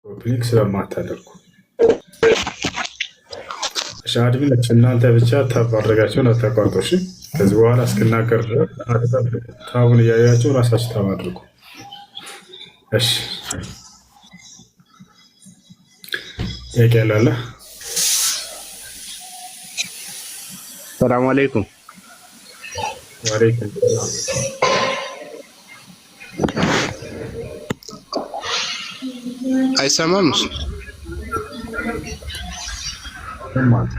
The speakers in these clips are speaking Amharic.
ክሊክ ስለማታደርጉ አድሚኖች እናንተ ብቻ ታባረጋቸውን አታቋርጡ። እሺ ከዚህ በኋላ እስክናገር ታቡን እያያቸው ራሳችሁ ታማድርጉ። እሺ ያቀላላ ሰላም አለይኩም። ወአለይኩም ሰላም። አይሰማም? ሰማት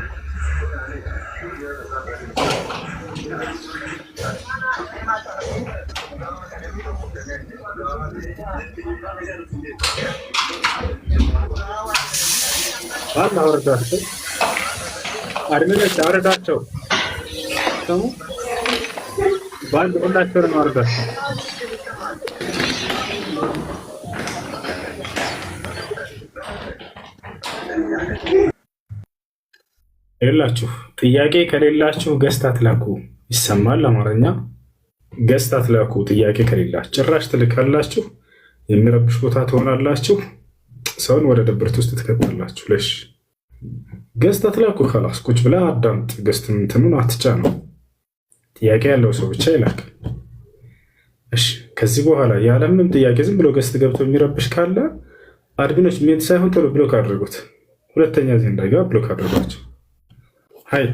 ባል አወርዳቸው አድሚኖች አወርዳቸው ሰሙ ባል ሁላቸውን አወርዳቸው የላችሁ ጥያቄ ከሌላችሁ ገስት አትላኩ። ይሰማል አማርኛ? ገስት አትላኩ ጥያቄ ከሌላችሁ። ጭራሽ ትልካላችሁ፣ የሚረብሽ ቦታ ትሆናላችሁ፣ ሰውን ወደ ድብርት ውስጥ ትከታላችሁ። ለሽ ገስት አትላኩ። خلاص ቁጭ ብላ አዳምጥ። ገስት እንትኑን አትጫ ነው። ጥያቄ ያለው ሰው ብቻ ይላክ። እሺ ከዚህ በኋላ ያለምንም ጥያቄ ዝም ብሎ ገስት ገብቶ የሚረብሽ ካለ አድሚኖች ምን ሳይሆን ቶሎ ብሎክ አድርጉት። ሁለተኛ ጊዜ እንዳይገባ ብሎክ አድርጓቸው። ሃይ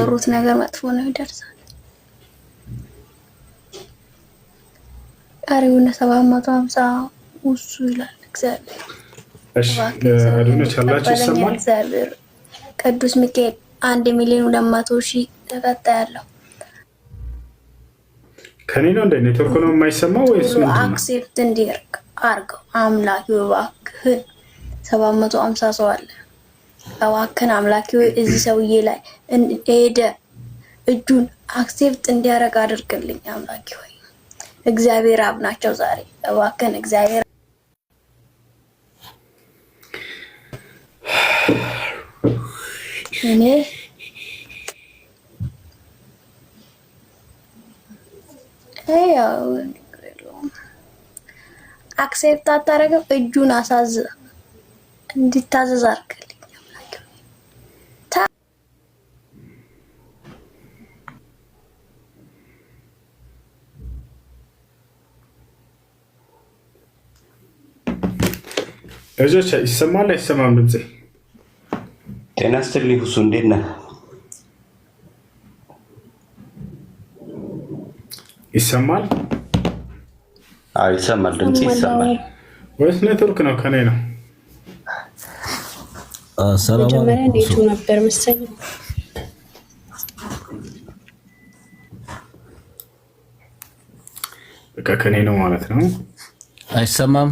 ሩት ነገር መጥፎ ነው ይደርሳል። አሪውና 750 ውሱ ይላል እግዚአብሔር። እሺ አድሚኖች አላችሁ ይሰማል? እግዚአብሔር ቅዱስ ሚካኤል 1,200,000 ተከታይ ያለው ከኔ ነው እንደ ኔትወርክ ነው የማይሰማው ወይስ ምንድነው? አክሴፕት እንዲርቅ አርገው አምላክ እባክህን 750 ሰው አለ። እባክህን አምላክ እዚህ ሰውዬ ላይ ሄደ እጁን አክሴፕት እንዲያረግ አድርግልኝ አምላክ ሆይ። እግዚአብሔር አብ ናቸው ዛሬ። እባክህን እግዚአብሔር እኔ አክሴፕት አታረግም። እጁን አሳዝ እንዲታዘዝ አድርግልኝ አምላክ ሆይ። ልጆች ይሰማል አይሰማም ድምጼ? ጤና ይስጥልኝ ሁሱ፣ እንዴት ነህ? ይሰማል? አዎ ይሰማል። ድምጽ ይሰማል ወይስ ኔትወርክ ነው? ከኔ ነው። ሰላም አለይኩም ነበር መሰለኝ። በቃ ከኔ ነው ማለት ነው። አይሰማም?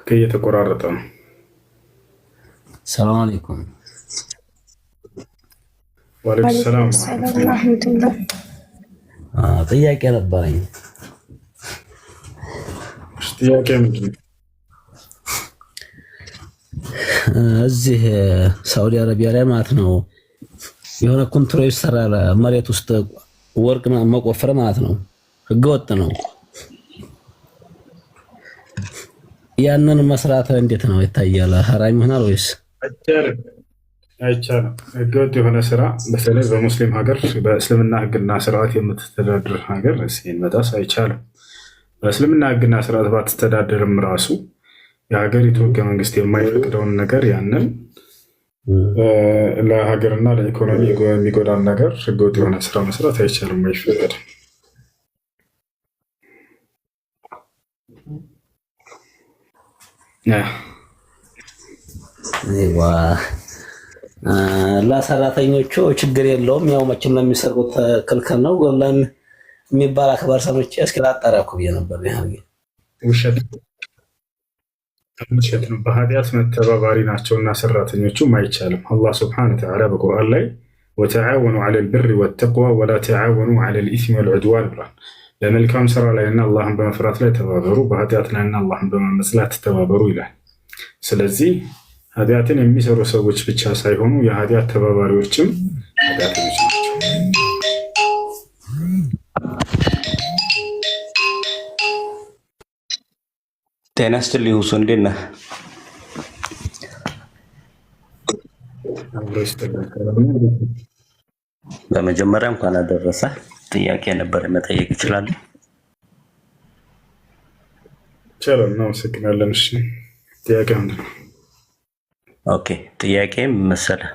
እየተቆራረጠ ነው። ሰላም አለይኩም። ወአለይኩም ሰላም ወራህመቱላህ። ጥያቄ ነበረኝ። ጥያቄ ምንድን ነው? እዚህ ሳውዲ አረቢያ ላይ ማለት ነው የሆነ ኮንትሮል ይሰራል፣ መሬት ውስጥ ወርቅ መቆፈር ማለት ነው። ህገወጥ ነው። ያንን መስራት እንዴት ነው ይታያል? ሐራም ይሆናል ወይስ አይቻልም? ህገወጥ የሆነ ስራ በተለይ በሙስሊም ሀገር በእስልምና ህግና ስርዓት የምትተዳደር ሀገር እዚህን መጣስ አይቻልም። በእስልምና ህግና ስርዓት ባትተዳደርም ራሱ የሀገሪቱ ህገ መንግስት የማይፈቅደውን ነገር ያንን ለሀገርና ለኢኮኖሚ የሚጎዳን ነገር ህገወጥ የሆነ ስራ መስራት አይቻልም፣ አይፈቀድም። ለሰራተኞቹ ችግር የለውም። ያው መቼም ለሚሰሩት ክልክል ነው። ጎላን የሚባል አክባር ሰምቼ እስኪ ላጣራኩ ብዬ ነበር። ውሸት ነው። በኃጢአት መተባባሪ ናቸውና ሰራተኞቹም አይቻልም። አላህ ስብሐነሁ ወተዓላ በቁርአን ላይ ወተዓወኑ ዐለል ቢሪ ወተቅዋ ወላ ተዓወኑ ዐለል ኢስሚ ወልዑድዋን ብሏል። በመልካም ስራ ላይና አላህን በመፍራት ላይ ተባበሩ፣ በኃጢአት ላይና አላህን በማመፅ ላይ ተባበሩ ይላል። ስለዚህ ኃጢአትን የሚሰሩ ሰዎች ብቻ ሳይሆኑ የኃጢአት ተባባሪዎችም ኃጢአተኞች ናቸው። ጤና ይስጥልኝ ሁሱ፣ እንዴት ነህ? በመጀመሪያ እንኳን አደረሰ። ጥያቄ ነበር መጠየቅ ይችላል? ይቻላል። እናመሰግናለን። እሺ ጥያቄ ምንድን ነው? ኦኬ፣ ጥያቄ መሰለህ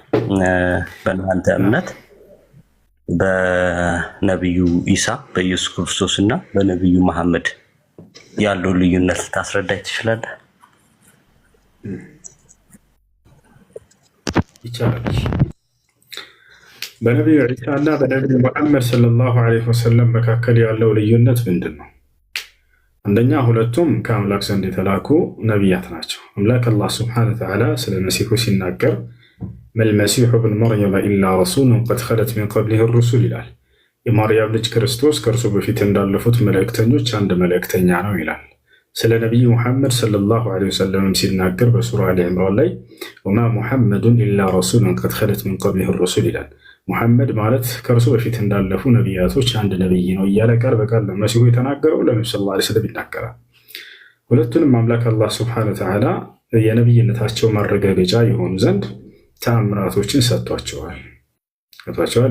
በእናንተ እምነት በነቢዩ ኢሳ በኢየሱስ ክርስቶስ እና በነቢዩ መሐመድ ያለው ልዩነት ልታስረዳኝ ትችላለህ? ይቻላል። በነቢዩ ዒሳ እና በነቢዩ መሐመድ ሰለላሁ ዐለይሂ ወሰለም መካከል ያለው ልዩነት ምንድን ነው? አንደኛ ሁለቱም ከአምላክ ዘንድ የተላኩ ነቢያት ናቸው። አምላክ አላህ ሱብሓነሁ ወተዓላ ስለ መሲሑ ሲናገር መልመሲሑ ብን መርየም ኢላ ረሱሉን ቀድ ኸለት ሚን ቀብሊሂ ሩሱል ይላል። የማርያም ልጅ ክርስቶስ ከእርሱ በፊት እንዳለፉት መልእክተኞች አንድ መልእክተኛ ነው ይላል። ስለ ነቢዩ ሙሐመድ ሰለላሁ ዐለይሂ ወሰለም ሲናገር በሱራ አሊ ዕምራን ላይ ወማ ሙሐመዱን ኢላ ረሱሉን ቀድ ኸለት ሚን ቀብሊሂ ሩሱል ይላል። ሙሐመድ ማለት ከእርሱ በፊት እንዳለፉ ነቢያቶች አንድ ነቢይ ነው እያለ ቃል በቃል ለመሲሁ የተናገረው ለነቢ ሰለላሁ ዐለይሂ ወሰለም ይናገራል። ሁለቱንም አምላክ አላህ ሱብሓነሁ ወተዓላ የነቢይነታቸው ማረጋገጫ የሆኑ ዘንድ ተአምራቶችን ሰጥቷቸዋል።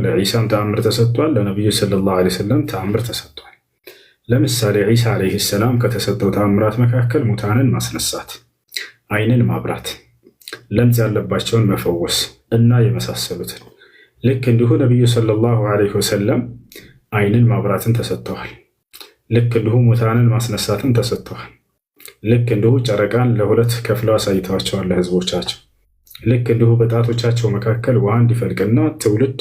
ለዒሳም ተአምር ተሰጥቷል። ለነቢዩ ሰለላሁ ዐለይሂ ወሰለም ተአምር ተሰጥቷል። ለምሳሌ ዒሳ ዐለይሂ ሰላም ከተሰጠው ተአምራት መካከል ሙታንን ማስነሳት፣ ዓይንን ማብራት፣ ለምጽ ያለባቸውን መፈወስ እና የመሳሰሉትን። ልክ እንዲሁ ነቢዩ ሰለላሁ ዐለይሂ ወሰለም ዓይንን ማብራትን ተሰጥተዋል። ልክ እንዲሁ ሙታንን ማስነሳትን ተሰጥተዋል። ልክ እንዲሁ ጨረቃን ለሁለት ከፍለው አሳይተዋቸዋል ለህዝቦቻቸው። ልክ እንዲሁ በጣቶቻቸው መካከል ውሃ እንዲፈልቅና ትውልድ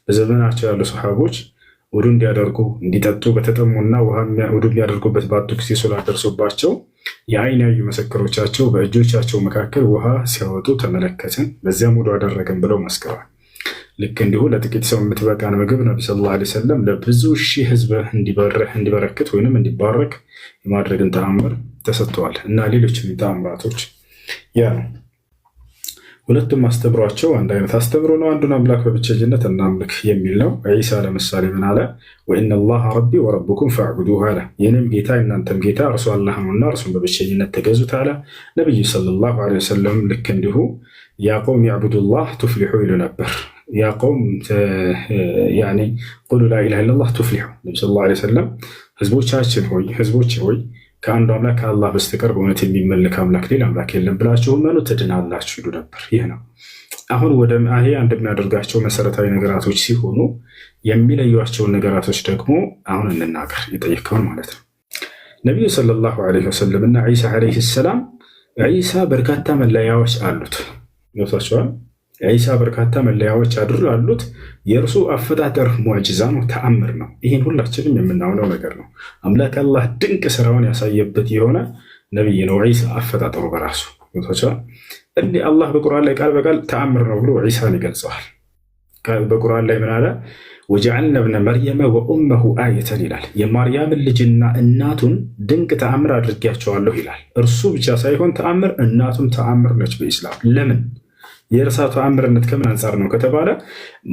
በዘመናቸው ያሉ ሰሓቦች ውዱ እንዲያደርጉ እንዲጠጡ በተጠሙና ውዱ የሚያደርጉበት ባጡ ጊዜ ስላደርሱባቸው የዓይን ያዩ ምስክሮቻቸው በእጆቻቸው መካከል ውሃ ሲያወጡ ተመለከትን፣ በዚያም ውዱ አደረግን ብለው መስክረዋል። ልክ እንዲሁ ለጥቂት ሰው የምትበቃን ምግብ ነቢ ሰለላሁ ዐለይሂ ወሰለም ለብዙ ሺህ ህዝብ እንዲበረክት ወይንም እንዲባረክ የማድረግን ተአምር ተሰጥተዋል እና ሌሎችም ተአምራቶች ያ ነው። ሁለቱም አስተምሯቸው አንድ አይነት አስተምሮ ነው። አንዱን አምላክ በብቸኝነት እናምልክ የሚል ነው። ዒሳ ለምሳሌ ምን አለ? ወኢነላሃ ረቢ ወረቡኩም ፈዕቡዱሁ አለ። የእኔም ጌታ የእናንተም ጌታ እርሱ አላህ ነውና እርሱን በብቸኝነት ተገዙት አለ። ነቢዩ ሰለላሁ ዐለይሂ ወሰለም ልክ እንዲሁ ያ ቀውም ያዕቡዱላህ ቱፍሊሑ ይሉ ነበር። ያ ቀውም ቁሉ ላኢላሃ ኢለላህ ቱፍሊሑ። ነቢ ሰለላሁ ዐለይሂ ወሰለም ህዝቦች ሆይ ከአንዱ አምላክ ከአላህ በስተቀር በእውነት የሚመለክ አምላክ ሌላ አምላክ የለም ብላችሁ እመኑ ትድናላችሁ ይሉ ነበር። ይህ ነው አሁን ወደ ይሄ አንድ የሚያደርጋቸው መሰረታዊ ነገራቶች ሲሆኑ የሚለዩቸውን ነገራቶች ደግሞ አሁን እንናገር፣ የጠየቀውን ማለት ነው። ነቢዩ ሰለላሁ ዐለይሂ ወሰለም እና ዒሳ ዐለይሂ ሰላም ዒሳ በርካታ መለያዎች አሉት። ገብቷችኋል? ዒሳ በርካታ መለያዎች አሉት። የእርሱ አፈጣጠር ሙዕጂዛ ነው፣ ተአምር ነው። ይህን ሁላችንም የምናውነው ነገር ነው። አምላክ አላህ ድንቅ ስራውን ያሳየበት የሆነ ነቢይ ነው ዒሳ አፈጣጠሩ በራሱ ገብቷችኋል? እንዲህ አላህ በቁርአን ላይ ቃል በቃል ተአምር ነው ብሎ ዒሳን ይገልጸዋል። በቁርአን ላይ ምን አለ? ወጀዐልና ብነ መርየመ ወኡመሁ አየተን ይላል። የማርያምን ልጅና እናቱን ድንቅ ተአምር አድርጌያቸዋለሁ ይላል። እርሱ ብቻ ሳይሆን ተአምር እናቱም ተአምር ነች በኢስላም። ለምን? የእርሷ ተአምርነት ከምን አንጻር ነው ከተባለ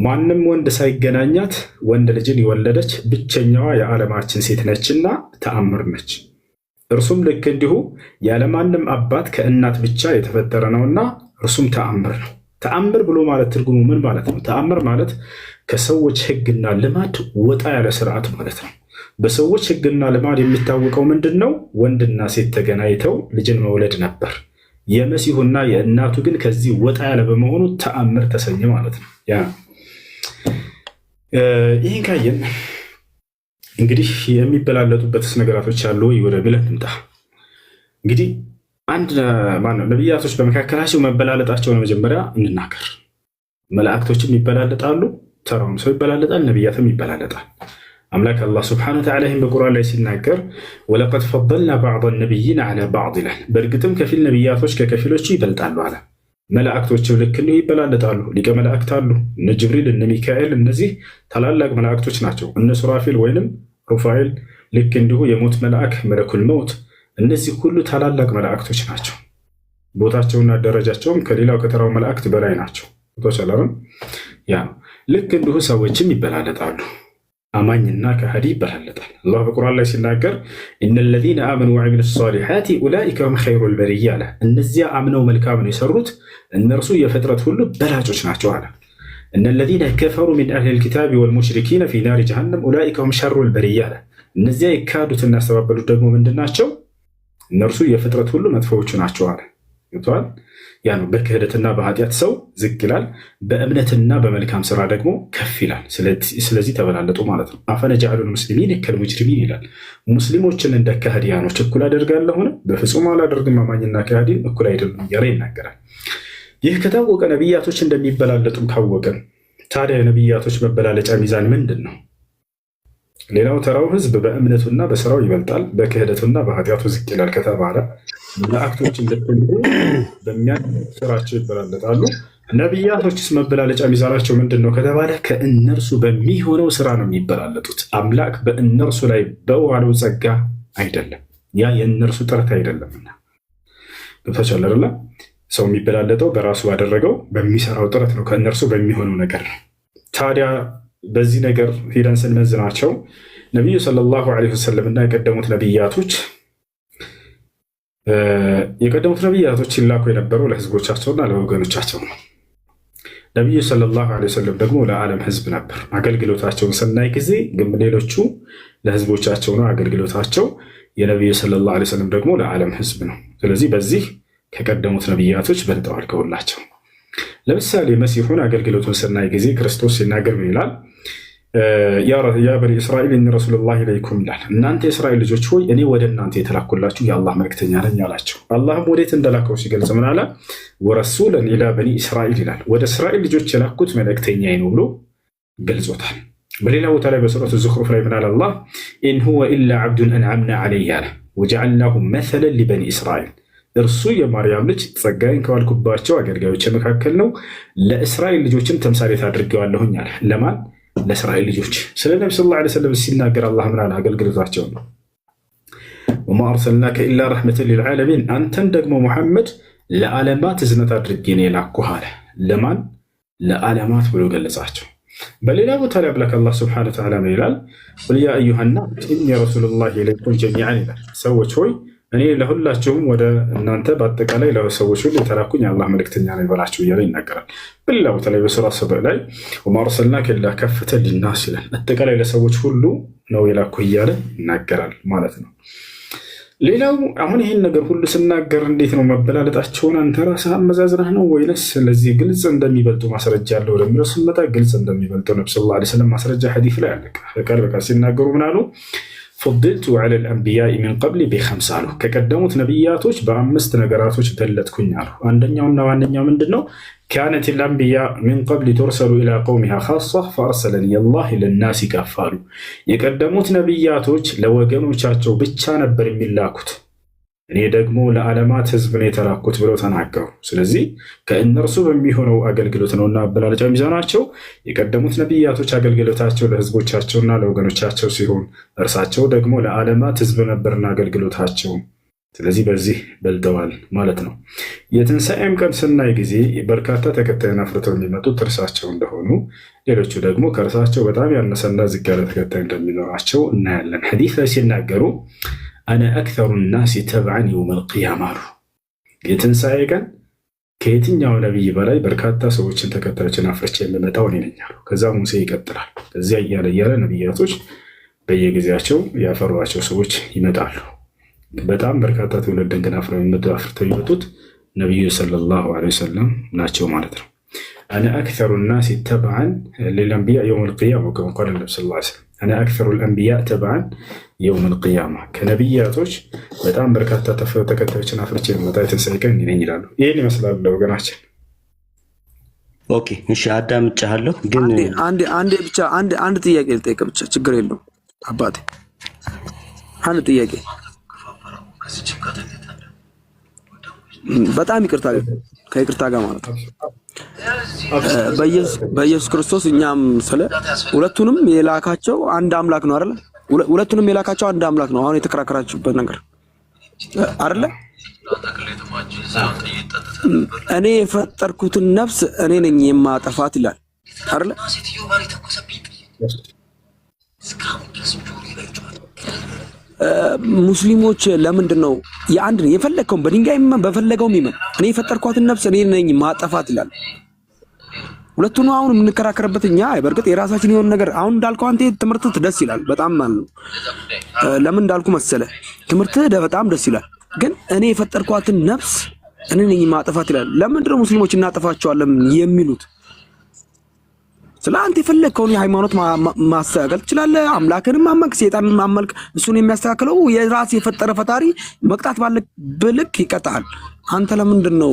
ማንም ወንድ ሳይገናኛት ወንድ ልጅን የወለደች ብቸኛዋ የዓለማችን ሴት ነችና ተአምር ነች። እርሱም ልክ እንዲሁ ያለማንም አባት ከእናት ብቻ የተፈጠረ ነውና እርሱም ተአምር ነው። ተአምር ብሎ ማለት ትርጉሙ ምን ማለት ነው? ተአምር ማለት ከሰዎች ሕግና ልማድ ወጣ ያለ ስርዓት ማለት ነው። በሰዎች ሕግና ልማድ የሚታወቀው ምንድን ነው? ወንድና ሴት ተገናኝተው ልጅን መውለድ ነበር። የመሲሁና የእናቱ ግን ከዚህ ወጣ ያለ በመሆኑ ተአምር ተሰኘ ማለት ነው። ይህን ካየን እንግዲህ የሚበላለጡበትስ ነገራቶች አሉ ወይ ወደ ብለን እንምጣ። እንግዲህ አንድ ማነው ነቢያቶች በመካከላቸው መበላለጣቸውን መጀመሪያ እንናገር። መላእክቶችም ይበላለጣሉ፣ ተራውም ሰው ይበላለጣል፣ ነቢያትም ይበላለጣል። አምላክ አላህ ሱብሓነሁ ወተዓላ ይህን በቁርአን ላይ ሲናገር ወለቀድ ፈደልና ባዕድ ነቢይን ዐላ ባዕድ ይላል። በእርግጥም ከፊል ነቢያቶች ከከፊሎቹ ይበልጣሉ አለ። መላእክቶችም ልክ እንዲሁ ይበላለጣሉ። ሊቀ መላእክት አሉ፣ እነ ጅብሪል እነ ሚካኤል፣ እነዚህ ታላላቅ መላእክቶች ናቸው። እነ ሱራፊል ወይንም ሩፋኤል፣ ልክ እንዲሁ የሞት መልአክ መለኩል መውት፣ እነዚህ ሁሉ ታላላቅ መላእክቶች ናቸው። ቦታቸውና ደረጃቸውም ከሌላው ከተራው መላእክት በላይ ናቸው። ያ ልክ እንዲሁ ሰዎችም ይበላለጣሉ። አማኝና ከሃዲ ይበላለጣል። አላህ በቁርአን ላይ ሲናገር ኢነል ለዚነ አመኑ ወዐሚሉ ሷሊሓቲ ኡላኢከ ሁም ኸይሩል በሪያ አለ። እነዚያ አምነው መልካምን የሰሩት እነርሱ የፍጥረት ሁሉ በላጮች ናቸው አለ። እነል ለዚነ ከፈሩ ሚን አህሊል ኪታቢ ወልሙሽሪኪነ ፊ ናሪ ጀሃነም ኡላኢከ ሁም ሸሩል በሪያ አለ። እነዚያ የካዱትና ያስተባበሉት ደግሞ ምንድን ናቸው? እነርሱ የፍጥረት ሁሉ መጥፎዎቹ ናቸው አለ። ገብቶሃል? ያ ነው በክህደትና በኃጢአት ሰው ዝቅ ይላል፣ በእምነትና በመልካም ስራ ደግሞ ከፍ ይላል። ስለዚህ ተበላለጡ ማለት ነው። አፈነጀዐሉል ሙስሊሚነ ከልሙጅሪሚን ይላል። ሙስሊሞችን እንደ ከሃዲያኖች እኩል አደርጋለሁን? በፍጹም አላደርግም፣ አማኝና ከሃዲን እኩል አይደሉም እያለ ይናገራል። ይህ ከታወቀ ነቢያቶች እንደሚበላለጡም ካወቀን ታዲያ የነቢያቶች መበላለጫ ሚዛን ምንድን ነው? ሌላው ተራው ህዝብ በእምነቱና በስራው ይበልጣል፣ በክህደቱና በኃጢአቱ ዝቅ ይላል ከተባለ መላእክቶች በሚያስራቸው ይበላለጣሉ። ነቢያቶችስ መበላለጫ ሚዛናቸው ምንድን ነው ከተባለ ከእነርሱ በሚሆነው ስራ ነው የሚበላለጡት። አምላክ በእነርሱ ላይ በዋለው ጸጋ አይደለም፣ ያ የእነርሱ ጥረት አይደለምና። ገብታችኋል አይደለ? ሰው የሚበላለጠው በራሱ ባደረገው በሚሰራው ጥረት ነው፣ ከእነርሱ በሚሆነው ነገር ነው። ታዲያ በዚህ ነገር ሂደን ስንመዝናቸው ነቢዩ ሰለላሁ ዐለይሂ ወሰለም እና የቀደሙት ነቢያቶች ይላኩ የነበረው ለህዝቦቻቸውና ለወገኖቻቸው ነው። ነቢዩ ሰለላሁ ዐለይሂ ወሰለም ደግሞ ለዓለም ህዝብ ነበር። አገልግሎታቸውን ስናይ ጊዜ ግን ሌሎቹ ለህዝቦቻቸው ነው አገልግሎታቸው፣ የነቢዩ ሰለላሁ ዐለይሂ ወሰለም ደግሞ ለዓለም ህዝብ ነው። ስለዚህ በዚህ ከቀደሙት ነቢያቶች በልጠዋል ከሁላቸው። ለምሳሌ መሲሁን አገልግሎቱን ስናይ ጊዜ ክርስቶስ ሲናገር ምን ይላል? ያ በኒ እስራኤል እኒ ረሱሉላሂ ኢለይኩም ይላል። እናንተ የእስራኤል ልጆች ሆይ እኔ ወደ እናንተ የተላኩላችሁ የአላህ መልክተኛ ነኝ አላቸው። አላህም ወዴት እንደላከው ሲገልጽ ምን አለ? ወረሱለን ኢላ በኒ እስራኤል ይላል። ወደ እስራኤል ልጆች የላኩት መልእክተኛዬ ነው ብሎ ገልጾታል። በሌላ ቦታ ላይ በሱረቱ ዙኽሩፍ ላይ ምን አለ? አላህ ኢን ሁወ ኢላ ዐብዱን አንዐምና ዐለይሂ አለ ወጀዐልናሁ መሰለን ሊበኒ እስራኤል፣ እርሱ የማርያም ልጅ ጸጋዬን ከዋልኩባቸው አገልጋዮች መካከል ነው፣ ለእስራኤል ልጆችም ተምሳሌት አድርጌዋለሁኝ አለ። ለማን? ለእስራኤል ልጆች። ስለ ነቢ ሰለላሁ ዐለይሂ ወሰለም ሲናገር አላህ ምን አለ? አገልግሎታቸው ነው። ወማ አርሰልናከ ኢላ ረሕመተን ሊልዓለሚን፣ አንተን ደግሞ ሙሐመድ ለዓለማት እዝነት አድርጌ ነው የላኩህ አለ። ለማን? ለዓለማት ብሎ ገለጻቸው። በሌላ ቦታ ላይ አምላክ አላህ ሱብሓነሁ ወተዓላ ምን ይላል? ቁል ያ አዩሃ ናስ ኢኒ ረሱሉላሂ ኢለይኩም ጀሚዓን ይላል። ሰዎች ሆይ እኔ ለሁላችሁም ወደ እናንተ በአጠቃላይ ለሰዎች ሁሉ የተላኩኝ የአላህ መልእክተኛ ነኝ በላቸው እያለ ይናገራል። በሌላ ቦታ ላይ በሱራ ሰበእ ላይ ወማ አርሰልናከ ኢላ ካፈተን ሊናስ ይላል። አጠቃላይ ለሰዎች ሁሉ ነው የላኩህ እያለ ይናገራል ማለት ነው። ሌላው አሁን ይህን ነገር ሁሉ ስናገር እንዴት ነው መበላለጣቸውን አንተ ራስህ አመዛዝነህ ነው ወይንስ ስለዚህ ግልጽ እንደሚበልጡ ማስረጃ አለው ለሚለው ስንመጣ ግልጽ እንደሚበልጡ ነብዩ ሰለላሁ ዐለይሂ ወሰለም ማስረጃ ሐዲስ ላይ አለ። በቃል በቃል ሲናገሩ ምን አሉ? ፉድልቱ ዐለል አንቢያኢ ሚን ቀብሊ ቢኸምስ አሉ። ከቀደሙት ነቢያቶች በ5 ነገራቶች በለጥኩኝ አሉ። አንደኛውና ዋነኛው ምንድን ነው? ካነት ልአንቢያ ሚን ቀብሊ ቱርሰሉ ኢላ ቀውሚሃ ኻሳ ፈአርሰለኒ አላህ ኢለናሲ ካፋ አሉ። የቀደሙት ነቢያቶች ለወገኖቻቸው ብቻ ነበር የሚላኩት፣ እኔ ደግሞ ለዓለማት ህዝብ ነው የተላኩት ብለው ተናገሩ። ስለዚህ ከእነርሱ በሚሆነው አገልግሎት ነውና አበላለጫ ሚዛናቸው የቀደሙት ነቢያቶች አገልግሎታቸው ለህዝቦቻቸውና ለወገኖቻቸው ሲሆን እርሳቸው ደግሞ ለዓለማት ህዝብ ነበርና አገልግሎታቸው። ስለዚህ በዚህ በልጠዋል ማለት ነው። የትንሣኤም ቀን ስናይ ጊዜ በርካታ ተከታይን አፍርተው የሚመጡት እርሳቸው እንደሆኑ፣ ሌሎቹ ደግሞ ከእርሳቸው በጣም ያነሰና ዝቅ ያለ ተከታይ እንደሚኖራቸው እናያለን። ሐዲስ ላይ ሲናገሩ አነ አክተሩ ናሲ ተብዐን የውመል ቂያማ አሉ። የትንሣኤ ቀን ከየትኛው ነቢይ በላይ በርካታ ሰዎችን ተከታዮችን አፍርቼ የምመጣው እኔ ነኝ አሉ። ከዛ ሙሴ ይቀጥላል። ከዚያ እያለ ነቢያቶች በየጊዜያቸው ያፈሯቸው ሰዎች ይመጣሉ። በጣም በርካታ ትውልድን ግን አፍርተው የሚመጡት ነቢዩ ሰለላሁ ዐለይሂ ወሰለም ናቸው ማለት ነው። አነ አክተሩ ናሲ ተብዐን ሊልአንቢያ የውመል ቂያማ ከማ ቃለ ነብዩ ሰለላሁ ዐለይሂ ወሰለም አነ አክተሩ ልአንቢያ ተብዐን የውመል ቂያማ፣ ከነቢያቶች በጣም በርካታ ተከታዮችን አፍርቼ የምመጣ የትንሣኤ ቀን እኔ ነኝ ይላሉ። ይህን ይመስላል ወገናችን። ኦኬ እሺ፣ አዳምጫለሁ። ግን አንዴ ብቻ አንድ ጥያቄ ልጠይቅ ብቻ፣ ችግር የለውም አባቴ። አንድ ጥያቄ በጣም ይቅርታ፣ ከይቅርታ ጋር ማለት ነው። በኢየሱስ ክርስቶስ እኛም ስለ ሁለቱንም የላካቸው አንድ አምላክ ነው አይደለ? ሁለቱንም የላካቸው አንድ አምላክ ነው። አሁን የተከራከራችሁበት ነገር አይደለ? እኔ የፈጠርኩትን ነፍስ እኔ ነኝ የማጠፋት ይላል አይደለ? ሙስሊሞች ለምንድን ነው የአንድ የፈለከውን በድንጋይ በፈለገውም ይመን እኔ የፈጠርኳትን ነፍስ እኔ ነኝ ማጠፋት ይላል። ሁለቱን አሁን የምንከራከርበት እኛ በእርግጥ የራሳችን የሆነ ነገር አሁን እንዳልከው አንተ ትምህርት ደስ ይላል በጣም ማለት ነው። ለምን እንዳልኩ መሰለ ትምህርት በጣም ደስ ይላል፣ ግን እኔ የፈጠርኳትን ነፍስ እኔ ነኝ ማጠፋት ይላል። ለምንድን ነው ሙስሊሞች እናጠፋቸዋለን የሚሉት? ስለ አንተ የፈለከውን የሃይማኖት ማስተካከል ትችላለህ። አምላክንም ማመልክ ሰይጣንን ማመልክ እሱን የሚያስተካክለው የራስ የፈጠረ ፈጣሪ መቅጣት ባለበት ልክ ይቀጣል። አንተ ለምንድን ነው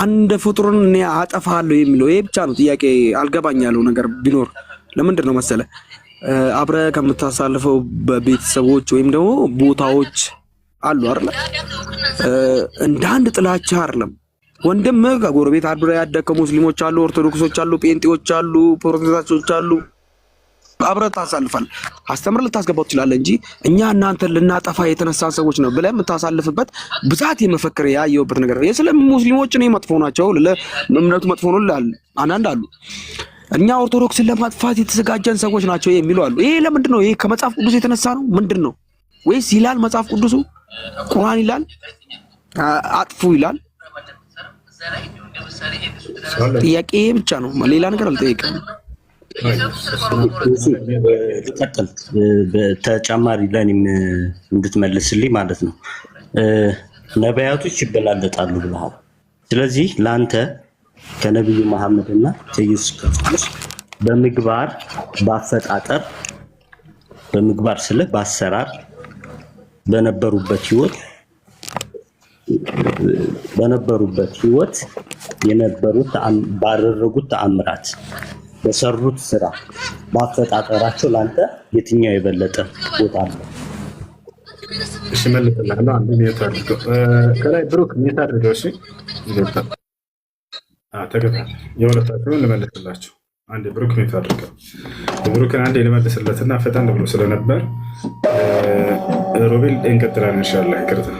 አንድ ፍጡርን እኔ አጠፋለሁ የሚለው? ይሄ ብቻ ነው ጥያቄ። አልገባኝ ያለው ነገር ቢኖር ለምንድን ነው መሰለ አብረ ከምታሳልፈው በቤተሰቦች ወይም ደግሞ ቦታዎች አሉ አይደል? እንደ አንድ ጥላቻ አይደለም። ወንድም ከጎረቤት አድሮ ያደከው ሙስሊሞች አሉ፣ ኦርቶዶክሶች አሉ፣ ጴንጤዎች አሉ፣ ፕሮቴስታንቶች አሉ። አብረህ ታሳልፋለህ። አስተምረህ ልታስገባው ትችላለህ እንጂ እኛ እናንተን ልናጠፋ የተነሳን ሰዎች ነው ብለህ የምታሳልፍበት ብዛት የመፈክር ያየሁበት ነገር ነው። የስለም ሙስሊሞች እኔ መጥፎ ናቸው ለእምነቱ መጥፎ ነው ይላል አንዳንድ አሉ። እኛ ኦርቶዶክስን ለማጥፋት የተዘጋጀን ሰዎች ናቸው የሚሉ አሉ። ይሄ ለምንድን ነው? ይሄ ከመጽሐፍ ቅዱስ የተነሳ ነው ምንድን ነው? ወይስ ይላል መጽሐፍ ቅዱሱ? ቁርአን ይላል አጥፉ ይላል? ጥያቄ ብቻ ነው፣ ሌላ ነገር አልጠየቅም። ቀጥል። ተጨማሪ ለእኔም እንድትመልስልኝ ማለት ነው። ነቢያቶች ይበላለጣሉ ብለሃል። ስለዚህ ለአንተ ከነቢዩ መሐመድ እና ከኢየሱስ ክርስቶስ በምግባር በአፈጣጠር በምግባር ስልህ በአሰራር በነበሩበት ህይወት የነበሩት ባደረጉት ተአምራት በሰሩት ስራ ባፈጣጠራቸው ላንተ የትኛው የበለጠ ቦታ አለ? እሺ መልስልሃለሁ። አንዱ ሜት አድርገው ከላይ ብሩክ ሜት አድርገው። እሺ ይገባል። ተከታታይ የሁለታችሁን ልመልስላችሁ። አንድ ብሩክ ሜት አድርገው። ብሩክን አንድ ልመልስለትና ፈጣን ብሎ ስለነበር ሮቤል እንቀጥላለን ኢንሻአላህ። ይቅርታ።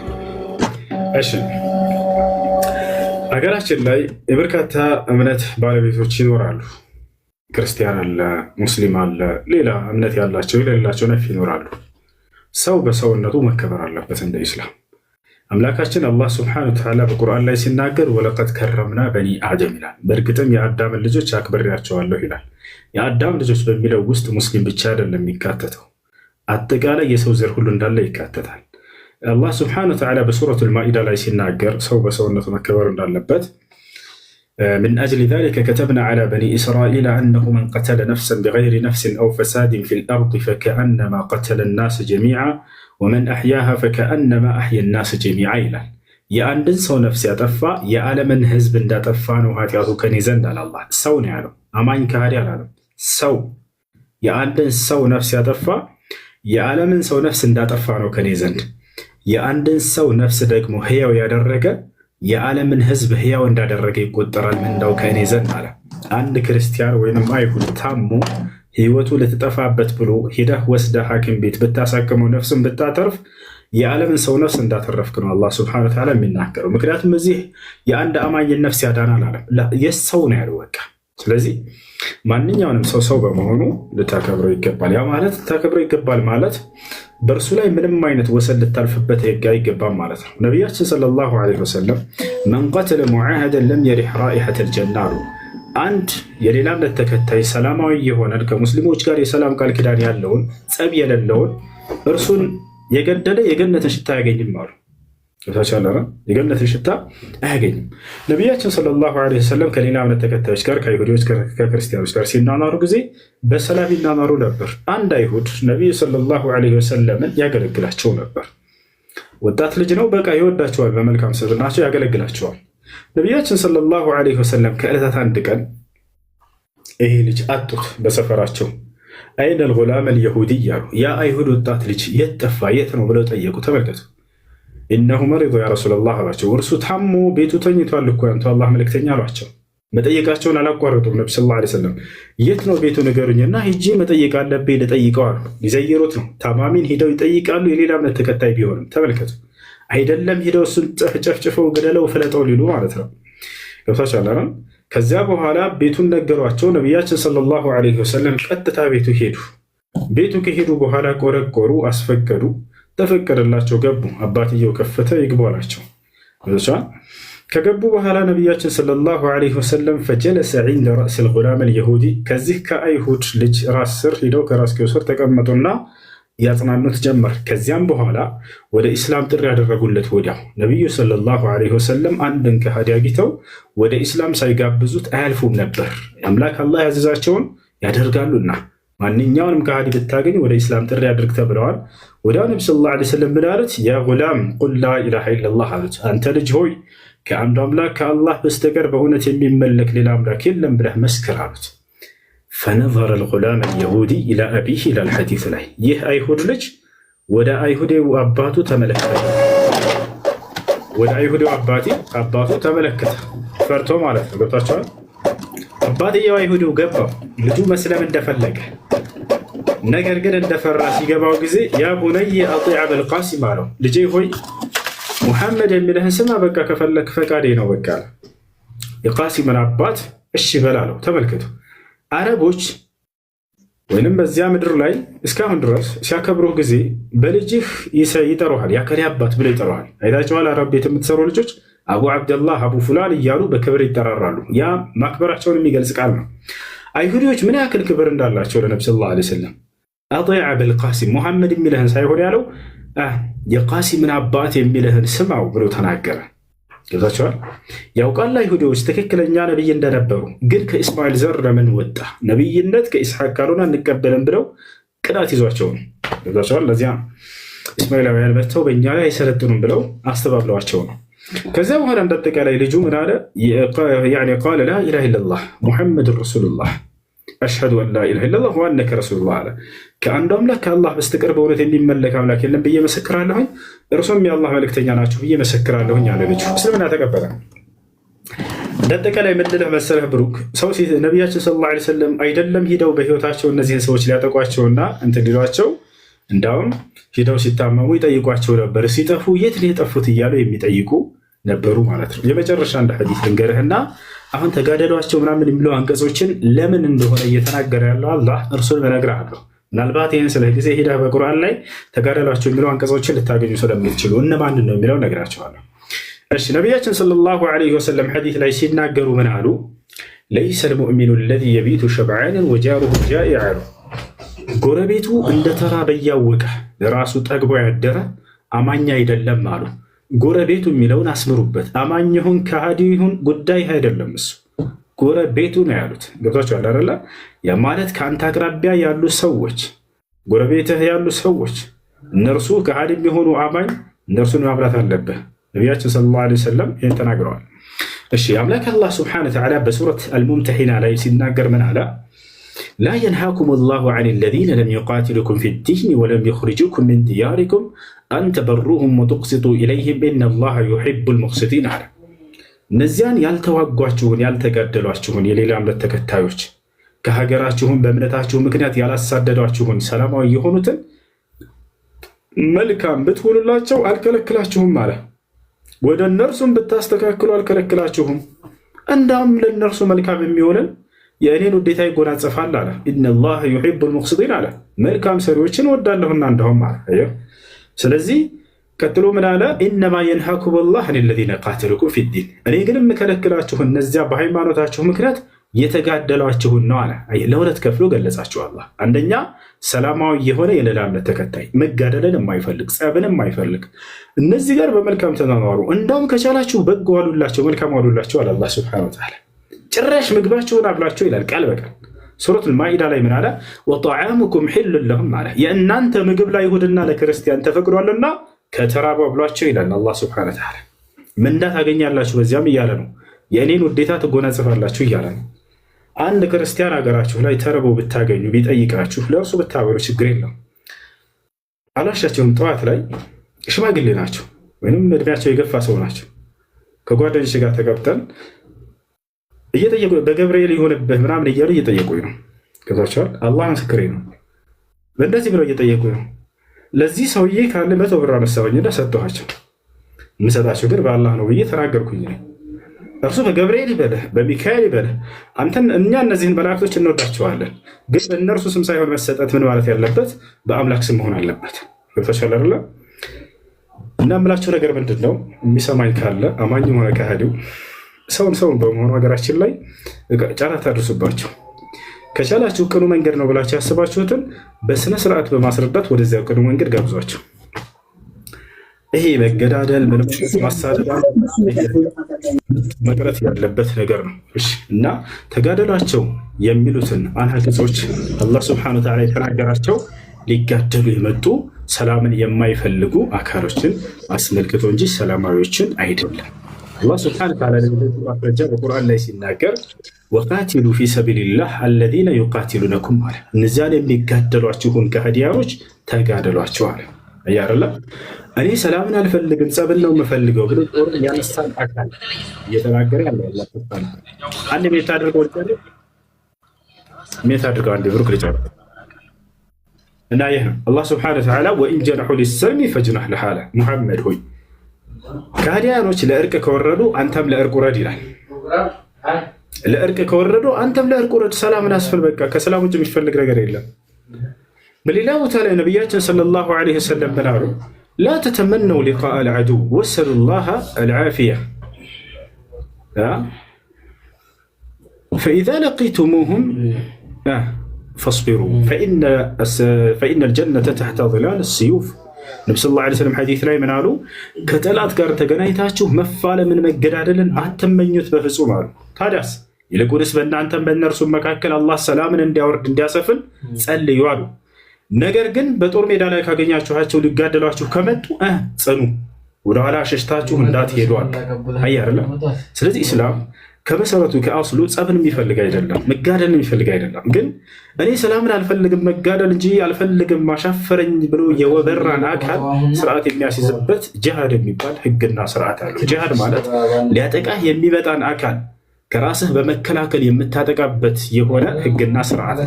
እሺ ሀገራችን ላይ የበርካታ እምነት ባለቤቶች ይኖራሉ። ክርስቲያን አለ፣ ሙስሊም አለ፣ ሌላ እምነት ያላቸው የሌላቸው ነፍ ይኖራሉ። ሰው በሰውነቱ መከበር አለበት እንደ ኢስላም። አምላካችን አላህ ስብሐነሁ ወተዓላ በቁርአን ላይ ሲናገር ወለቀድ ከረምና በኒ አደም ይላል። በእርግጥም የአዳምን ልጆች አክብሬያቸዋለሁ ይላል። የአዳም ልጆች በሚለው ውስጥ ሙስሊም ብቻ አይደለም የሚካተተው፣ አጠቃላይ የሰው ዘር ሁሉ እንዳለ ይካተታል። አላህ ስብሐነሁ ወተዓላ በሱረቱል ማኢዳ ላይ ሲናገር ሰው በሰውነቱ መከበር እንዳለበት من أجل ذلك كتبنا على بني إسرائيل أنه من قتل نفسا بغير نفس أو فساد في الأرض فكأنما قتل الناس جميعا ومن أحياها فكأنما أحيا الناس جميعا ይላል። የአንድን ሰው ነፍስ ያጠፋ የዓለምን ህዝብ እንዳጠፋ ነው ኃጢአቱ ከኔ ዘንድ አለ አላህ። ሰው ነው ያለው፣ አማኝ ከሃዲ አላለም። ሰው የአንድን ሰው ነፍስ ያጠፋ የዓለምን ሰው ነፍስ እንዳጠፋ ነው ከኔ ዘንድ። የአንድን ሰው ነፍስ ደግሞ ህያው ያደረገ የዓለምን ህዝብ ህያው እንዳደረገ ይቆጠራል ምንዳው ከእኔ ዘንድ አለ። አንድ ክርስቲያን ወይንም አይሁድ ታሞ ህይወቱ ልትጠፋበት ብሎ ሄደህ ወስደህ ሐኪም ቤት ብታሳክመው ነፍስን ብታተርፍ የዓለምን ሰው ነፍስ እንዳተረፍክ ነው አላህ ሱብሓነሁ ወተዓላ የሚናገረው። ምክንያቱም እዚህ የአንድ አማኝን ነፍስ ያዳናል አለም፣ የሰው ነው ያለው በቃ። ስለዚህ ማንኛውንም ሰው በመሆኑ ልታከብረው ይገባል። ያ ማለት ልታከብረው ይገባል ማለት በእርሱ ላይ ምንም አይነት ወሰን ልታልፍበት አይገባም ማለት ነው። ነቢያችን ሰለላሁ ዐለይሂ ወሰለም መን ቀተለ ሙዓሀደን ለም የሪሕ ራኢሐተል ጀና አሉ። አንድ የሌላ እምነት ተከታይ ሰላማዊ የሆነን ከሙስሊሞች ጋር የሰላም ቃል ኪዳን ያለውን ጸብ የሌለውን እርሱን የገደለ የገነትን ሽታ አያገኝም አሉ። የገነትን ሽታ አያገኝም። ነቢያችን ሰለላሁ ዐለይሂ ወሰለም ከሌላ እምነት ተከታዮች ጋር ከይሁዶች ከክርስቲያኖች ጋር ሲናናሩ ጊዜ በሰላም ይናናሩ ነበር። አንድ አይሁድ ነቢዩ ሰለላሁ ዐለይሂ ወሰለምን ያገለግላቸው ነበር። ወጣት ልጅ ነው፣ በቃ ይወዳቸዋል፣ በመልካም ስብዕናቸው ያገለግላቸዋል። ነቢያችን ሰለላሁ ዐለይሂ ወሰለም ከዕለታት አንድ ቀን ይሄ ልጅ አጡት በሰፈራቸው። አይነል ጉላም አልየሁዲ አሉ። ያ አይሁድ ወጣት ልጅ የት ጠፋ የት ነው ብለው ጠየቁ። ተመልከቱ። ኢነሁ መሪዱ ያ ረሱለላህ አሏቸው። እርሱ ታሞ ቤቱ ተኝቷል እኮ ያንቱ አላህ መልክተኛ አሏቸው። መጠየቃቸውን አላቋረጡም። ነቢ ሰለላሁ ዐለይሂ ወሰለም የት ነው ቤቱ ንገሩኝና ሂጄ መጠየቅ አለብኝ ልጠይቀው አሉ። ሊዘይሩት ነው። ታማሚን ሂደው ይጠይቃሉ፣ የሌላ እምነት ተከታይ ቢሆንም። ተመልከቱ። አይደለም ሂደው እሱን ጨፍጭፈው ገደለው ፍለጠው ሊሉ ማለት ነው። ገብታችኋል? ከዚያ በኋላ ቤቱን ነገሯቸው። ነቢያችን ሰለላሁ ዐለይሂ ወሰለም ቀጥታ ቤቱ ሄዱ። ቤቱ ከሄዱ በኋላ ቆረቆሩ፣ አስፈቀዱ፣ ተፈቀደላቸው፣ ገቡ። አባትየው ከፈተ፣ ይግቡ አላቸው። ከገቡ በኋላ ነቢያችን ሰለላሁ ዐለይሂ ወሰለም ፈጀለሰ ዒንደ ረእሲል ጉላም አልየሁዲ ከዚህ ከአይሁድ ልጅ ራስ ስር ሂደው ከራስጌው ስር ተቀመጡና ያጽናኑት ጀመር። ከዚያም በኋላ ወደ ኢስላም ጥሪ ያደረጉለት። ወዲያው ነቢዩ ሰለላሁ ዐለይሂ ወሰለም አንድን ከሃዲ አግኝተው ወደ ኢስላም ሳይጋብዙት አያልፉም ነበር። አምላክ አላህ ያዘዛቸውን ያደርጋሉና ማንኛውንም ከሃዲ ብታገኝ ወደ ኢስላም ጥሪ አድርግ ተብለዋል። ወዲያው ነቢ ሰለላሁ ዐለይሂ ወሰለም ምን አሉት? ያ ጉላም ቁል ላ ኢላሃ ኢለላህ አሉት። አንተ ልጅ ሆይ ከአንዱ አምላክ ከአላህ በስተቀር በእውነት የሚመለክ ሌላ አምላክ የለም ብለህ መስክር አሉት። ፈነዘረ ልጉላም አልየሁዲ ኢላ አቢህ ይላል ሐዲስ ላይ። ይህ አይሁድ ልጅ ወደ አይሁዴው አባቱ ተመለከተ። ወደ አይሁዴው አባቱ ተመለከተ፣ ፈርቶ ማለት ነው። ገብታችኋል? አባትየው አይሁዴው ገባው፣ ልጁ መስለም እንደፈለገ ነገር ግን እንደፈራ ሲገባው ጊዜ ያ ቡነይ አጢዕ አበልቃሲም አለው። ልጄ ሆይ ሙሐመድ የሚልህን ስማ፣ በቃ ከፈለክ ፈቃዴ ነው በቃ። የቃሲምን አባት እሺ በል አለው። ተመልከቱ፣ አረቦች ወይንም በዚያ ምድር ላይ እስካሁን ድረስ ሲያከብሩህ ጊዜ በልጅህ ይጠሩሃል፣ ያከሌ አባት ብለው ይጠሩሃል። አይታችኋል? አረብ ቤት የምትሰሩ ልጆች አቡ አብደላህ አቡ ፉላን እያሉ በክብር ይጠራራሉ። ያ ማክበራቸውን የሚገልጽ ቃል ነው። አይሁዲዎች ምን ያክል ክብር እንዳላቸው ለነቢ ሰለላሁ ዐለይሂ ወሰለም አጢዕ አበልቃሲም ሙሐመድ የሚልህን ሳይሆን ያለው የቃሲምን አባት የሚልህን ስማው ብሎ ተናገረ። ገብታችኋል? ያውቃል አይሁዲዎች ትክክለኛ ነቢይ እንደነበሩ፣ ግን ከእስማኤል ዘር ለምን ወጣ ነቢይነት ከኢስሐቅ ካልሆነ አንቀበልም ብለው ቅናት ይዟቸው ነው። ገብታችኋል? ለዚያ እስማኤላውያን መጥተው በእኛ ላይ አይሰለጥኑም ብለው አስተባብለዋቸው ነው። ከዚያ በኋላ እንዳጠቃላይ ልጁ ምን አለ? ቃለ ላ ኢላሃ ኢለላህ ሙሐመድን ረሱሉላህ አሽሀዱ አን ላ ኢላሃ ኢለላህ ወአነከ ረሱሉላህ አለ። ከአንዱ አምላክ ከአላህ በስተቀር በእውነት የሚመለክ አምላክ የለም ብዬ መሰክራለሁኝ፣ እርሱም የአላህ መልእክተኛ ናቸው ብዬ መሰክራለሁኝ አለ ልጁ። እስልምና ተቀበለ። እንዳጠቃላይ ምንልህ መሰለህ ብሩክ ሰው ነቢያችን ሰለላሁ ዐለይሂ ወሰለም አይደለም ሂደው በህይወታቸው እነዚህን ሰዎች ሊያጠቋቸውና እንትን ሊሏቸው፣ እንዳውም ሂደው ሲታመሙ ይጠይቋቸው ነበር። ሲጠፉ የት ነው የጠፉት እያሉ የሚጠይቁ ነበሩ ማለት ነው። የመጨረሻ እንደ ሐዲስ ልንገርህና አሁን ተጋደሏቸው ምናምን የሚለው አንቀጾችን ለምን እንደሆነ እየተናገረ ያለው አላህ እርሱን እነግርሃለሁ። ምናልባት ይህን ስለ ጊዜ ሄደህ በቁርአን ላይ ተጋደሏቸው የሚለው አንቀጾችን ልታገኙ ስለምትችሉ እነማንን ነው የሚለው እነግራቸዋለሁ። እሺ፣ ነቢያችን ሰለላሁ ዐለይሂ ወሰለም ሐዲስ ላይ ሲናገሩ ምን አሉ? ለይሰ ልሙእሚኑ አለዚ የቢቱ ሸብዓንን ወጃሩሁ ጃኢዕ አሉ። ጎረቤቱ እንደ ተራበ እያወቀ ለራሱ ጠግቦ ያደረ አማኝ አይደለም አሉ። ጎረቤቱ የሚለውን አስምሩበት። አማኝ ይሁን ከሃዲ ይሁን ጉዳይ አይደለም፣ እሱ ጎረቤቱ ነው ያሉት። ገብቷችኋል አይደለ? ያ ማለት ከአንተ አቅራቢያ ያሉ ሰዎች፣ ጎረቤትህ ያሉ ሰዎች፣ እነርሱ ከሃዲ የሚሆኑ አማኝ እነርሱን ማብላት አለብህ። ነቢያችን ሰለላሁ ዐለይሂ ወሰለም ይህን ተናግረዋል። እሺ፣ አምላክ አላህ ሱብሓነሁ ወተዓላ በሱረት አልሙምተሒና ላይ ሲናገር ምን አለ? ላ የንሃኩም ላሁ ዐን ለዚነ ለም ዩቃቲሉኩም ፊዲን ወለም ዩኽሪጁኩም ሚን ዲያሪኩም አን ተበሩሁም ወቱቅሲጡ ኢለይሂም ኢነላሃ ዩሒቡል ሙቅሲጢን አለ። እነዚያን ያልተዋጓችሁን ያልተጋደሏችሁን የሌላ እምነት ተከታዮች ከሀገራችሁን በእምነታችሁ ምክንያት ያላሳደዷችሁን ሰላማዊ የሆኑትን መልካም ብትሆኑላቸው አልከለክላችሁም አለ። ወደ እነርሱም ብታስተካክሉ አልከለክላችሁም። እንዳውም ለእነርሱ መልካም የሚሆንን የእኔን ውዴታ ይጎናጸፋል አለ። ኢነላሃ ዩሒቡል ሙቅሲጢን አለ። መልካም ሰሪዎችን ወዳለሁና እንደውም አለ። ስለዚህ ቀጥሎ ምን አለ? ኢነማ የንሃኩም ላህ አን ለዚነ ቃተሉኩም ፊዲን፣ እኔ ግን የምከለክላችሁ እነዚያ በሃይማኖታችሁ ምክንያት የተጋደሏችሁን ነው አለ። ለሁለት ከፍሎ ገለጻችሁ አላህ። አንደኛ ሰላማዊ የሆነ የሌላ እምነት ተከታይ መጋደልን የማይፈልግ ጸብን የማይፈልግ እነዚህ ጋር በመልካም ተኗኗሩ፣ እንዳውም ከቻላችሁ በጎ ዋሉላቸው፣ መልካም ዋሉላቸው አለ አላህ ሱብሓነሁ ወተዓላ። ጭራሽ ምግባቸውን አብላቸው ይላል ቃል በቃል ሱረቱል ማኢዳ ላይ ምን አለ? ወጠዓሙኩም ሒሉን ለሁም አለ። የእናንተ ምግብ ለአይሁድና ለክርስቲያን ተፈቅዷልና ከተራቡ አብሏቸው ይላል አላህ ሱብሓነሁ ወተዓላ። ምንዳ ታገኛላችሁ በዚያም እያለ ነው። የእኔን ውዴታ ትጎናጽፋላችሁ እያለ ነው። አንድ ክርስቲያን ሀገራችሁ ላይ ተርቦ ብታገኙ ቢጠይቃችሁ ለእርሱ ብታበሩ ችግር የለም። አላሻቸውም። ጠዋት ላይ ሽማግሌ ናቸው ወይም እድሜያቸው የገፋ ሰው ናቸው። ከጓደኞች ጋር ተቀብጠን እየጠየቁ በገብርኤል የሆነብህ ምናምን እያሉ እየጠየቁኝ ነው። ገብቷቸዋል። አላህ ምስክሬ ነው። በእንደዚህ ብለው እየጠየቁኝ ነው። ለዚህ ሰውዬ ካለ 100 ብር አነሳሁኝና ሰጠኋቸው። የምሰጣቸው ግን በአላህ ነው ብዬ ተናገርኩኝ። እርሱ በገብርኤል ይበልህ በሚካኤል ይበልህ አንተን እኛ እነዚህን መላእክቶች እንወዳቸዋለን፣ ግን በእነርሱ ስም ሳይሆን መሰጠት ምን ማለት ያለበት በአምላክ ስም መሆን አለበት። ገብቶሻል አይደለ? እና የምላቸው ነገር ምንድን ነው? የሚሰማኝ ካለ አማኝ ሆነ ከሃዲው ሰውን በመሆኑ ሀገራችን ላይ ጫናታ አድርሱባቸው። ከቻላችሁ ቅኑ መንገድ ነው ብላችሁ ያስባችሁትን በስነ ስርዓት በማስረዳት ወደዚያው ቅኑ መንገድ ጋብዟቸው። ይሄ መገዳደል ምንም ማሳደድ መቅረት ያለበት ነገር ነው። እና ተጋደሏቸው የሚሉትን አንቀጾች አላህ ሱብሓነሁ ወተዓላ የተናገራቸው ሊጋደሉ የመጡ ሰላምን የማይፈልጉ አካሎችን አስመልክቶ እንጂ ሰላማዊዎችን አይደለም። አላህ ሱብሓነሁ ወተዓላ ማስረጃ በቁርአን ላይ ሲናገር ወቃቲሉ ፊ ሰቢልላህ አለዚነ ዩቃቲሉነኩም አለ። እነዚያን የሚጋደሏችሁን ከሃዲያኖች ተጋደሏቸው አለ። አያረላ እኔ ሰላምን አልፈልግም ጸብን ነው የምፈልገው ብሎ ጦር ያነሳን አካል እየተናገረ ያለ አላህ ሱብሓነሁ ወተዓላ አንድ ሜት አድርገው አንድ ብሩክ ልጅ እና ይህ ነው አላህ ሱብሓነሁ ወተዓላ ወኢን ጀነሑ ሊሰልሚ ፈጅነሕ ለሃ አለ። ሙሐመድ ሆይ ከሃዲያኖች ለእርቅ ከወረዱ አንተም ለእርቅ ውረድ ይላል። ለእርቅ ከወረዱ አንተም ለእርቅ ውረድ። ሰላምን አስፈል በቃ ከሰላም ውጭ የሚፈልግ ነገር የለም። በሌላ ቦታ ላይ ነቢያችን ሰለላሁ ዐለይሂ ወሰለም ብለዋል ላ ተተመነው ሊቃአ አልዐዱው ወሰሉላህ አልዓፊያ ፈኢዛ ለቂቱሙሁም ፈስቢሩ ፈኢነ አልጀነተ ተሕተ ዚላል ሲዩፍ። ነቢ ስ ላ ሰለም ሐዲስ ላይ ምን አሉ? ከጠላት ጋር ተገናኝታችሁ መፋለምን መገዳደልን አትመኙት በፍጹም አሉ። ታዲያስ ይልቁንስ በእናንተም በእነርሱም መካከል አላህ ሰላምን እንዲያወርድ እንዲያሰፍን ጸልዩ አሉ። ነገር ግን በጦር ሜዳ ላይ ካገኛችኋቸው ሊጋደሏችሁ ከመጡ ጽኑ፣ ወደኋላ ሸሽታችሁ እንዳትሄዱ አሉ። አይደለም። ስለዚህ ኢስላም ከመሰረቱ ከአስሉ ጸብን የሚፈልግ አይደለም፣ መጋደልን የሚፈልግ አይደለም። ግን እኔ ሰላምን አልፈልግም መጋደል እንጂ አልፈልግም ማሻፈረኝ ብሎ የወበራን አካል ስርዓት የሚያስይዝበት ጂሃድ የሚባል ህግና ስርዓት አለ። ጂሃድ ማለት ሊያጠቃህ የሚመጣን አካል ከራስህ በመከላከል የምታጠቃበት የሆነ ህግና ስርዓት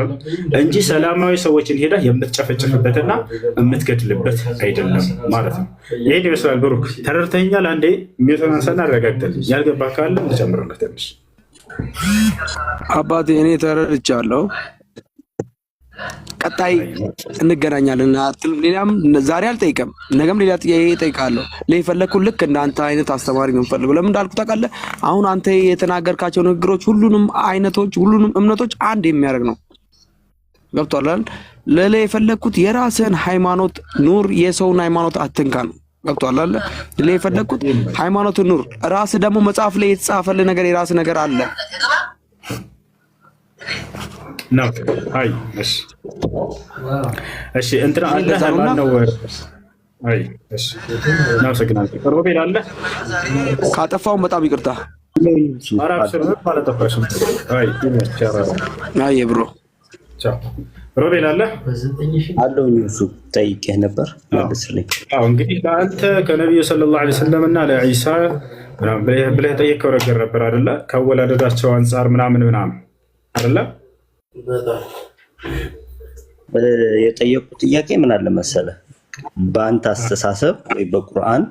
ነው እንጂ ሰላማዊ ሰዎችን ሄዳ የምትጨፈጭፍበትና የምትገድልበት አይደለም ማለት ነው። ይህን ይመስላል። ብሩክ ተረድተኛል? አንዴ ሚተናንሰና አረጋግጠልኝ። ያልገባ ካለ እንጨምርለት ትንሽ። አባቴ እኔ ተረድቻለሁ። ቀጣይ እንገናኛለን። ሌላም ዛሬ አልጠይቅም፣ ነገም ሌላ ጥያቄ እጠይቃለሁ። ለፈለኩ ልክ እንዳንተ አይነት አስተማሪ ነው የምፈልገው። ለምን እንዳልኩ ታውቃለህ? አሁን አንተ የተናገርካቸው ንግግሮች ሁሉንም አይነቶች ሁሉንም እምነቶች አንድ የሚያደርግ ነው። ገብቶሃል አይደል? ለለ የፈለኩት የራስህን ሃይማኖት ኑር፣ የሰውን ሃይማኖት አትንካ ነው። ገብቶሃል አይደል? ለለ የፈለኩት ሃይማኖትን ኑር። ራስህ ደግሞ መጽሐፍ ላይ የተጻፈልህ ነገር የራስህ ነገር አለ። ነው አይ እሺ እንትና አለ ነው አይ እሺ ነው ሰግናል ሮቤል አለ ካጠፋው በጣም ይቅርታ አራብ ስርህ ባለጠፋሽ አይ አይ ብሮ ቻው ሮቤል አለ አለው እሱ ጠይቄህ ነበር መልስልኝ። አዎ እንግዲህ ለአንተ ከነብዩ ሰለላሁ ዐለይሂ ወሰለም እና ለኢሳ ብለህ ጠየቀው ነገር ነበር አይደለ? ከወላደዳቸው አንፃር ምናምን አይደለ? የጠየቁት ጥያቄ ምን አለ መሰለህ? በአንተ አስተሳሰብ ወይ በቁርአን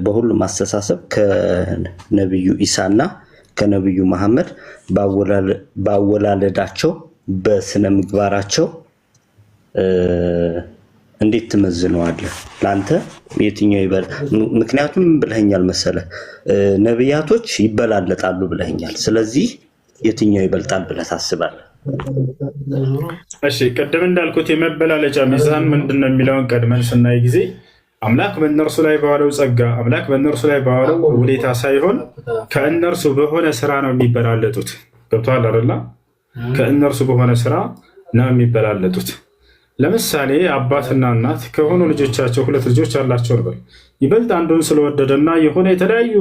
በሁሉም አስተሳሰብ ከነብዩ ኢሳና ከነብዩ መሐመድ ባወላለዳቸው በስነ ምግባራቸው እንዴት ትመዝነዋለህ? ለአንተ የትኛው ይበል? ምክንያቱም ብለኸኛል መሰለህ ነብያቶች ይበላለጣሉ ብለኸኛል። ስለዚህ የትኛው ይበልጣል ብለህ ታስባለህ? እሺ ቅድም እንዳልኩት የመበላለጫ ሚዛን ምንድነው የሚለውን ቀድመን ስናይ ጊዜ አምላክ በእነርሱ ላይ በዋለው ጸጋ፣ አምላክ በእነርሱ ላይ በዋለው ውዴታ ሳይሆን ከእነርሱ በሆነ ስራ ነው የሚበላለጡት። ገብቶሃል አይደል? ከእነርሱ በሆነ ስራ ነው የሚበላለጡት። ለምሳሌ አባትና እናት ከሆኑ ልጆቻቸው ሁለት ልጆች አላቸው ነበር። ይበልጥ አንዱን ስለወደደና የሆነ የተለያዩ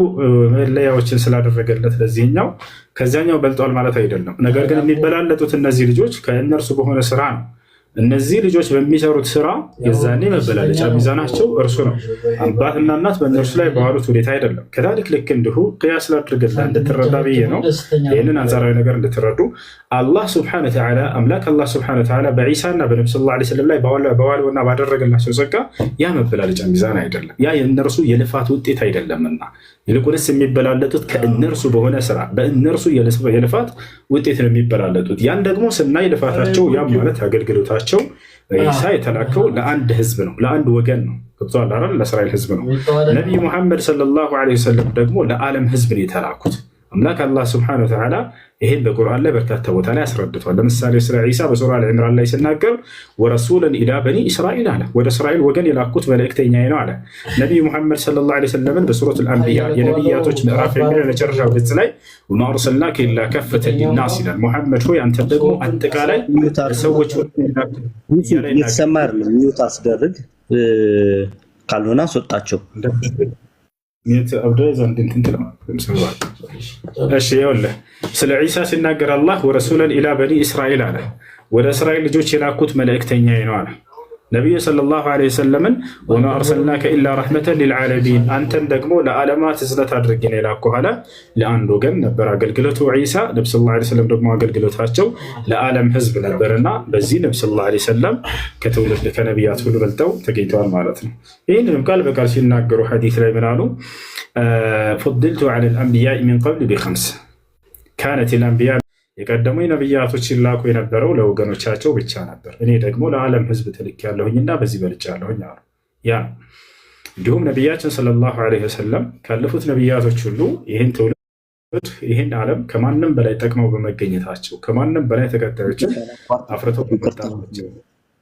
መለያዎችን ስላደረገለት ለዚህኛው ከዚያኛው በልጧል ማለት አይደለም። ነገር ግን የሚበላለጡት እነዚህ ልጆች ከእነርሱ በሆነ ስራ ነው። እነዚህ ልጆች በሚሰሩት ስራ የዛኔ መበላለጫ ሚዛናቸው እርሱ ነው። አባትና እናት በእነርሱ ላይ በዋሉት ሁኔታ አይደለም። ከታሪክ ልክ እንዲሁ ቅያስ ላድርግላ እንድትረዳ ብዬ ነው። ይህንን አንጻራዊ ነገር እንድትረዱ አላህ ስብሐነ ወተዓላ አምላክ አላህ ስብሐነ ወተዓላ በዒሳና በነቢ ሰለላሁ ዐለይሂ ወሰለም ላይ በዋለውና ባደረገላቸው ጸጋ ያ መበላለጫ ሚዛን አይደለም። ያ የእነርሱ የልፋት ውጤት አይደለምና ይልቁንስ የሚበላለጡት ከእነርሱ በሆነ ስራ በእነርሱ የልፋት ውጤት ነው የሚበላለጡት። ያን ደግሞ ስናይ ልፋታቸው ያም ማለት አገልግሎታቸው ዒሳ የተላከው ለአንድ ህዝብ ነው፣ ለአንድ ወገን ነው። ገብቶሃል አይደል? ለእስራኤል ህዝብ ነው። ነቢዩ ሙሐመድ ሰለላሁ ዐለይሂ ወሰለም ደግሞ ለዓለም ህዝብ ነው የተላኩት። አምላክ አላህ ስብሐነሁ ወተዓላ ይሄን በቁርአን ላይ በርካታ ቦታ ላይ አስረድቷል። ለምሳሌ ስለ ዒሳ በሱራ አልዕምራን ላይ ሲናገር ወረሱለን ኢላ በኒ እስራኤል አለ፣ ወደ እስራኤል ወገን የላኩት መልእክተኛዬ ነው አለ። ነቢዩ ሙሐመድ ሰለላሁ ዐለይሂ ወሰለም በሱረቱል አንቢያ የነቢያቶች ምዕራፍ የሚለው መጨረሻው ገጽ ላይ ወማ አርሰልናከ ኢላ ከፈተን ሊናስ ይላል። ሙሐመድ ሆይ አንተ ደግሞ አጠቃላይ ሰዎች ይሰማር ሚዩት አስደርግ ካልሆነ አስወጣቸው። እሺ ይኸውልህ ስለ ዒሳ ሲናገር አላህ ወረሱለን ኢላ በኒ እስራኤል አለ፣ ወደ እስራኤል ልጆች የላኩት መልእክተኛዬ ነው አለ። ነቢዩ ሰለላሁ ዐለይሂ ወሰለምን ወማ አርሰልናከ ኢላ ረሕመተን ሊልዓለሚን አንተን ደግሞ ለዓለማት እዝነት አድርጌ ነው የላኩህ አለ። ለአንድ ወገን ነበር አገልግሎቱ ዒሳ። ነቢ ሰለላሁ ዐለይሂ ወሰለም ደግሞ አገልግሎታቸው ለዓለም ህዝብ ነበርና በዚህ ነቢ ሰለላሁ ዐለይሂ ወሰለም ከትውልድ ከነቢያት ሁሉ በልጠው ተገኝተዋል ማለት ነው። ይህንንም ቃል በቃል ሲናገሩ ሐዲስ ላይ ምን አሉ? ፉድልቱ ዐለል አንቢያኢ ሚን ቀብል ቢኸምስ ካነት ልአንቢያ የቀደሙ ነቢያቶች ሲላኩ የነበረው ለወገኖቻቸው ብቻ ነበር፣ እኔ ደግሞ ለዓለም ህዝብ ትልክ ያለሁኝና በዚህ በልጭ ያለሁኝ አሉ። ያ እንዲሁም ነቢያችን ሰለላሁ ዐለይሂ ወሰለም ካለፉት ነቢያቶች ሁሉ ይህን ትውልድ ይህን ዓለም ከማንም በላይ ጠቅመው በመገኘታቸው ከማንም በላይ ተከታዮችን አፍርተው በመጣቸው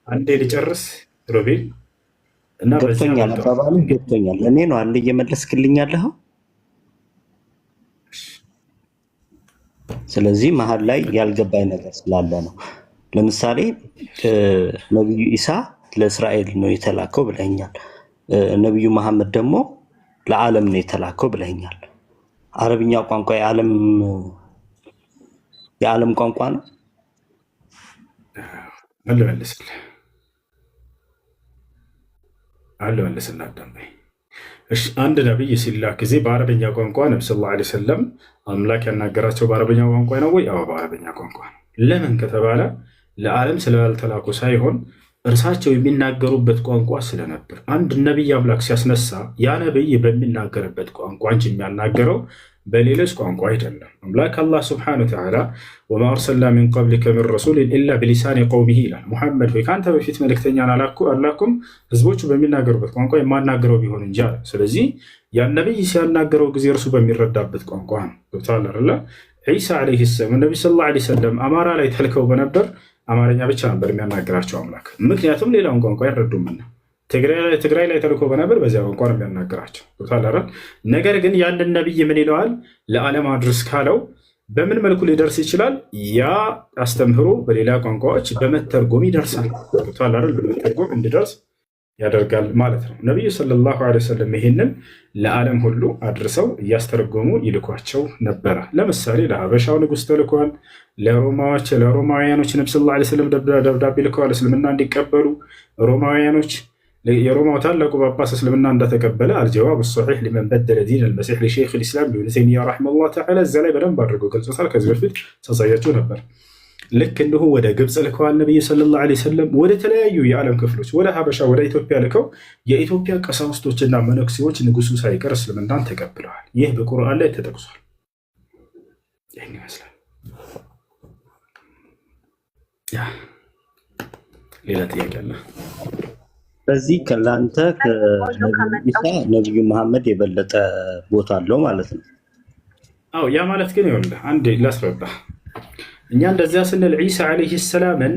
አንዴ ልጨርስ ሮቤል እና ገብቶኛል፣ አባባልህ ገብቶኛል። እኔ ነው አንድ እየመለስክልኝ ያለኸው። ስለዚህ መሀል ላይ ያልገባኝ ነገር ስላለ ነው። ለምሳሌ ነቢዩ ኢሳ ለእስራኤል ነው የተላከው ብለኛል። ነቢዩ መሐመድ ደግሞ ለዓለም ነው የተላከው ብለኛል። አረብኛ ቋንቋ የዓለም ቋንቋ ነው። አለመልስና አዳምጠኝ። እሺ አንድ ነቢይ ሲላክ ጊዜ በአረበኛ ቋንቋ ነቢ ሰለላሁ ዐለይሂ ወሰለም አምላክ ያናገራቸው በአረበኛ ቋንቋ ነው ወይ? አዎ በአረበኛ ቋንቋ ነው። ለምን ከተባለ ለዓለም ስላልተላኩ ሳይሆን እርሳቸው የሚናገሩበት ቋንቋ ስለነበር። አንድ ነቢይ አምላክ ሲያስነሳ ያ ነቢይ በሚናገርበት ቋንቋ እንጂ የሚያናገረው በሌሎች ቋንቋ አይደለም። አምላክ አላህ ስብሐነሁ ወተዓላ ወማ አርሰልና ሚን ቀብሊከ ሚን ረሱሊን ኢላ ቢሊሳኒ ቀውሚሂ ይላል። ሙሐመድ ሆይ ከአንተ በፊት መልእክተኛን አላኩም ህዝቦቹ በሚናገሩበት ቋንቋ የማናገረው ቢሆን እንጂ አለ። ስለዚህ ያን ነቢይ ሲያናገረው ጊዜ እርሱ በሚረዳበት ቋንቋ ነው። ገብቶሃል አይደለ? ዒሳ ዓለይሂ ሰላም ነቢ ሰለላሁ ዐለይሂ ወሰለም አማራ ላይ ተልከው በነበር አማርኛ ብቻ ነበር የሚያናገራቸው አምላክ፣ ምክንያቱም ሌላውን ቋንቋ አይረዱምና። ትግራይ ላይ ተልኮ በነበር በዚያ ቋንቋ ነው የሚያናገራቸው። ነገር ግን ያንን ነቢይ ምን ይለዋል? ለዓለም አድርስ ካለው በምን መልኩ ሊደርስ ይችላል? ያ አስተምህሮ በሌላ ቋንቋዎች በመተርጎም ይደርሳል። በመተርጎም እንዲደርስ ያደርጋል ማለት ነው። ነቢዩ ሰለላሁ ዐለይሂ ወሰለም ይሄንን ለዓለም ሁሉ አድርሰው እያስተረጎሙ ይልኳቸው ነበረ። ለምሳሌ ለሀበሻው ንጉሥ ተልኳል። ለሮማውያኖች ነቢ ሰለላሁ ዐለይሂ ወሰለም ደብዳቤ ልከዋል እስልምና እንዲቀበሉ። ሮማውያኖች የሮማው ታላቁ ጳጳስ እስልምና እንደተቀበለ አልጀዋብ ሰሒሕ ሊመን በደለ ዲን አልመሲሕ ለሸይኽ ልእስላም ኢብኑ ተይሚያ ረሒመሁላህ ተዓላ እዛ ላይ በደንብ አድርገው ገልጾታል። ከዚህ በፊት ሳሳያቸው ነበር። ልክ እንዲሁ ወደ ግብፅ ልከዋል ነቢዩ ሰለላሁ ዐለይሂ ወሰለም። ወደ ተለያዩ የዓለም ክፍሎች ወደ ሀበሻ፣ ወደ ኢትዮጵያ ልከው የኢትዮጵያ ቀሳውስቶችና መነኩሴዎች ንጉሱ ሳይቀር እስልምናን ተቀብለዋል። ይህ በቁርአን ላይ ተጠቅሷል። ይህን ይመስላል። ሌላ ጥያቄ አለ? በዚህ ከላንተ ከነቢዩ ኢሳ ነቢዩ መሐመድ የበለጠ ቦታ አለው ማለት ነው። አዎ ያ ማለት ግን ይኸውልህ አንዴ ላስረዳ። እኛ እንደዚያ ስንል ዒሳ ዓለይሂ ሰላምን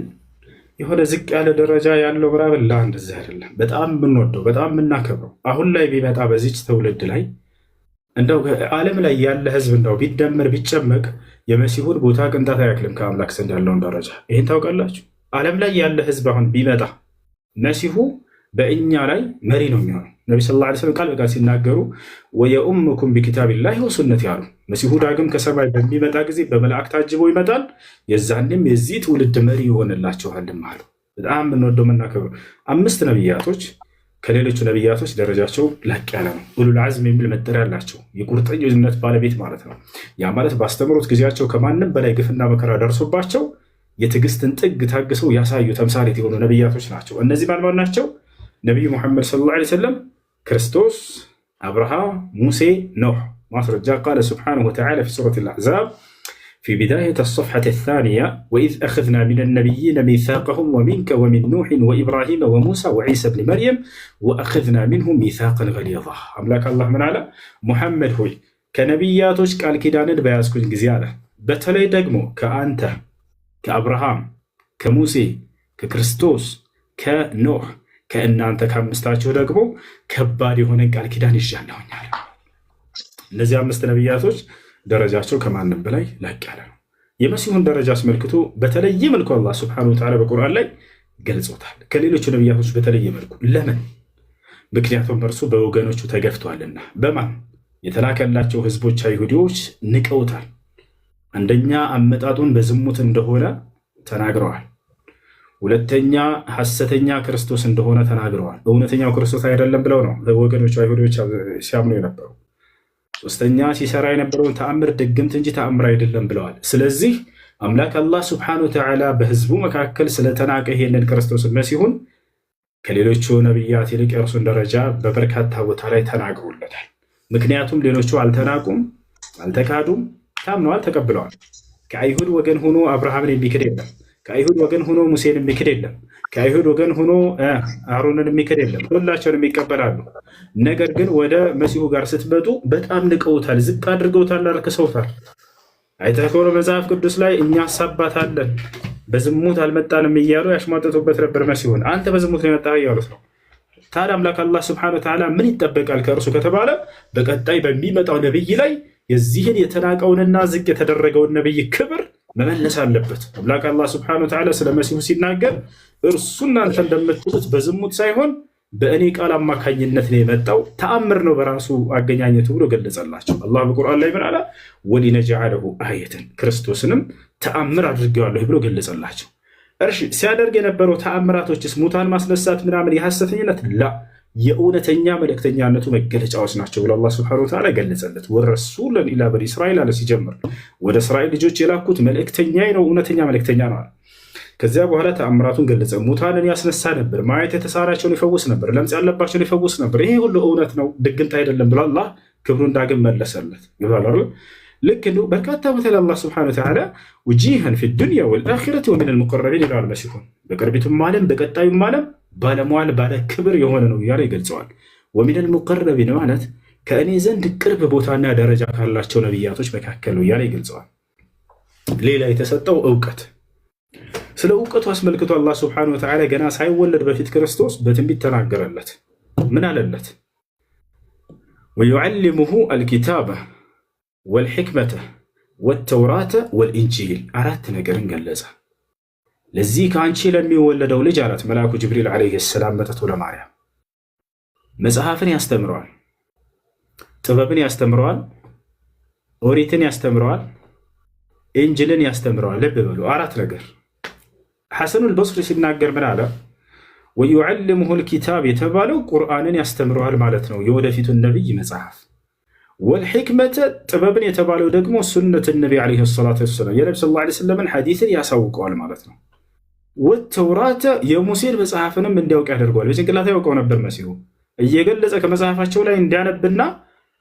የሆነ ዝቅ ያለ ደረጃ ያለው ምናምን ላ እንደዚህ አይደለም። በጣም የምንወደው በጣም የምናከብረው አሁን ላይ ቢመጣ በዚች ትውልድ ላይ እንደው ዓለም ላይ ያለ ህዝብ እንደው ቢደመር ቢጨመቅ የመሲሁን ቦታ ቅንጣት አያክልም ከአምላክ ዘንድ ያለውን ደረጃ። ይህን ታውቃላችሁ? ዓለም ላይ ያለ ህዝብ አሁን ቢመጣ መሲሁ በእኛ ላይ መሪ ነው የሚሆነው። ነቢ ሰለላሁ ዐለይሂ ወሰለም ቃል በቃል ሲናገሩ ወየኡሙኩም ቢኪታቢላሂ ወሱነት ያሉ መሲሁ ዳግም ከሰማይ በሚመጣ ጊዜ በመላእክት ታጅቦ ይመጣል። የዛንም የዚህ ትውልድ መሪ ይሆንላችኋልም አሉ። በጣም የምንወደው የምናከብረው 5 ነቢያቶች ከሌሎቹ ነቢያቶች ደረጃቸው ላቅ ያለ ነው። ኡሉል አዝም የሚል መጠሪያ አላቸው። የቁርጠኝነት ባለቤት ማለት ነው። ያ ማለት ባስተምሮት ጊዜያቸው ከማንም በላይ ግፍና መከራ ደርሶባቸው የትዕግስትን ጥግ ታግሰው ያሳዩ ተምሳሌት የሆኑ ነቢያቶች ናቸው። እነዚህ ማን ናቸው? ነቢዩ ሙሐመድ ሰለላሁ ዐለይሂ ወሰለም፣ ክርስቶስ፣ አብርሃም፣ ሙሴ፣ ኖህ። ማስረጃ ቃለ ሱብሓነሁ ወተዓላ ፊ ሱረቲል አሕዛብ في بداية الصفحة الثانية وإذ أخذنا من النبيين ميثاقهم ومنك ومن نوح وإبراهيم وموسى وعيسى بن مريم وأخذنا منهم ميثاقا غليظا. أملاك الله من على محمد هوي كنبياتوش قال كيدان بياسكون جزيالة بتلي دقمو كأنت كأبراهام كموسى ككريستوس كنوح كأن أنت كمستاجو دقمو كباري هنا قال كيدان الجنة ونعلم نزي أمست نبياتوش ደረጃቸው ከማንም በላይ ላቅ ያለ ነው። የመሲሁን ደረጃ አስመልክቶ በተለየ መልኩ አላህ ሱብሓነሁ ወተዓላ በቁርአን ላይ ገልጾታል፣ ከሌሎቹ ነቢያቶች በተለየ መልኩ። ለምን? ምክንያቱም እርሱ በወገኖቹ ተገፍቷልና። በማን የተላከላቸው ህዝቦች አይሁዲዎች ንቀውታል። አንደኛ አመጣጡን በዝሙት እንደሆነ ተናግረዋል። ሁለተኛ ሐሰተኛ ክርስቶስ እንደሆነ ተናግረዋል። እውነተኛው ክርስቶስ አይደለም ብለው ነው ወገኖቹ አይሁዲዎች ሲያምኑ የነበሩ። ሶስተኛ ሲሰራ የነበረውን ተአምር ድግምት እንጂ ተአምር አይደለም ብለዋል። ስለዚህ አምላክ አላህ ሱብሓነሁ ወተዓላ በህዝቡ መካከል ስለተናቀ ይሄንን ክርስቶስ መሲሁን ከሌሎቹ ነቢያት ይልቅ የእርሱን ደረጃ በበርካታ ቦታ ላይ ተናግሮለታል። ምክንያቱም ሌሎቹ አልተናቁም፣ አልተካዱም፣ ታምነዋል፣ ተቀብለዋል። ከአይሁድ ወገን ሆኖ አብርሃምን የሚክድ የለም። ከአይሁድ ወገን ሆኖ ሙሴን የሚክድ የለም። ከአይሁድ ወገን ሆኖ አሮንን የሚክድ የለም። ሁላቸውን የሚቀበላሉ። ነገር ግን ወደ መሲሁ ጋር ስትመጡ በጣም ንቀውታል፣ ዝቅ አድርገውታል፣ አርክሰውታል። አይተህ ከሆነ መጽሐፍ ቅዱስ ላይ እኛ አሳባታለን በዝሙት አልመጣንም እያሉ ያሽሟጠጡበት ነበር መሲሁን። አንተ በዝሙት ነው የመጣህ እያሉት ነው። ታዲያ አምላክ አላህ ሱብሓነሁ ወተዓላ ምን ይጠበቃል ከእርሱ ከተባለ በቀጣይ በሚመጣው ነቢይ ላይ የዚህን የተናቀውንና ዝቅ የተደረገውን ነቢይ ክብር መመለስ አለበት። አምላክ አላህ ሱብሓነሁ ወተዓላ ስለ መሲሁ ሲናገር እርሱ እናንተ እንደምትሉት በዝሙት ሳይሆን በእኔ ቃል አማካኝነት ነው የመጣው፣ ተአምር ነው በራሱ አገኛኘቱ ብሎ ገለጸላቸው። አላህ በቁርአን ላይ ምን አለ? ወሊነጅዐለሁ አየተን፣ ክርስቶስንም ተአምር አድርጌዋለሁ ብሎ ገለጸላቸው። እርሺ ሲያደርግ የነበረው ተአምራቶችስ ሙታን ማስነሳት ምናምን የሐሰተኝነት ላ የእውነተኛ መልእክተኛነቱ መገለጫዎች ናቸው ብሎ አላህ ሱብሓነሁ ወተዓላ ገለጸለት። ወረሱለን ኢላ በኒ እስራኤል አለ ሲጀምር፣ ወደ እስራኤል ልጆች የላኩት መልእክተኛ ነው፣ እውነተኛ መልእክተኛ ነው አለ። ከዚያ በኋላ ተአምራቱን ገለጸ። ሙታንን ያስነሳ ነበር፣ ማየት የተሳናቸውን ይፈውስ ነበር፣ ለምጽ ያለባቸውን ይፈውስ ነበር። ይሄ ሁሉ እውነት ነው፣ ድግምት አይደለም ብሎ አላህ ክብሩን ዳግም መለሰለት። ይባላል ልክ እንዲሁ በርካታ ቦታ ላይ አላህ ሱብሓነሁ ወተዓላ ወጂሃን ፊ ዱንያ ወልአኺረቲ ወሚነል ሙቀረቢን ይላል መሲሁን። በቅርቢቱም ዓለም በቀጣዩም ዓለም ባለሟል ባለ ክብር የሆነ ነው እያለ ይገልጸዋል። ወሚነል ሙቀረቢን ማለት ከእኔ ዘንድ ቅርብ ቦታና ደረጃ ካላቸው ነቢያቶች መካከል ነው እያለ ይገልጸዋል። ሌላ የተሰጠው እውቀት፣ ስለ እውቀቱ አስመልክቶ አላህ ሱብሓነሁ ወተዓላ ገና ሳይወለድ በፊት ክርስቶስ በትንቢት ተናገረለት። ምን አለለት? ወዩዓሊሙሁ አልኪታበ ወልሕክመተ ወተውራተ ወልኢንጂል፣ 4 ነገርን ገለጸ። ለዚህ ከአንቺ ለሚወለደው ልጅ አላት መልአኩ ጅብሪል ዓለይሂ ሰላም መጥቶ ለማርያም መጽሐፍን ያስተምረዋል፣ ጥበብን ያስተምረዋል፣ ኦሪትን ያስተምረዋል፣ ኢንጂልን ያስተምረዋል። ልብ በሉ 4 ነገር። ሐሰኑል በስሪ ሲናገር ምን አለ? ወዩዓሊሙሁ ልኪታብ የተባለው ቁርአንን ያስተምረዋል ማለት ነው፣ የወደፊቱን ነቢይ መጽሐፍ። ወልሕክመተ ጥበብን የተባለው ደግሞ ሱነት ነቢ ዓለይሂ ሰላቱ ወሰላም የነቢ ሰለላሁ ዓለይሂ ወሰለም ሐዲስን ያሳውቀዋል ማለት ነው። ወተውራተ የሙሴን መጽሐፍንም እንዲያውቅ ያደርገዋል። በጭንቅላት ያውቀው ነበር መሲሁ፣ እየገለጸ ከመጽሐፋቸው ላይ እንዲያነብና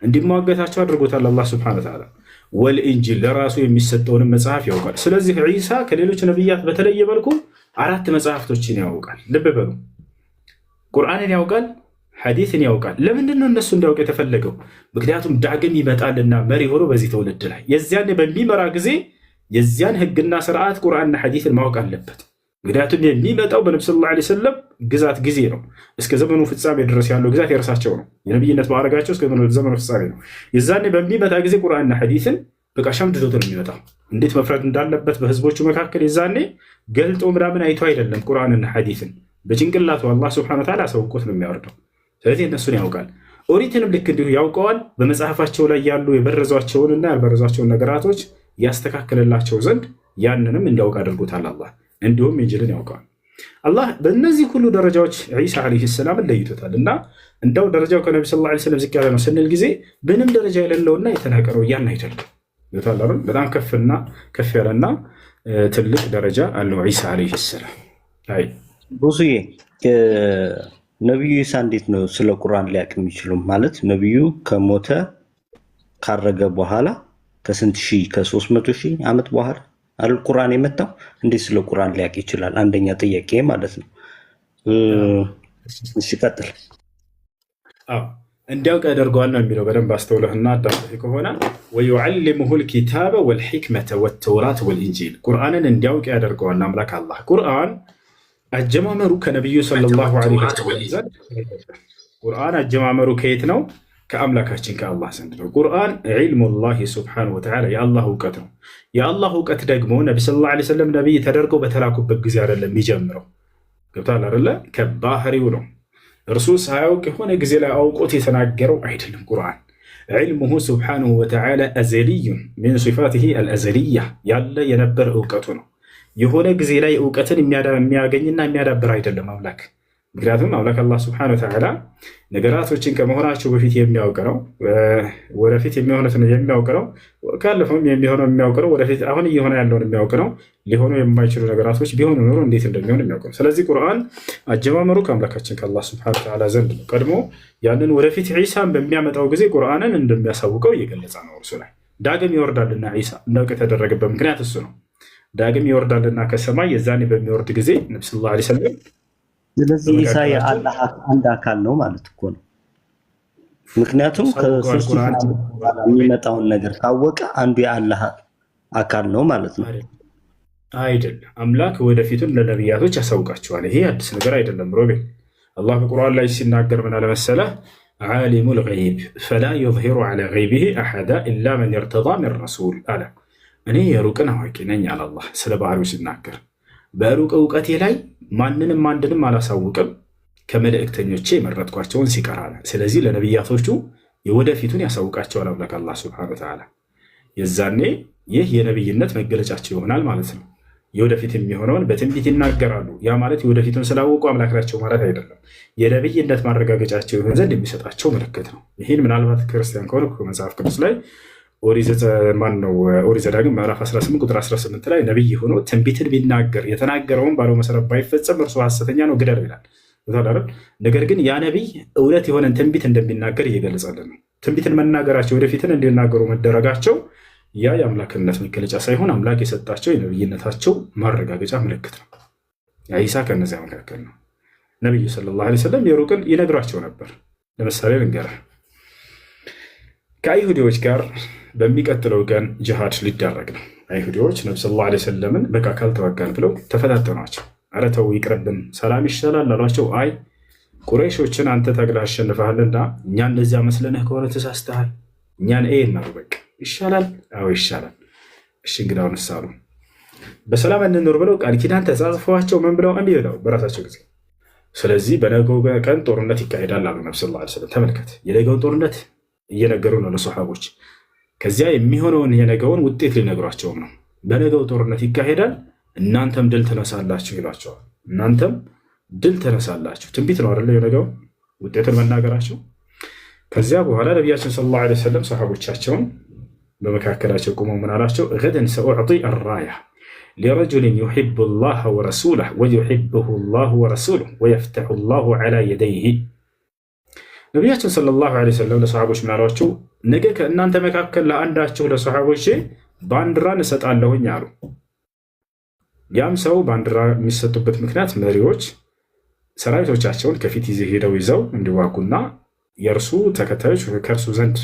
እንዲሟገታቸው አድርጎታል አላህ ሱብሓነሁ ወተዓላ። ወልኢንጂል ለራሱ የሚሰጠውንም መጽሐፍ ያውቃል። ስለዚህ ዒሳ ከሌሎች ነቢያት በተለየ መልኩ 4 መጽሐፍቶችን ያውቃል። ልብ በሉ፣ ቁርአንን ያውቃል፣ ሐዲስን ያውቃል። ለምንድን ነው እነሱ እንዲያውቅ የተፈለገው? ምክንያቱም ዳግም ይመጣልና መሪ ሆኖ በዚህ ትውልድ ላይ የዚያን በሚመራ ጊዜ የዚያን ህግና ስርዓት ቁርአንና ሐዲስን ማወቅ አለበት። ምክንያቱም የሚመጣው በነብዩ ሰለላሁ ዐለይሂ ወሰለም ግዛት ጊዜ ነው። እስከ ዘመኑ ፍጻሜ ድረስ ያለው ግዛት የራሳቸው ነው። የነብይነት ማዕረጋቸው እስከ ዘመኑ ፍጻሜ ነው። የዛኔ በሚመጣ ጊዜ ቁርአንና ሐዲስን በቃ ሸምድዶት ነው የሚመጣው። እንዴት መፍረድ እንዳለበት በህዝቦቹ መካከል የዛኔ ገልጦ ምናምን አይቶ አይደለም። ቁርአንና ሐዲስን በጭንቅላቱ አላህ ሱብሓነሁ ወተዓላ አሳውቆት ነው የሚያወርደው። ስለዚህ እነሱን ያውቃል። ኦሪትንም ልክ እንዲሁ ያውቀዋል። በመጽሐፋቸው ላይ ያሉ የበረዟቸውንና ያልበረዟቸውን ነገራቶች ያስተካክልላቸው ዘንድ ያንንም እንዲያውቅ አድርጎታል አላህ። እንዲሁም ኢንጂልን ያውቀዋል። አላህ በእነዚህ ሁሉ ደረጃዎች ዒሳ ዓለይሂ ሰላምን ለይቶታል። እና እንደው ደረጃው ከነቢ ሰለላሁ ዓለይሂ ወሰለም ዝቅ ያለ ነው ስንል ጊዜ ምንም ደረጃ የሌለውና የተናቀረው ያን አይደለም። በጣም ከፍ ያለና ትልቅ ደረጃ አለው ዒሳ ዓለይሂ ሰላም። አይ ብዙዬ ነቢዩ ኢሳ እንዴት ነው ስለ ቁርአን ሊያውቅ የሚችለው? ማለት ነቢዩ ከሞተ ካረገ በኋላ ከስንት ሺህ ከ300 ሺህ ዓመት በኋላ አይደል ቁርአን የመጣው? እንዴት ስለ ቁርአን ሊያውቅ ይችላል? አንደኛ ጥያቄ ማለት ነው። እሺ ቀጥል። እንዲያውቅ ያደርገዋል ነው የሚለው። በደንብ አስተውለህና አዳምጠህ ከሆነ ወዩዓሊሙሁ ልኪታበ ወልሕክመተ ወተውራት ወልኢንጂል፣ ቁርአንን እንዲያውቅ ያደርገዋል አምላክ አላህ። ቁርአን አጀማመሩ ከነቢዩ ሰለላሁ ዐለይሂ ወሰለም። ቁርአን አጀማመሩ ከየት ነው? ከአምላካችን ከአላህ ዘንድ ነው። ቁርአን ዒልሙላሂ ሱብሓነሁ ወተዓላ የአላህ እውቀት ነው። የአላህ እውቀት ደግሞ ነቢ ሰለላሁ ዐለይሂ ወሰለም ነቢይ ተደርገው በተላኩበት ጊዜ አይደለም የሚጀምረው። ገብቶሃል አይደለ? ከባህሪው ነው። እርሱ ሳያውቅ የሆነ ጊዜ ላይ አውቆት የተናገረው አይደለም። ቁርአን ዒልሙሁ ሱብሓነሁ ወተዓላ አዘሊዩን ሚን ሲፋቲሂ አልአዘልያ፣ ያለ የነበር እውቀቱ ነው። የሆነ ጊዜ ላይ እውቀትን የሚያገኝና የሚያዳብር አይደለም አምላክ። ምክንያቱም አምላክ አላህ ሱብሓነሁ ወተዓላ ነገራቶችን ከመሆናቸው በፊት የሚያውቅ ነው። ወደፊት የሚሆኑትን የሚያውቅ ነው። ካለፈውም የሚሆነው የሚያውቅ ነው። ወደፊት አሁን እየሆነ ያለውን የሚያውቅ ነው። ሊሆኑ የማይችሉ ነገራቶች ቢሆኑ ኖሮ እንዴት እንደሚሆን የሚያውቅ ነው። ስለዚህ ቁርአን አጀማመሩ ከአምላካችን ከአላህ ሱብሓነሁ ወተዓላ ዘንድ ነው። ቀድሞ ያንን ወደፊት ዒሳን በሚያመጣው ጊዜ ቁርአንን እንደሚያሳውቀው እየገለጸ ነው። እርሱ ላይ ዳግም ይወርዳልና ዒሳ እንዳውቅ የተደረገበት ምክንያት እሱ ነው። ዳግም ይወርዳልና ከሰማይ የዛኔ በሚወርድ ጊዜ ነብዩ ሰለላሁ ዐለይሂ ወሰለም። ስለዚህ ኢሳ የአላህ አንድ አካል ነው ማለት እኮ ነው። ምክንያቱም ከሶስት የሚመጣውን ነገር ካወቀ አንዱ የአላህ አካል ነው ማለት ነው አይደለም። አምላክ ወደፊቱን ለነቢያቶች ያሳውቃቸዋል። ይሄ አዲስ ነገር አይደለም። ሮቤል አላህ በቁርአን ላይ ሲናገር ምን አለ መሰለህ? ዓሊሙል ገይብ ፈላ ዩዝሂሩ ዐላ ገይቢሂ አሐዳ ኢላ መን ኢርተዳ ሚን ረሱል አለ። እኔ የሩቅን አዋቂ ነኝ አለ አላህ ስለ ባህሪው ሲናገር። በሩቅ እውቀቴ ላይ ማንንም አንድንም አላሳውቅም ከመልእክተኞቼ የመረጥኳቸውን ሲቀር አለ። ስለዚህ ለነቢያቶቹ የወደፊቱን ያሳውቃቸዋል አምላክ አላህ ሱብሓነሁ ወተዓላ። የዛኔ ይህ የነቢይነት መገለጫቸው ይሆናል ማለት ነው። የወደፊት የሚሆነውን በትንቢት ይናገራሉ። ያ ማለት የወደፊቱን ስላወቁ አምላክ ናቸው ማለት አይደለም። የነቢይነት ማረጋገጫቸው ይሆን ዘንድ የሚሰጣቸው ምልክት ነው። ይህን ምናልባት ክርስቲያን ከሆነ መጽሐፍ ቅዱስ ላይ ኦሪት ዘዳግም ምዕራፍ 18 ቁጥር 18 ላይ ነቢይ ሆኖ ትንቢትን ቢናገር የተናገረውን ባለው መሰረት ባይፈጸም እርሱ ሐሰተኛ ነው ግደል ይላል። ነገር ግን ያ ነቢይ እውነት የሆነን ትንቢት እንደሚናገር እየገለጸልን ነው። ትንቢትን መናገራቸው ወደፊትን እንዲናገሩ መደረጋቸው ያ የአምላክነት መገለጫ ሳይሆን አምላክ የሰጣቸው የነቢይነታቸው ማረጋገጫ ምልክት ነው። ዒሳ ከነዚያ መካከል ነው። ነቢዩ ሰለላሁ ዐለይሂ ወሰለም የሩቅን ይነግሯቸው ነበር። ለምሳሌ ልንገርህ፣ ከአይሁዲዎች ጋር በሚቀጥለው ቀን ጅሃድ ሊደረግ ነው። አይሁዲዎች ነብዩ ሰለላሁ ዐለይሂ ወሰለምን በቃ ካልተዋጋን ብለው ተፈታተኗቸው። ኧረ ተው ይቅርብን፣ ሰላም ይሻላል አሏቸው። አይ ቁረይሾችን አንተ ታግለህ አሸንፈሃልና እኛ እንደዚያ መስለንህ ከሆነ ተሳስተሃል፣ እኛን እናሉ በቃ ይሻላል። አዎ ይሻላል። እሺ እንግዳውንስ አሉ። በሰላም እንኖር ብለው ቃል ኪዳን ተጻጽፈዋቸው ምን ብለው እምቢ ብለው በራሳቸው ጊዜ። ስለዚህ በነገው ቀን ጦርነት ይካሄዳል አሉ ነብዩ ሰለላሁ ዐለይሂ ወሰለም። ተመልከት፣ የነገውን ጦርነት እየነገሩ ነው ለሰሃቦች። ከዚያ የሚሆነውን የነገውን ውጤት ሊነግሯቸውም ነው። በነገው ጦርነት ይካሄዳል፣ እናንተም ድል ትነሳላችሁ ይሏቸዋል። እናንተም ድል ትነሳላችሁ። ትንቢት ነው አይደለ? የነገው ውጤቱን መናገራቸው። ከዚያ በኋላ ነቢያችን ሰለላሁ ዐለይሂ ወሰለም ሰሃቦቻቸውን በመካከላቸው ቁመው ምን አላቸው? ገደን ሰኡዕጢ አራያ ሊረጁሊን ዩሒቡ ላህ ወረሱለህ ወዩሒቡሁ ላሁ ወረሱሉህ ወየፍተሑ ላሁ ዐላ የደይህ። ነቢያችን ሰለላሁ ዐለይሂ ወሰለም ለሰሃቦች ምን አሏቸው? ነገ ከእናንተ መካከል ለአንዳቸው ለሰሃቦቼ ባንዲራን እሰጣለሁኝ አሉ። ያም ሰው ባንዲራ የሚሰጡበት ምክንያት መሪዎች ሰራዊቶቻቸውን ከፊት ሄደው ይዘው እንዲዋጉና የእርሱ ተከታዮች ከእርሱ ዘንድ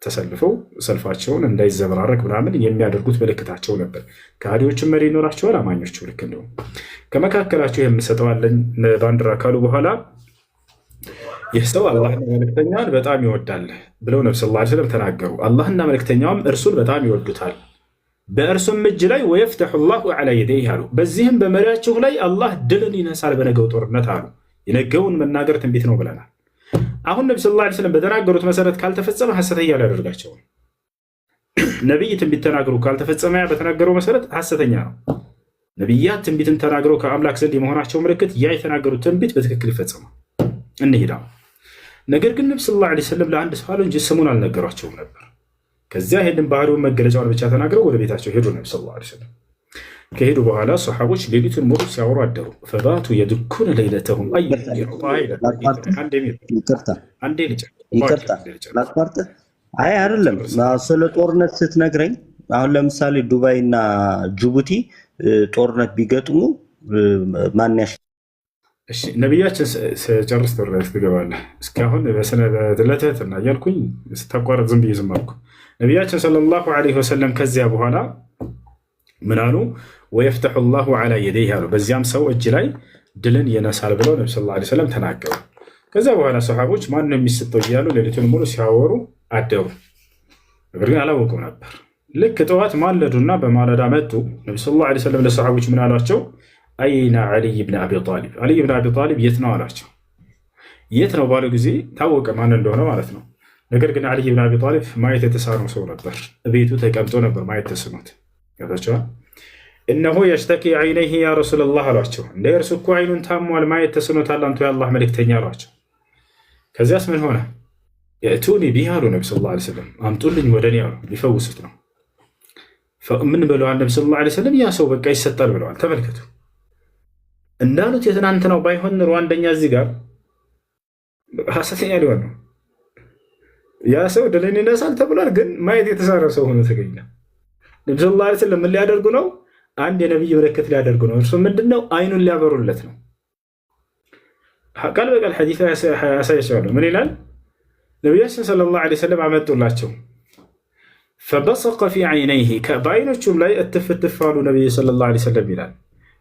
ተሰልፈው ሰልፋቸውን እንዳይዘበራረቅ ምናምን የሚያደርጉት ምልክታቸው ነበር። ከሃዲዎችም መሪ ይኖራቸዋል፣ አማኞቹ ልክ እንደው ከመካከላቸው የምሰጠዋለኝ ባንዲራ ካሉ በኋላ ይህ ሰው አላህና መልእክተኛውን በጣም ይወዳል ብለው ነብዩ ሰለላሁ ዐለይሂ ወሰለም ተናገሩ። አላህና መልእክተኛውም እርሱን በጣም ይወዱታል፣ በእርሱም እጅ ላይ ወየፍተሑ ላሁ ዐላ የደይህ አሉ። በዚህም በመሪያቸው ላይ አላህ ድልን ይነሳል በነገው ጦርነት አሉ። የነገውን መናገር ትንቢት ነው ብለናል። አሁን ነብዩ ሰለላሁ ዐለይሂ ወሰለም በተናገሩት መሰረት ካልተፈጸመ ሐሰተኛ ሊያደርጋቸው ነው። ነቢይ ትንቢት ተናገሩ ካልተፈጸመ በተናገረው መሰረት ሐሰተኛ ነው። ነቢያት ትንቢትን ተናግረው ከአምላክ ዘንድ የመሆናቸው ምልክት ያ የተናገሩት ትንቢት በትክክል ይፈጸማል። እንሂዳ። ነገር ግን ነቢ ሰለላሁ ዐለይሂ ወሰለም ለአንድ ሰው አሉ እንጂ ስሙን አልነገሯቸውም ነበር። ከዚያ ይህንን ባህሪውን መገለጫውን ብቻ ተናግረው ወደ ቤታቸው ሄዱ። ነቢ ሰለላሁ ዐለይሂ ወሰለም ከሄዱ በኋላ ሰሓቦች ሌሊቱን ሙሉ ሲያወሩ አደሩ። ፈባቱ የድኩነ ለይለተሁም አይ አይደለም ስለ ጦርነት ስትነግረኝ አሁን ለምሳሌ ዱባይ እና ጅቡቲ ጦርነት ቢገጥሙ ማን ያሽ? እሺ ነብያችን ጨርስ ተረስ ትገባለህ። እስካሁን በሰነ ለተትና እያልኩኝ ስታቋረጥ ዝም ብዬ ዝም አልኩ። ነብያችን ሰለላሁ ዐለይሂ ወሰለም ከዚያ በኋላ ምን አሉ? ወየፍተሑ ላሁ ዐላ የደይህ አሉ። በዚያም ሰው እጅ ላይ ድልን ይነሳል ብለው ነቢ ሰለላሁ ዐለይሂ ወሰለም ተናገሩ። ከዚያ በኋላ ሰሓቦች ማን ነው የሚሰጠው እያሉ ሌሊቱን ሙሉ ሲያወሩ አደሩ። ነገር ግን አላወቁም ነበር። ልክ ጠዋት ማለዱና በማለዳ መጡ። ነቢ ሰለላሁ ዐለይሂ ወሰለም ለሰሓቦች ምን አሏቸው? አይና ዓሊይ ብን አቢ ጣሊብ፣ ዓሊይ ብን አቢ ጣሊብ የት ነው አላቸው። የት ነው ባሉ ጊዜ ታወቀ ማን እንደሆነ ማለት ነው። ነገር ግን ዓሊይ ብን አቢ ጣሊብ ማየት የተሳነው ሰው ነበር። ቤቱ ተቀምጦ ነበር ማየት ተስኖት። ገብታችኋል? እነሆ የሽተኪ ዓይነይህ ያ ረሱለላህ አሏቸው። እንደ እርሱ እኮ አይኑን ታሟል ማየት ተስኖታል አንቱ የአላህ መልእክተኛ አሏቸው። ከዚያስ ምን ሆነ? የእቱኒ ቢህ አሉ ነቢ ሰለላሁ ዐለይሂ ወሰለም፣ አምጡልኝ ወደ እኔ አሉ። ሊፈውሱት ነው። ምን ብለዋል ነቢ ሰለላሁ ዐለይሂ ወሰለም? ያ ሰው በቃ ይሰጣል ብለዋል። ተመልከቱ እንዳሉት የትናንትናው ባይሆን ኑሮ አንደኛ እዚህ ጋር ሐሰተኛ ሊሆን ነው። ያ ሰው ድልን ይነሳል ተብሏል፣ ግን ማየት የተሳነው ሰው ሆኖ ተገኘ። ነቢ ሰለላሁ ዐለይሂ ወሰለም ምን ሊያደርጉ ነው? አንድ የነቢይ ምልክት ሊያደርጉ ነው። እርሱ ምንድነው? አይኑን ሊያበሩለት ነው። ቃል በቃል ሐዲስ ያሳያቸዋለሁ። ምን ይላል? ነቢያችን ሰለላሁ ዐለይሂ ወሰለም አመጡላቸው። ፈበሰቀ ፊ ዓይነይህ በአይኖቹም ላይ እትፍትፍ አሉ ነቢይ ሰለላሁ ዐለይሂ ወሰለም ይላል።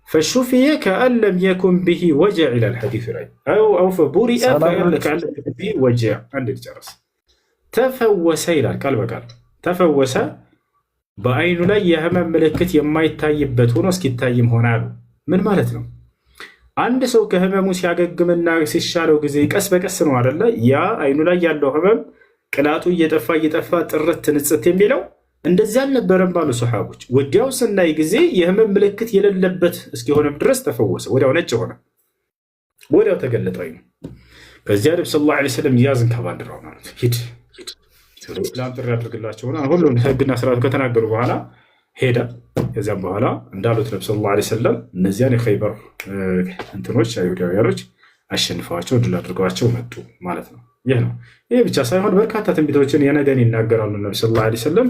ፈሹፊየ ከአን ለም የኩን ብሂ ወጀዕ ይላል ሐዲሱ ላይ አው ፈቡሪአ ከአን ለም የኩን ብሂ ወጀዕ። አንድ ጨረስ ተፈወሰ ይላል ቃል በቃል ተፈወሰ፣ በአይኑ ላይ የህመም ምልክት የማይታይበት ሆኖ እስኪታይም ሆነ አሉ። ምን ማለት ነው? አንድ ሰው ከህመሙ ሲያገግምና ሲሻለው ጊዜ ቀስ በቀስ ነው አይደለ? ያ አይኑ ላይ ያለው ህመም ቅላቱ እየጠፋ ጥርት ንጽት የሚለው እንደዚህ አልነበረም ባሉ ሰሓቦች። ወዲያው ስናይ ጊዜ የህመም ምልክት የሌለበት እስኪሆነም ድረስ ተፈወሰ። ወዲያው ነጭ ሆነ፣ ወዲያው ተገለጠ አይኑ። ከዚያ ነብዩ ሰለላሁ ዐለይሂ ወሰለም ያዝን ከባንዲራው ማለት ሂድ ሰላም ጥሪ አድርግላቸውና ሁሉም ህግና ስርዓቱ ከተናገሩ በኋላ ሄደ። ከዚያም በኋላ እንዳሉት ነብዩ ሰለላሁ ዐለይሂ ወሰለም እነዚያን የኸይበር እንትኖች አይሁዳውያኖች አሸንፈዋቸው ድል አድርገዋቸው መጡ ማለት ነው። ይህ ነው። ይህ ብቻ ሳይሆን በርካታ ትንቢቶችን የነገን ይናገራሉ ነብዩ ሰለላሁ ዐለይሂ ወሰለም።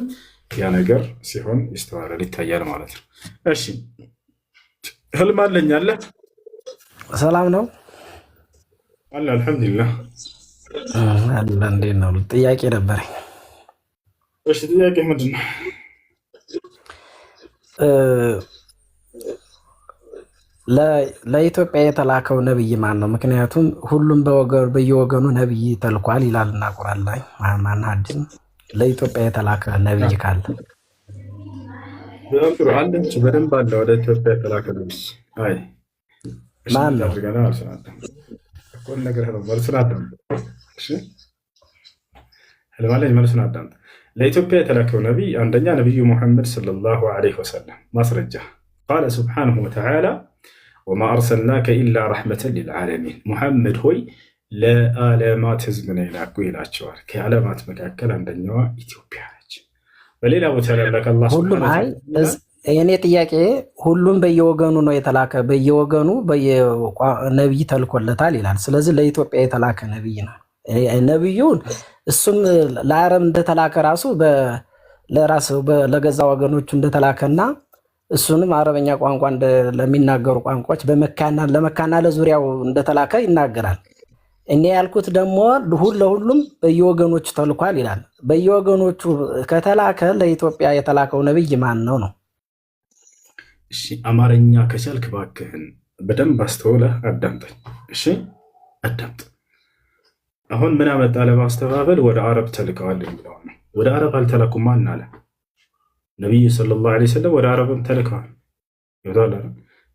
ያ ነገር ሲሆን ይስተዋላል፣ ይታያል ማለት ነው። እሺ ህልም አለኝ አለ። ሰላም ነው አለ። አልሐምዱሊላህ አለ። እንዴት ነው? ጥያቄ ነበረኝ። እሺ ጥያቄ ምንድን ነው? ለኢትዮጵያ የተላከው ነብይ ማን ነው? ምክንያቱም ሁሉም በየወገኑ ነብይ ተልኳል ይላልና ቁርአን ላይ ማን ሐዲስ ለኢትዮጵያ የተላከ ነብይ ካለ አንድንች በደንብ አለ። ወደ ኢትዮጵያ የተላከ ነብይ አይ ማን ነው? ለኢትዮጵያ የተላከው ነቢይ አንደኛ ነቢዩ ሙሐመድ ሰለላሁ ዐለይሂ ወሰለም። ማስረጃ ቃለ ሱብሓነሁ ወተዓላ ወማ አርሰልናከ ኢላ ረሕመተን ሊልዓለሚን፣ ሙሐመድ ሆይ ለዓለማት ህዝብ ነው የላኩ ይላቸዋል። ከዓለማት መካከል አንደኛዋ ኢትዮጵያ ነች። በሌላ ቦታ ላይ ሁሉም አይ የኔ ጥያቄ ሁሉም በየወገኑ ነው የተላከ፣ በየወገኑ ነቢይ ተልኮለታል ይላል። ስለዚህ ለኢትዮጵያ የተላከ ነቢይ ነው ነቢዩን እሱም ለአረብ እንደተላከ ራሱ ለገዛ ወገኖቹ እንደተላከና እሱንም አረበኛ ቋንቋ ለሚናገሩ ቋንቋዎች ለመካና ለዙሪያው እንደተላከ ይናገራል። እኔ ያልኩት ደግሞ ለሁሉም በየወገኖቹ ተልኳል ይላል። በየወገኖቹ ከተላከ ለኢትዮጵያ የተላከው ነብይ ማን ነው ነው? እሺ አማርኛ ከቻልክ እባክህን በደንብ አስተውለህ አዳምጠኝ። እሺ አዳምጥ። አሁን ምን አመጣ ለማስተባበል ወደ አረብ ተልከዋል የሚለው ነው። ወደ አረብ አልተላኩም ማን አለ? ነብዩ ሰለላሁ ዐለይሂ ወሰለም ወደ አረብም ተልከዋል። ይወዳል።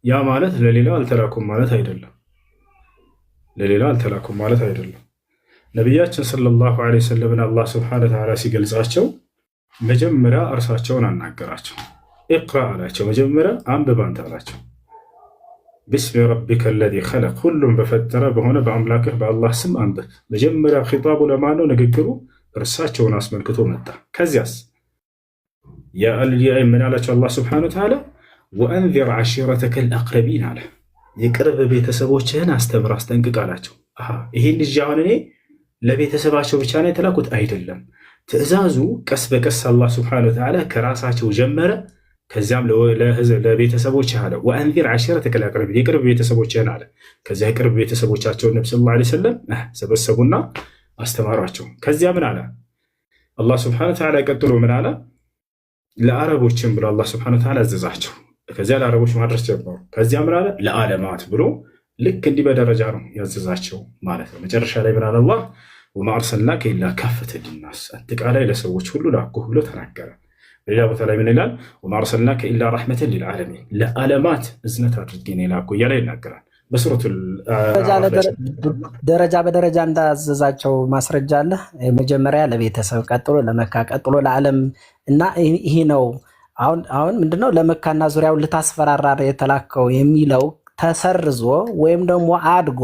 ያ ማለት ለሌላው አልተላኩም ማለት አይደለም። ለሌላው አልተላኩም ማለት አይደለም። ነብያችን ሰለላሁ ዐለይሂ ወሰለም አላህ ሱብሓነሁ ወተዓላ ሲገልጻቸው መጀመሪያ እርሳቸውን አናገራቸው። ኢቅራ አላቸው። መጀመሪያ አንብብ አንተ አላቸው። ቢስሚ ረቢከ አለዚ ኸለቅ፣ ሁሉም በፈጠረ በሆነ በአምላክህ በአላህ ስም አንብብ። መጀመሪያ ኺጣቡ ለማን ነው? ንግግሩ እርሳቸውን አስመልክቶ መጣ። ከዚያስ ምን አላቸው አላህ ስብሓነሁ ወተዓላ? ወአንዚር ዓሺረተከ አልአቅረቢን አለ። የቅርብ ቤተሰቦችህን አስተምር አስጠንቅቅ አላቸው። ይሄን ልጅ አሁን እኔ ለቤተሰባቸው ብቻ ነው የተላኩት አይደለም። ትዕዛዙ ቀስ በቀስ አላህ ስብሓነሁ ወተዓላ ከራሳቸው ጀመረ። ከዚያም ለቤተሰቦች አለ ወአንዚር ዓሺረተከ አልአቅረቢን፣ የቅርብ ቤተሰቦችህን አለ። ከዚያ የቅርብ ቤተሰቦቻቸውን ነብዩ ሰለላሁ ዐለይሂ ወሰለም ሰበሰቡና አስተማሯቸው። ከዚያ ምን አለ አላህ ስብሓነሁ ወተዓላ? ቀጥሎ ምን አለ? ለአረቦችም ብሎ አላህ ስብሓነሁ ወተዓላ አዘዛቸው። ከዚያ ለአረቦች ማድረስ ጀመሩ። ከዚያ ምን አለ? ለዓለማት ብሎ ልክ እንዲህ በደረጃ ነው ያዘዛቸው ማለት ነው። መጨረሻ ላይ ምን አለ አላህ? ወማ አርሰልናከ ኢላ ካፈተን ሊናስ፣ አጠቃላይ ለሰዎች ሁሉ ላኩህ ብሎ ተናገረ። ሌላ ቦታ ላይ ምን ይላል? ወማ አርሰልናከ ኢላ ረሕመተን ሊልዓለሚን፣ ለዓለማት እዝነት አድርጌ ነው የላኩህ እያለ ይናገራል። በሱረቱል ደረጃ በደረጃ እንዳዘዛቸው ማስረጃ አለ። መጀመሪያ ለቤተሰብ፣ ቀጥሎ ለመካ፣ ቀጥሎ ለዓለም እና ይሄ ነው። አሁን ምንድነው ለመካና ዙሪያውን ልታስፈራራ የተላከው የሚለው ተሰርዞ ወይም ደግሞ አድጎ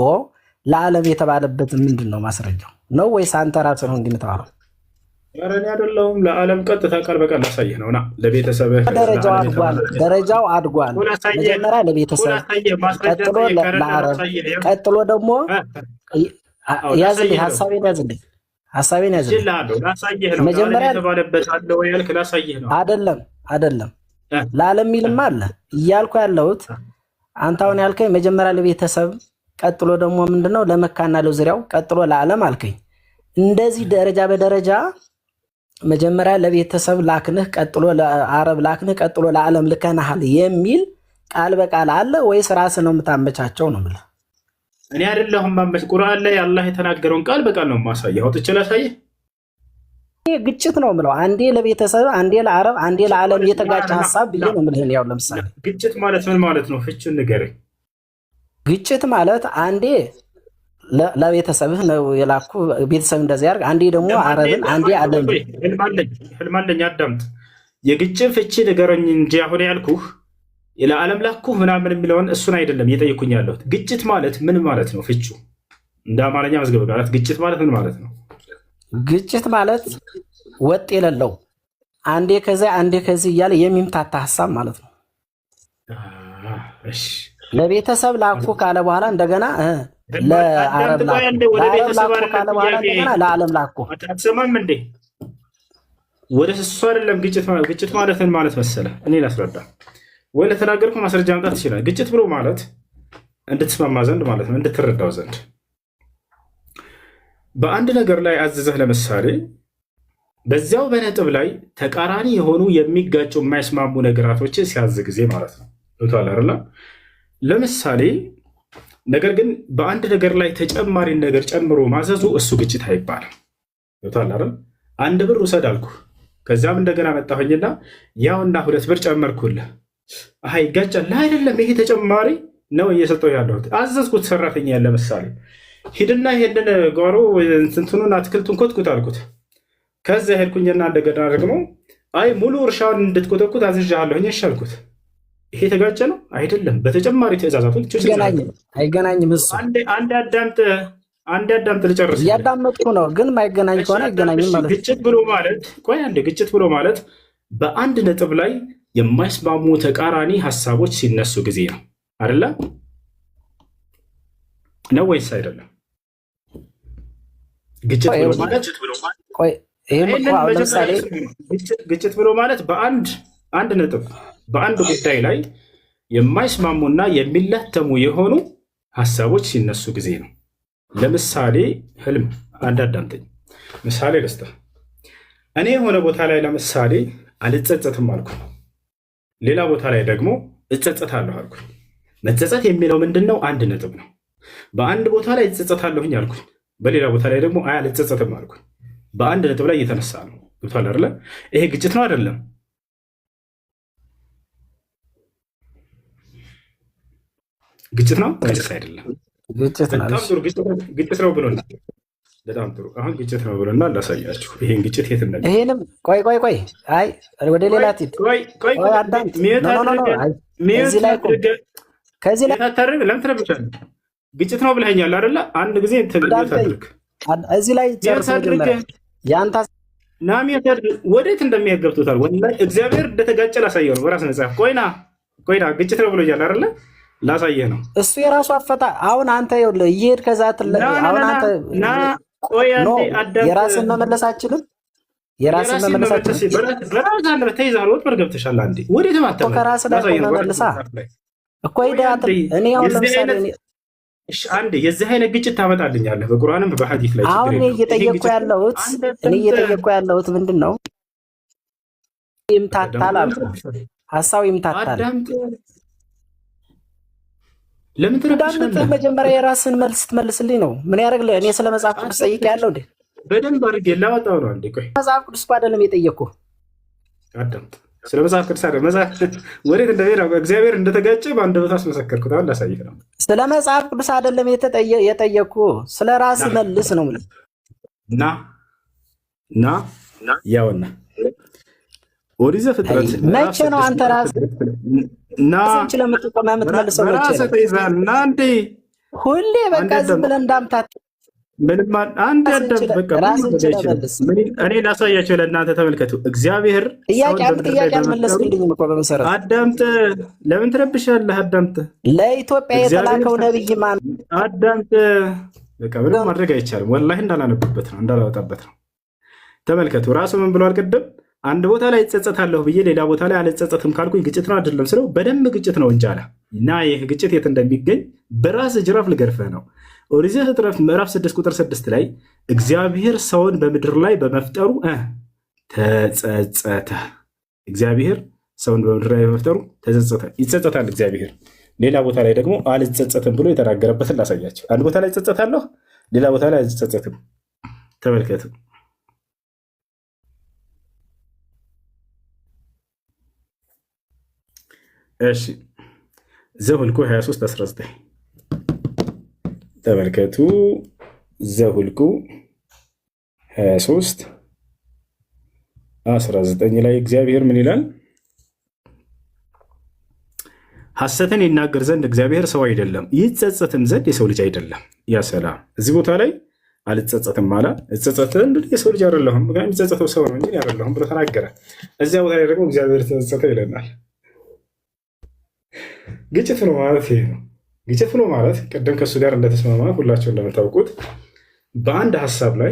ለዓለም የተባለበት ምንድን ነው ማስረጃው? ነው ወይስ አንተ ራስህ ነው እንድምታወራው? ኧረ እኔ አይደለሁም። ለዓለም ቀጥታ ቃል በቃል ላሳይህ ነውና ለቤተሰብህ ደረጃው አድጓል። መጀመሪያ ለቤተሰብ፣ ቀጥሎ ለዓረብ፣ ቀጥሎ ደግሞ ያዝልኝ ሀሳቤን ያዝልኝ መጀመሪያ የተባለበት አለ ወይ ያልክ ላሳይህ ነው። አይደለም ለዓለም ሚልም አለ እያልኩ ያለሁት አንተ አሁን ያልከኝ መጀመሪያ ለቤተሰብ፣ ቀጥሎ ደግሞ ምንድነው ለመካና ለዙሪያው፣ ቀጥሎ ለዓለም አልከኝ። እንደዚህ ደረጃ በደረጃ መጀመሪያ ለቤተሰብ ላክንህ፣ ቀጥሎ ለአረብ ላክንህ፣ ቀጥሎ ለዓለም ልከናሃል የሚል ቃል በቃል አለ ወይስ ራስህ ነው የምታመቻቸው ነው የምልህ? እኔ አይደለሁም ማመች። ቁርአን ላይ አላህ የተናገረውን ቃል በቃል ነው ማሳየህ። አውጥቼ ላሳየህ? ይሄ ግጭት ነው የምለው። አንዴ ለቤተሰብ፣ አንዴ ለአረብ፣ አንዴ ለዓለም የተጋጨ ሀሳብ ብዬ ነው የምልህ። ያው ለምሳሌ ግጭት ማለት ምን ማለት ነው? ፍቹን ንገረኝ። ግጭት ማለት አንዴ ለቤተሰብህ ነው የላኩ ቤተሰብ እንደዚህ ያርግ፣ አንዴ ደግሞ አረብን፣ አንዴ ዓለም። ህልም አለኝ አዳምጥ። የግጭት ፍቺ ንገረኝ እንጂ አሁን ያልኩህ ለዓለም ላኩህ ምናምን የሚለውን እሱን አይደለም እየጠየኩኝ ያለሁት። ግጭት ማለት ምን ማለት ነው? ፍቹ እንደ አማርኛ መዝገበ ቃላት ግጭት ማለት ምን ማለት ነው? ግጭት ማለት ወጥ የሌለው አንዴ ከዚያ አንዴ ከዚህ እያለ የሚምታታ ሀሳብ ማለት ነው። ለቤተሰብ ላኩ ካለ በኋላ እንደገና ለአረብ ላኩ ካለ በኋላ እንደገና ለዓለም ላኩ። አትሰማም እንዴ? ወደ እሱ አይደለም ግጭት ማለት ምን ማለት መሰለ? እኔ ላስረዳ ወይ ለተናገርኩ ማስረጃ ማምጣት ይችላል። ግጭት ብሎ ማለት እንድትስማማ ዘንድ ማለት ነው፣ እንድትረዳው ዘንድ በአንድ ነገር ላይ አዘዘህ። ለምሳሌ በዚያው በነጥብ ላይ ተቃራኒ የሆኑ የሚጋጩ የማይስማሙ ነገራቶችን ሲያዝ ጊዜ ማለት ነው። ቶታል አይደለ? ለምሳሌ ነገር ግን በአንድ ነገር ላይ ተጨማሪ ነገር ጨምሮ ማዘዙ እሱ ግጭት አይባልም። ቶታል አይደል? አንድ ብር ውሰድ አልኩህ። ከዚያም እንደገና መጣሁኝና ያውና 2 ብር ጨመርኩልህ። ይጋጫል? አይደለም። ይሄ ተጨማሪ ነው እየሰጠው ያለሁት። አዘዝኩት ሰራተኛ ያለ ምሳሌ ሂድና ይሄንን ጓሮ እንትኑን አትክልቱን ኮትኩት አልኩት። ከዚያ ሄድኩኝና እንደገና ደግሞ ሙሉ እርሻውን እንድትኮተኩት አዝዣለሁኝ አልኩት። ይሄ ተጋጨ ነው? አይደለም። በተጨማሪ ትእዛዛቶች አይገናኝም። እሱ አንድ አዳምጥ ልጨርስ። እያዳመጥኩ ነው፣ ግን ማይገናኝ ከሆነ አይገናኝም ማለት ነው። ግጭት ብሎ ማለት በአንድ ነጥብ ላይ የማይስማሙ ተቃራኒ ሀሳቦች ሲነሱ ጊዜ ነው። አይደለ ነው ወይስ አይደለም? ግጭት ብሎ ማለት በአንድ ነጥብ በአንድ ጉዳይ ላይ የማይስማሙና የሚላተሙ የሆኑ ሀሳቦች ሲነሱ ጊዜ ነው። ለምሳሌ ህልም አንድ አዳምጠኝ። ምሳሌ ልስጥህ። እኔ የሆነ ቦታ ላይ ለምሳሌ አልጸጸትም አልኩ፣ ሌላ ቦታ ላይ ደግሞ እጸጸታለሁ አልኩ። መጸጸት የሚለው ምንድን ነው? አንድ ነጥብ ነው። በአንድ ቦታ ላይ እጸጸታለሁኝ አልኩ፣ በሌላ ቦታ ላይ ደግሞ አልጸጸትም አልኩ። በአንድ ነጥብ ላይ እየተነሳ ነው። ገብቶሃል አይደለ? ይሄ ግጭት ነው አይደለም? ግጭት ነው? ግጭት አይደለም። ግጭት ነው ብሎ በጣም ጥሩ። አሁን ግጭት ነው ብለና ላሳያችሁ። ይሄን ግጭት የት እንደሚሄድ ይሄንም ቆይ አይ ወደ ሌላ ትት ቆይ አዳምጥ። እዚህ ላይ ከዚህ ላይ ታታረግ ለምን ትረብሻለህ? ግጭት ነው ብለኸኛል አይደለ? አንድ ጊዜ ታድርግ። እዚህ ላይ ጨርስ። መጀመሪያ ያንተ ናሚያ ወዴት እንደሚያገብቱታል። ወላሂ እግዚአብሔር እንደተጋጨ ላሳየው ነው በራስ መጽሐፍ። ቆይና ግጭት ነው ብሎኛል አይደለ? ላሳየህ ነው። እሱ የራሱ አፈታ። አሁን አንተ ይኸውልህ እየሄድ ከዛ አሁን አንተ የራስን መመለስ አችልም። የራስን መመለስ አችልም። በራስ አለ ተይዛል። ወጥመድ ገብተሻል። አንዴ ወዴት ማተማ ከራስ ላይ መመለሳ እኮ ሄዳት። እኔ አሁን ለምሳሌ አንዴ የዚህ አይነት ግጭት ታመጣልኛለህ በቁርአንም በሐዲስ ላይ። አሁን እኔ እየጠየቅኩ ያለሁት ምንድን ነው? ይምታታል አልኩ። ሐሳቡ ይምታታል። ለምን ትረዳምጥ? መጀመሪያ የራስን መልስ ትመልስልኝ ነው። ምን ያደርግልህ? እኔ ስለ መጽሐፍ ቅዱስ ጠይቄያለሁ እንዴ? በደንብ አድርጌ ላወጣው ነው። አንዴ ቆይ፣ መጽሐፍ ቅዱስ እኮ አይደለም የጠየቅኩህ። አዳምጥ። ስለ መጽሐፍ ቅዱስ አይደለም። መጽሐፍ ወዴት እንደሄደ እግዚአብሔር እንደተጋጨ በአንድ ቦታ አስመሰከርኩት። አሁን ላሳይህ ነው። ስለ መጽሐፍ ቅዱስ አይደለም የጠየቅኩህ፣ ስለ ራስህ መልስ ነው። ና ያውና ኦሪት ዘፍጥረት መቼ ነው አንተ ራስህ ለምትመልሰው? ሁሌ በቃ ዝም ብለህ እንዳምታት እኔ ላሳያቸው ለእናንተ ተመልከቱ። እግዚአብሔር ጥያቄ አልመለስክልኝም እኮ በመሰረቱ። አዳምጥ። ለምን ትረብሻለህ? አዳምጥ። ለኢትዮጵያ የተላከው ነብይ ማን? አዳምጥ። በቃ ምንም ማድረግ አይቻልም። ወላሂ እንዳላነብበት ነው እንዳላወጣበት ነው። ተመልከቱ። ራሱ ምን ብሏል ቅድም? አንድ ቦታ ላይ እጸጸታለሁ ብዬ ሌላ ቦታ ላይ አልጸጸትም ካልኩኝ ግጭት ነው አይደለም ስለው በደንብ ግጭት ነው እንጂ አለ። እና ይህ ግጭት የት እንደሚገኝ በራስ ጅራፍ ልገርፍህ ነው። ኦሪት ዘፍጥረት ምዕራፍ 6 ቁጥር 6 ላይ እግዚአብሔር ሰውን በምድር ላይ በመፍጠሩ ተጸጸተ። እግዚአብሔር ሰውን በምድር ላይ በመፍጠሩ ተጸጸተ። ይጸጸታል እግዚአብሔር። ሌላ ቦታ ላይ ደግሞ አልጸጸትም ብሎ የተናገረበትን ላሳያቸው። አንድ ቦታ ላይ እጸጸታለሁ፣ ሌላ ቦታ ላይ አልጸጸትም። ተመልከቱ። እሺ ዘሁልቁ 23:19 ተመልከቱ። ዘሁልቁ 23:19 ላይ እግዚአብሔር ምን ይላል? ሐሰትን ይናገር ዘንድ እግዚአብሔር ሰው አይደለም፣ ይጸጸትም ዘንድ የሰው ልጅ አይደለም። ያ ሰላም። እዚህ ቦታ ላይ አልጸጸትም አለ። እጸጸት እንግዲህ የሰው ልጅ አይደለሁም፣ ግን የሚጸጸተው ሰው ነው እንጂ አይደለሁም ብሎ ተናገረ። እዚያ ቦታ ላይ ደግሞ እግዚአብሔር ተጸጸተ ይለናል። ግጭት ነው ማለት ይሄ ነው። ግጭት ነው ማለት ቀደም ከእሱ ጋር እንደተስማማ ሁላቸው እንደምታውቁት በአንድ ሀሳብ ላይ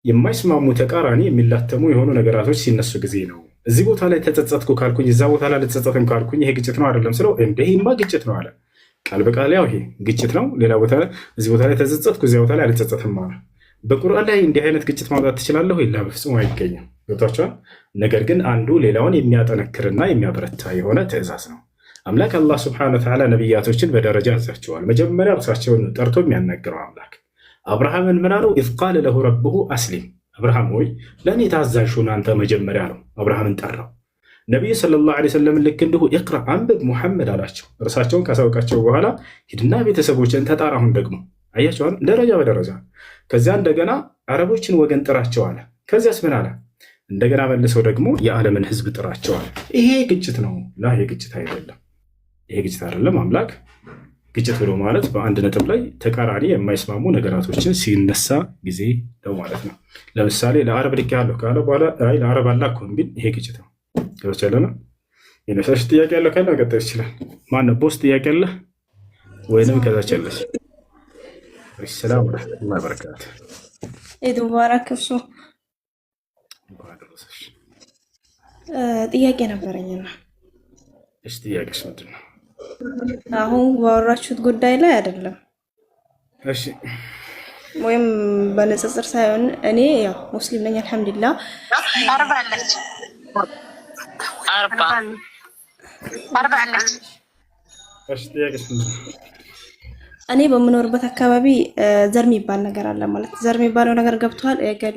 የማይስማሙ ተቃራኒ የሚላተሙ የሆኑ ነገራቶች ሲነሱ ጊዜ ነው። እዚህ ቦታ ላይ ተጸጸትኩ ካልኩኝ እዛ ቦታ ላይ አልጸጸትም ካልኩኝ ይሄ ግጭት ነው አይደለም ስለው ይሄማ ግጭት ነው አለ። ቃል በቃል ያው ይሄ ግጭት ነው። ሌላ ቦታ እዚህ ቦታ ላይ ተጸጸትኩ እዚያ ቦታ ላይ አልጸጸትም አለ። በቁርአን ላይ እንዲህ አይነት ግጭት ማምጣት ትችላለሁ? የላ በፍጹም አይገኝም። ገብቷችኋል? ነገር ግን አንዱ ሌላውን የሚያጠነክርና የሚያበረታ የሆነ ትእዛዝ ነው። አምላክ አላህ ስብሐነሁ ወተዓላ ነቢያቶችን በደረጃ ያዛቸዋል። መጀመሪያ እርሳቸውን ጠርቶ የሚያናግረው አምላክ አብርሃምን ምን አለው? ኢዝ ቃለ ለሁ ረብሁ አስሊም፣ አብርሃም ሆይ ለእኔ ታዛዥ ሁን አንተ መጀመሪያ ነው። አብርሃምን ጠራው። ነቢዩ ሰለላሁ ዐለይሂ ወሰለም ልክ እንዲሁ ኢቅራ አንብብ ሙሐመድ አላቸው። እርሳቸውን ካሳውቃቸው በኋላ ሂድና ቤተሰቦችን ተጣራ። አሁን ደግሞ አያቸዋል ደረጃ በደረጃ። ከዚያ እንደገና አረቦችን ወገን ጥራቸው አለ። ከዚያስ ምን አለ? እንደገና መልሰው ደግሞ የዓለምን ህዝብ ጥራቸው አለ። ይሄ ግጭት ነው? ላ ይሄ ግጭት አይደለም። ይሄ ግጭት አይደለም። አምላክ ግጭት ብሎ ማለት በአንድ ነጥብ ላይ ተቃራኒ የማይስማሙ ነገራቶችን ሲነሳ ጊዜ ነው ማለት ነው። ለምሳሌ ለአረብ ልክ ያለሁ ካለ በኋላ ለአረብ አላኩም ቢል ይሄ ግጭት ነው። ከቻለና የነሳሽ ጥያቄ ያለው ካለ መቀጠል ይችላል። ማነው ቦስ ጥያቄ አለ ወይንም ከዛች ያለሽ? ሰላም ወራህመቱላሂ ወበረካቱ። ኢድ ሙባረክ። እሱ ጥያቄ ነበረኝና እሺ፣ ጥያቄሽ ምንድን ነው? አሁን ባወራችሁት ጉዳይ ላይ አይደለም። እሺ፣ ወይም በንጽጽር ሳይሆን እኔ ያው ሙስሊም ነኝ አልሐምዱሊላህ። አርባ አለች። እሺ፣ ጥያቄሽ ምንድን ነው? እኔ በምኖርበት አካባቢ ዘር የሚባል ነገር አለ። ማለት ዘር የሚባለው ነገር ገብቷል። እገሌ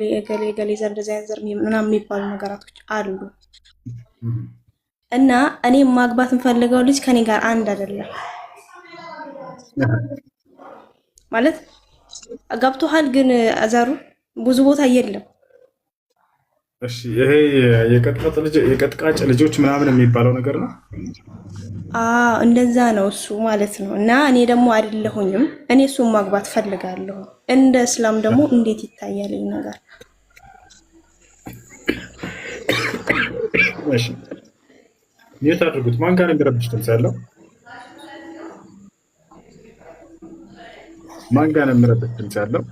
ዘር እንደዚህ አይነት ዘር ምናምን የሚባሉ ነገራቶች አሉ። እና እኔ ማግባት የምፈልገው ልጅ ከኔ ጋር አንድ አይደለም። ማለት ገብቶሃል? ግን አዛሩ ብዙ ቦታ የለም። እሺ ይሄ የቀጥቃጭ ልጆች ምናምን የሚባለው ነገር ነው። እንደዛ ነው እሱ ማለት ነው። እና እኔ ደግሞ አይደለሁኝም። እኔ እሱን ማግባት ፈልጋለሁ። እንደ እስላም ደግሞ እንዴት ይታያል ይሄ ነገር? እሺ የት አድርጉት? ማን ጋር የሚረብሽ ድምፅ ያለው? ማን ጋር የሚረብሽ ድምፅ ያለው?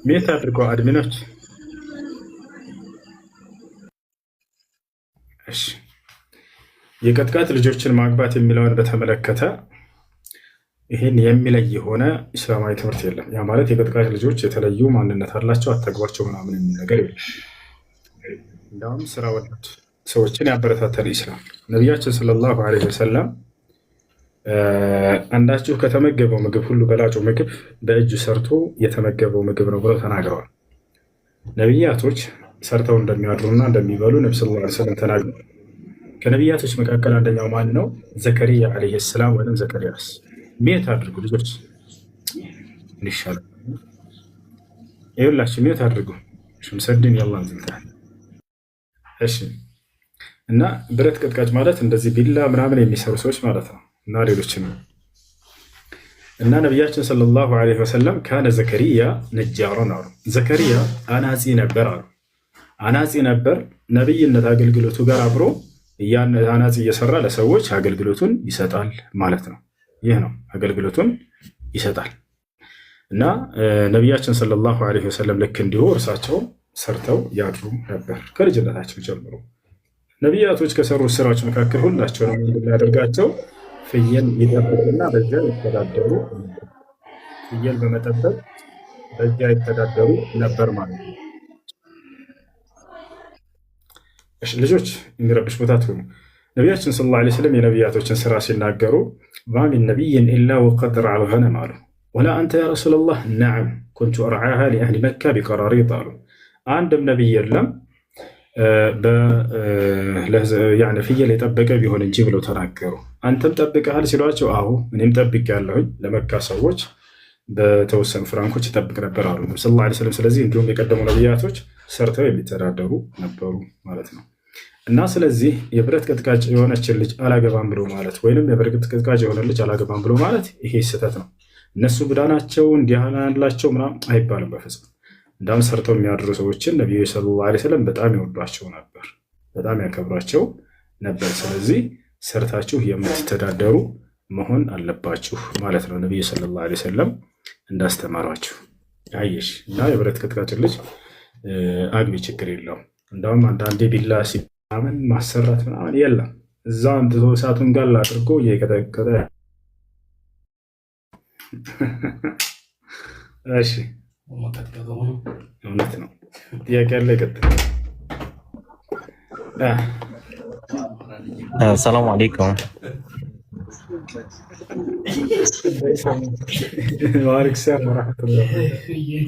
የት አድርገው አድሚኖች? እሺ የቀጥቃጭ ልጆችን ማግባት የሚለውን በተመለከተ ይህን የሚለይ የሆነ እስላማዊ ትምህርት የለም። ያ ማለት የቀጥቃጭ ልጆች የተለዩ ማንነት አላቸው አተግባቸው ምናምን የሚል ነገር የለም። እንዲሁም ስራ ወዳድ ሰዎችን ያበረታታል ኢስላም። ነቢያችን ሰለላሁ ዐለይሂ ወሰለም አንዳችሁ ከተመገበው ምግብ ሁሉ በላጩ ምግብ በእጁ ሰርቶ የተመገበው ምግብ ነው ብለው ተናግረዋል። ነቢያቶች ሰርተው እንደሚያድሩና እንደሚበሉ ነቢ ሰለላሁ ዐለይሂ ወሰለም ተናግረዋል። ከነቢያቶች መካከል አንደኛው ማን ነው? ዘከሪያ ዐለይሂ ሰላም ወይም ዘከሪያስ። ሜት አድርጉ ልጆች ይሻላል። ይኸውላችሁ ሜት አድርጉ ሽምሰድን ያላን ዝንታል። እሺ እና ብረት ቀጥቃጭ ማለት እንደዚህ ቢላ ምናምን የሚሰሩ ሰዎች ማለት ነው። እና ሌሎችም እና ነቢያችን ሰለላሁ ዐለይሂ ወሰለም ካነ ዘከሪያ ነጃራን አሉ። ዘከሪያ አናጺ ነበር አሉ። አናጺ ነበር። ነቢይነት አገልግሎቱ ጋር አብሮ አናጺ እየሰራ ለሰዎች አገልግሎቱን ይሰጣል ማለት ነው። ይህ ነው አገልግሎቱን ይሰጣል። እና ነቢያችን ሰለላሁ ዐለይሂ ወሰለም ልክ እንዲሁ እርሳቸው ሰርተው ያድሩ ነበር ከልጅነታቸው ጀምሮ። ነቢያቶች ከሰሩት ስራዎች መካከል ሁላቸውንም እንደሚያደርጋቸው ፍየል ይጠብቁና በዚያ ይተዳደሩ፣ ፍየል በመጠበቅ በዚያ ይተዳደሩ ነበር ማለት ነው። ልጆች የሚረብሽ ቦታ ትሆኑ። ነቢያችን ሰለላሁ ዐለይሂ ወሰለም የነቢያቶችን ስራ ሲናገሩ ማ ሚን ነቢይን ኢላ ወቀድ ረዐ አልገነም አሉ። ወላ አንተ ያ ረሱለላህ ነዓም ኩንቱ አርዓሃ ሊአህሊ መካ ቢቀራሪጥ አሉ። አንድም ነቢይ የለም ፍየል የጠበቀ ቢሆን እንጂ ብለው ተናገሩ። አንተም ጠብቀሃል ሲሏቸው አሁ እኔም ጠብቄያለሁኝ ለመካ ሰዎች በተወሰኑ ፍራንኮች ይጠብቅ ነበር አሉ ነቢ ሰለላሁ ዐለይሂ ወሰለም። ስለዚህ እንዲሁም የቀደሙ ነቢያቶች ሰርተው የሚተዳደሩ ነበሩ ማለት ነው። እና ስለዚህ የብረት ቀጥቃጭ የሆነችን ልጅ አላገባም ብሎ ማለት ወይንም የብረት ቀጥቃጭ የሆነ ልጅ አላገባም ብሎ ማለት ይሄ ስህተት ነው። እነሱ ብዳናቸው እንዲያላቸው ምናምን አይባልም በፍጹም። እንዳም ሰርተው የሚያድሩ ሰዎችን ነቢዩ ሰለላሁ ዐለይሂ ወሰለም በጣም ይወዷቸው ነበር፣ በጣም ያከብሯቸው ነበር። ስለዚህ ሰርታችሁ የምትተዳደሩ መሆን አለባችሁ ማለት ነው። ነቢዩ ሰለላሁ ዐለይሂ ወሰለም እንዳስተማሯችሁ አየሽ። እና የብረት ቀጥቃጭ ልጅ አግቢ ችግር የለውም። እንዳውም አንዳንዴ ቢላ ሲምን ማሰራት ምናምን የለም። እዛ አንትቶ እሳቱን ጋር አድርጎ እየቀጠቀጠ እሺ እውነት ነው። ጥያቄ ያለ ይቀጥል። ሰላም አለይኩም።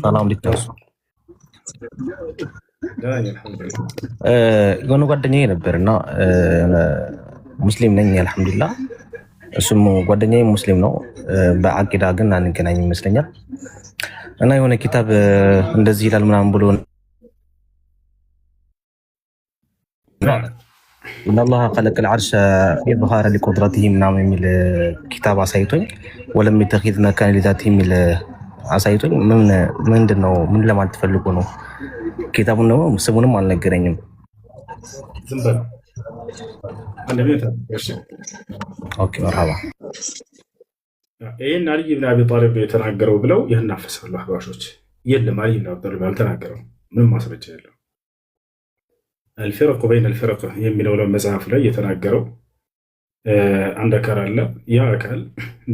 ሰላም ሊታሱ የሆነ ጓደኛዬ ነበርና ሙስሊም ነኝ አልሐምዱሊላህ። እሱም ጓደኛዬ ሙስሊም ነው። በአቂዳ ግን አንገናኝ ይመስለኛል። እና የሆነ ኪታብ እንደዚህ ይላል ምናምን ብሎ ኢነላህ ኸለቀል ዐርሸ ኢዝሃረን ሊቁድረቲሂ ምናምን የሚል ኪታብ አሳይቶኝ ወለም የተኺዝ መካነ ሊዛቲሂ የሚል አሳይቶኝ ምንድን ነው ምን ለማለት ፈልጎ ነው? ኪታቡን ነው ስሙንም አልነገረኝም። ዝም በል ኦኬ መርሐባ። ይህን አልይ ብን አቢ ጣሊብ የተናገረው ብለው ይህን አፈሳሉ አህባሾች። የለም አልይ ብን አቢ ጣሊብ አልተናገረው፣ ምንም ማስረጃ የለው። አልፊረቁ በይነ አልፊረቅ የሚለው መጽሐፍ ላይ የተናገረው አንድ አካል አለ። ያ አካል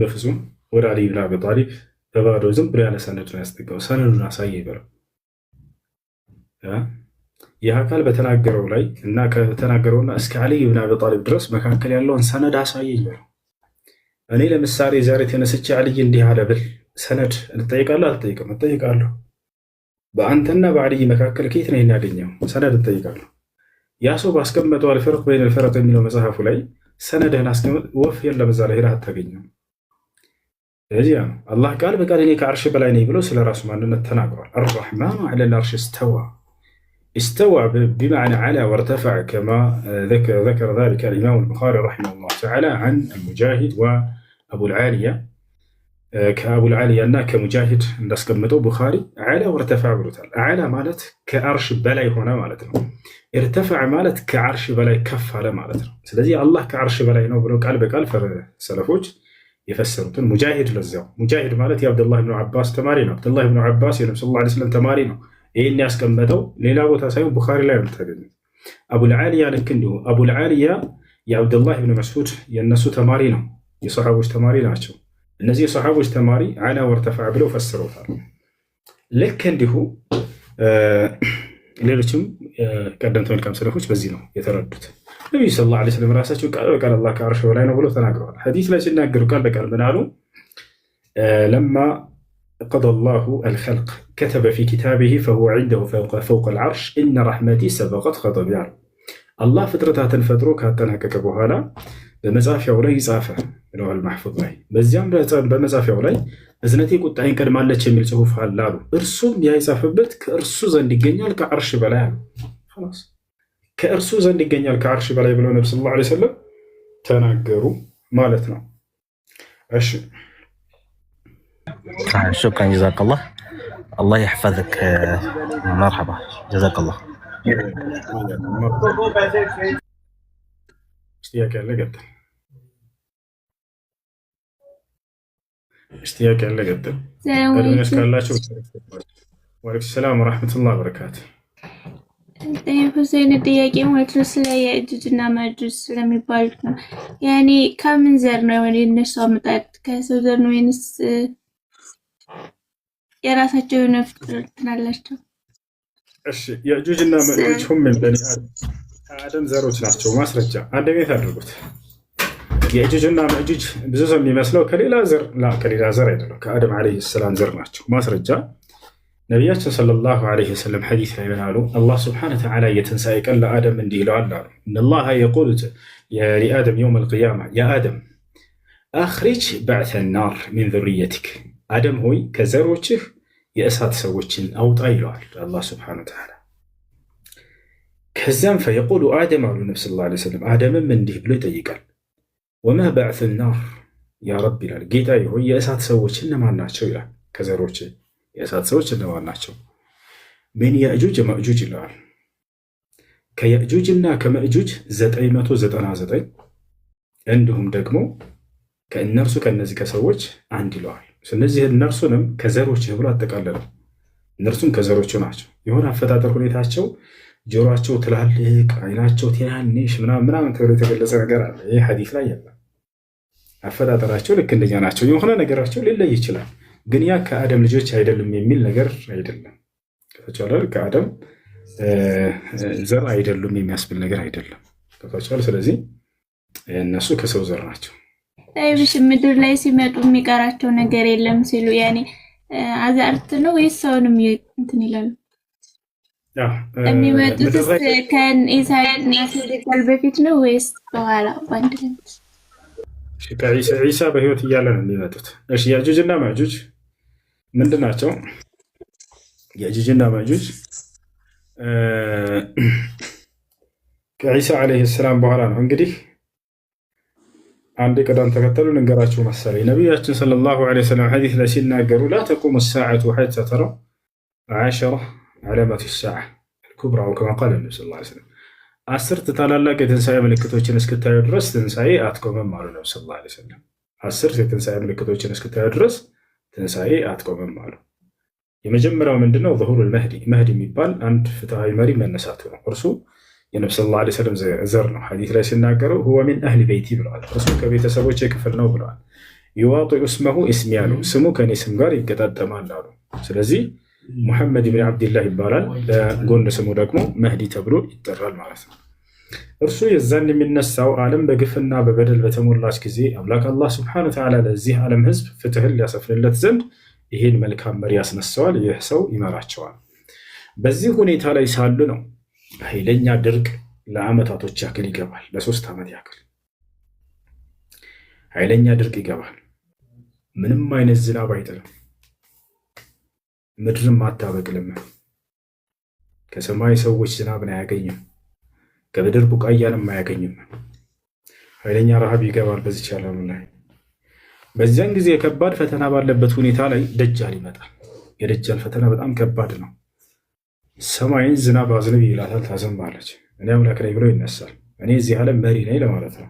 በፍጹም ወደ አልይ ብን አቢ ጣሊብ በባዶ ዝም ብሎ ያለ ሰነዱን ያስጠጋው። ሰነዱን አሳየ ይበለው። ይህ አካል በተናገረው ላይ እና ከተናገረውና እስከ አልይ ብን አቢ ጣሊብ ድረስ መካከል ያለውን ሰነድ አሳየ ይበለው። እኔ ለምሳሌ ዛሬ ተነስቼ አልይ እንዲህ አለ ብል ሰነድ እንጠይቃለሁ አልጠይቅም? እጠይቃለሁ። በአንተና በአልይ መካከል ከየት ነው ያገኘው? ሰነድ እጠይቃለሁ። ያ ሰው ባስቀመጠው አልፈርቅ በይነ አልፈረቅ የሚለው መጽሐፉ ላይ ሰነድህን አስቀምጥ። ወፍ የለም እዛ ላይ ሄደህ አታገኘም። ስለዚህ ነው አላህ ቃል በቃል እኔ ከአርሽ በላይ ነኝ ብሎ ስለ ራሱ ማንነት ተናግሯል። አርራሕማኑ ዐለል ዐርሽ استوى بمعنى على وارتفع كما ذكر ذلك الإمام البخاري رحمه الله تعالى عن المجاهد وأبو العالية كأبو العالية أنك مجاهد نسكمته بخاري على وارتفع بروتال على مالت كعرش بلاي هنا مالتنا ارتفع مالت كعرش بلاي كف على مالتنا ስለዚህ አላህ ከዓርሽ በላይ ነው ብሎ ቃል በቃል ሰለፎች የፈሰሩትን ሙጃሂድ ለዛው ሙጃሂድ ማለት የአብዱላህ ብኑ አባስ ተማሪ ነው። አብዱላህ ብኑ አባስ የነብዩ ሰለላሁ ዐለይሂ ወሰለም ተማሪ ነው። ይህን ያስቀመጠው ሌላ ቦታ ሳይሆን ቡኻሪ ላይ ነው የምታገኙት። አቡልዓሊያ ልክ እንዲሁ አቡልዓሊያ የአብዱላህ ብን መስዑድ የእነሱ ተማሪ ነው፣ የሰሓቦች ተማሪ ናቸው። እነዚህ የሰሓቦች ተማሪ ዓላ ወርተፋዕ ብለው ፈስረውታል። ልክ እንዲሁ ሌሎችም ቀደምት መልካም ሰለፎች በዚህ ነው የተረዱት። ነቢዩ ሰለላሁ ዐለይሂ ወሰለም ራሳቸው ቃል በቃል አላህ ከዓርሽ በላይ ነው ብለው ተናግረዋል። ሐዲስ ላይ ሲናገሩ ቃል በቃል ምን አሉ? ለማ قضى الله الخلق كتب في كتابه فهو عنده فوق العرش إن رحمتي سبقت غضبي الله فترة فترو كاتناكك بوهالا بمزافيا ولاي صافة لو المحفوظ لاي بزيان بمزافيا ولاي እዝነቴ ቁጣዬን ቀድማለች የሚል ጽሁፍ አለ አሉ። እርሱም ያ የጻፈበት ከእርሱ ዘንድ ይገኛል ከዓርሽ በላይ አሉ። خلاص ከእርሱ ዘንድ ይገኛል ከዓርሽ በላይ ብለው ነብዩ ሰለላሁ ዐለይሂ ወሰለም ተናገሩ ማለት ነው። እሺ شكرا جزاك الله. الله يحفظك. مرحبا جزاك الله. اشتياق ያለ ቀጥል اشتياق ያለ ቀጥል እድሜስ ካላችሁ ወአለይኩም ሰላም ወራህመቱላሂ ወበረካቱ። ሁሴን ጥያቄ ማለት ነው ስለ የእጁጅና መእጁጅ ስለሚባሉት ነው። ያኔ ከምን ዘር ነው የእነሱ አመጣጥ? ከሰው ዘር ነው ወይንስ የራሳቸው የሆነ ፍጥረት አላቸው? እሺ የእጁጅና መእጁጅ ሁም ምን በኒ አደም ዘሮች ናቸው። ማስረጃ አንደኛ ታድርጉት። የእጁጅና መእጁጅ ብዙ ሰው የሚመስለው ከሌላ ዘር አይደለም፣ ከአደም አለይሂ ሰላም ዘር ናቸው። ማስረጃ ነቢያችን ሰለላሁ ዐለይሂ ወሰለም ሐዲስ ላይ ምናሉ? አላህ ሱብሓነሁ ወተዓላ የትንሣኤ ቀን ለአደም እንዲህ ይለዋል አሉ። ኢነላሃ የቁሉ ሊአደም የውም አልቂያማ ያ አደም አኽሪጅ በዕተ ናር ሚን ዙርየቲክ፣ አደም ሆይ ከዘሮችህ የእሳት ሰዎችን አውጣ ይለዋል አላህ ሱብሓነሁ ወተዓላ። ከዚያም ፈየቁሉ አደም አሉ ነቢ ሰለላሁ ዐለይሂ ወሰለም አደምም እንዲህ ብሎ ይጠይቃል፣ ወማ በዕቱ ናር ያ ረብ ይላል፣ ጌታዬ ሆይ የእሳት ሰዎች እነማን ናቸው ይላል። ከዘሮች የእሳት ሰዎች እነማን ናቸው? ሚን የእጁጅ መእጁጅ ይለዋል። ከየእጁጅና ከመእጁጅ 999 እንዲሁም ደግሞ ከእነርሱ ከነዚህ ከሰዎች አንድ ይለዋል። ስለዚህ እነርሱንም ከዘሮች ብሎ አጠቃለለው። እነርሱም ከዘሮቹ ናቸው። የሆነ አፈጣጠር ሁኔታቸው ጆሮአቸው ትላልቅ፣ አይናቸው ትናንሽ ምናምን ተብሎ የተገለጸ ነገር አለ። ይህ ሐዲስ ላይ ያለ አፈጣጠራቸው ልክ እንደኛ ናቸው። የሆነ ነገራቸው ሊለይ ይችላል፣ ግን ያ ከአደም ልጆች አይደለም የሚል ነገር አይደለም። ከተቻለ ከአደም ዘር አይደሉም የሚያስብል ነገር አይደለም። ከተቻለ ስለዚህ እነሱ ከሰው ዘር ናቸው። ታይብሽ ምድር ላይ ሲመጡ የሚቀራቸው ነገር የለም ሲሉ ያኔ አዛርት ነው ወይስ ሰውንም እንትን ይላሉ? የሚመጡት ከኢሳይያስና ከዘካል በፊት ነው ወይስ በኋላ? ባንድ ነው ዒሳ በህይወት እያለ ነው የሚመጡት። እሺ የእጁጅና መእጁጅ ምንድን ናቸው? የእጁጅና መእጁጅ ከዒሳ ዓለይሂ ሰላም በኋላ ነው። እንግዲህ አንድ ቅደም ተከተሉ ልንገራችሁ መሰለኝ። ነቢያችን ሰለላሁ ዐለይሂ ወሰለም ሐዲስ ላይ ሲናገሩ ላ ተቁሙ ሰዓቱ ሐታ ተረው 10 ዓለማት ሰዓ አልኩብራ ከማ ቃለ ነብዩ ሰለላሁ ዐለይሂ ወሰለም 10 ታላላቅ የትንሣኤ ምልክቶችን እስክታዩ ድረስ ትንሣኤ አትቆምም አሉ ነብዩ ሰለላሁ ዐለይሂ ወሰለም። 10 የትንሣኤ ምልክቶችን እስክታዩ ድረስ ትንሣኤ አትቆምም አሉ። የመጀመሪያው ምንድነው? ዙሁሩል መህዲ የሚባል አንድ ፍትሃዊ መሪ መነሳቱ ነው። እርሱ የነብዩ ሰለላሁ ዐለይሂ ወሰለም ዘር ነው። ሐዲስ ላይ ሲናገሩ ሁወ ሚን አህሊ በይቲ ብለዋል። እርሱ ከቤተሰቦቼ ክፍል ነው ብለዋል። ይዋጢኡ እስመሁ እስሚ ያሉ ስሙ ከኔ ስም ጋር ይገጣጠማል አሉ። ስለዚህ ሙሐመድ ብን ዓብድላህ ይባላል። ለጎን ስሙ ደግሞ መህዲ ተብሎ ይጠራል ማለት ነው። እርሱ የዛን የሚነሳው ዓለም በግፍና በበደል በተሞላች ጊዜ አምላክ አላህ ሱብሓነሁ ወተዓላ ለዚህ ዓለም ህዝብ ፍትህን ሊያሰፍንለት ዘንድ ይህን መልካም መሪ ያስነሳዋል። ይህ ሰው ይመራቸዋል። በዚህ ሁኔታ ላይ ሳሉ ነው ኃይለኛ ድርቅ ለዓመታቶች ያክል ይገባል። ለ3 ዓመት ያክል ኃይለኛ ድርቅ ይገባል። ምንም አይነት ዝናብ አይጥልም፣ ምድርም አታበቅልም። ከሰማይ ሰዎች ዝናብን አያገኝም፣ ከምድር ቡቃያንም አያገኝም። ኃይለኛ ረሃብ ይገባል በዚች ዓለም ላይ። በዚያን ጊዜ ከባድ ፈተና ባለበት ሁኔታ ላይ ደጃል ይመጣል። የደጃል ፈተና በጣም ከባድ ነው። ሰማይን ዝናብ አዝንብ ይላታል፣ ታዘንባለች። እኔ አምላክ ነኝ ብሎ ይነሳል። እኔ እዚህ ዓለም መሪ ነኝ ለማለት ነው።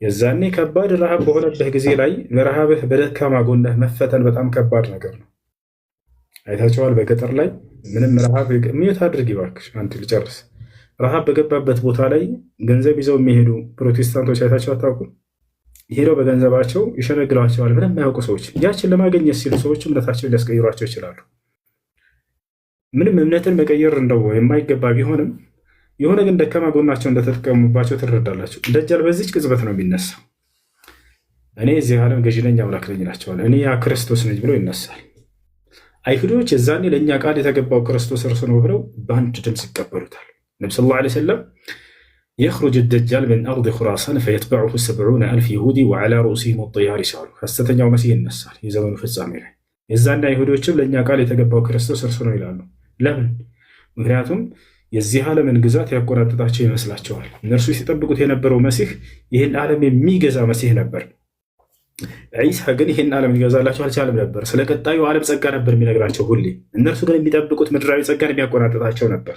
የዛኔ ከባድ ረሃብ በሆነበት ጊዜ ላይ በረሃብህ በደካማ ጎንህ መፈተን በጣም ከባድ ነገር ነው። አይታቸዋል። በገጠር ላይ ምንም ረሃብ ሚዩት አድርግ ይባክሽ፣ አንተ ልጨርስ። ረሃብ በገባበት ቦታ ላይ ገንዘብ ይዘው የሚሄዱ ፕሮቴስታንቶች አይታቸው አታውቁም? ሄደው በገንዘባቸው ይሸነግሏቸዋል። ምንም የማያውቁ ሰዎች ያችን ለማገኘት ሲሉ ሰዎች እምነታቸውን ሊያስቀይሯቸው ይችላሉ። ምንም እምነትን መቀየር እንደው የማይገባ ቢሆንም የሆነ ግን ደካማ ጎናቸው እንደተጠቀሙባቸው ትረዳላቸው። ደጃል በዚች ቅጽበት ነው የሚነሳው። እኔ እዚህ ዓለም ገዢ ነኝ አምላክ ነኝ ይላቸዋል። እኔ ያ ክርስቶስ ነኝ ብሎ ይነሳል። አይሁዶች የዛኔ ለእኛ ቃል የተገባው ክርስቶስ እርሱ ነው ብለው በአንድ ድምፅ ይቀበሉታል። ነቢ ሰለላሁ ዐለይሂ ወሰለም የኽሩጅ ደጃል ምን አርድ ኹራሳን ፈየትበዑሁ 70,000 ይሁዲ ወዐላ ሩእሲሂም ጠያር ይሳሉ። ሐሰተኛው መሲህ ይነሳል የዘመኑ ፍጻሜ ላይ። የዛኔ አይሁዶችም ለእኛ ቃል የተገባው ክርስቶስ እርሱ ነው ይላሉ። ለምን? ምክንያቱም የዚህ ዓለምን ግዛት ያቆናጠጣቸው ይመስላቸዋል። እነርሱ ሲጠብቁት የነበረው መሲህ ይህን ዓለም የሚገዛ መሲህ ነበር። ዒሳ ግን ይህን ዓለም ሊገዛላቸው አልቻለም ነበር። ስለ ቀጣዩ ዓለም ጸጋ ነበር የሚነግራቸው ሁሌ። እነርሱ ግን የሚጠብቁት ምድራዊ ጸጋን የሚያቆናጠጣቸው ነበር።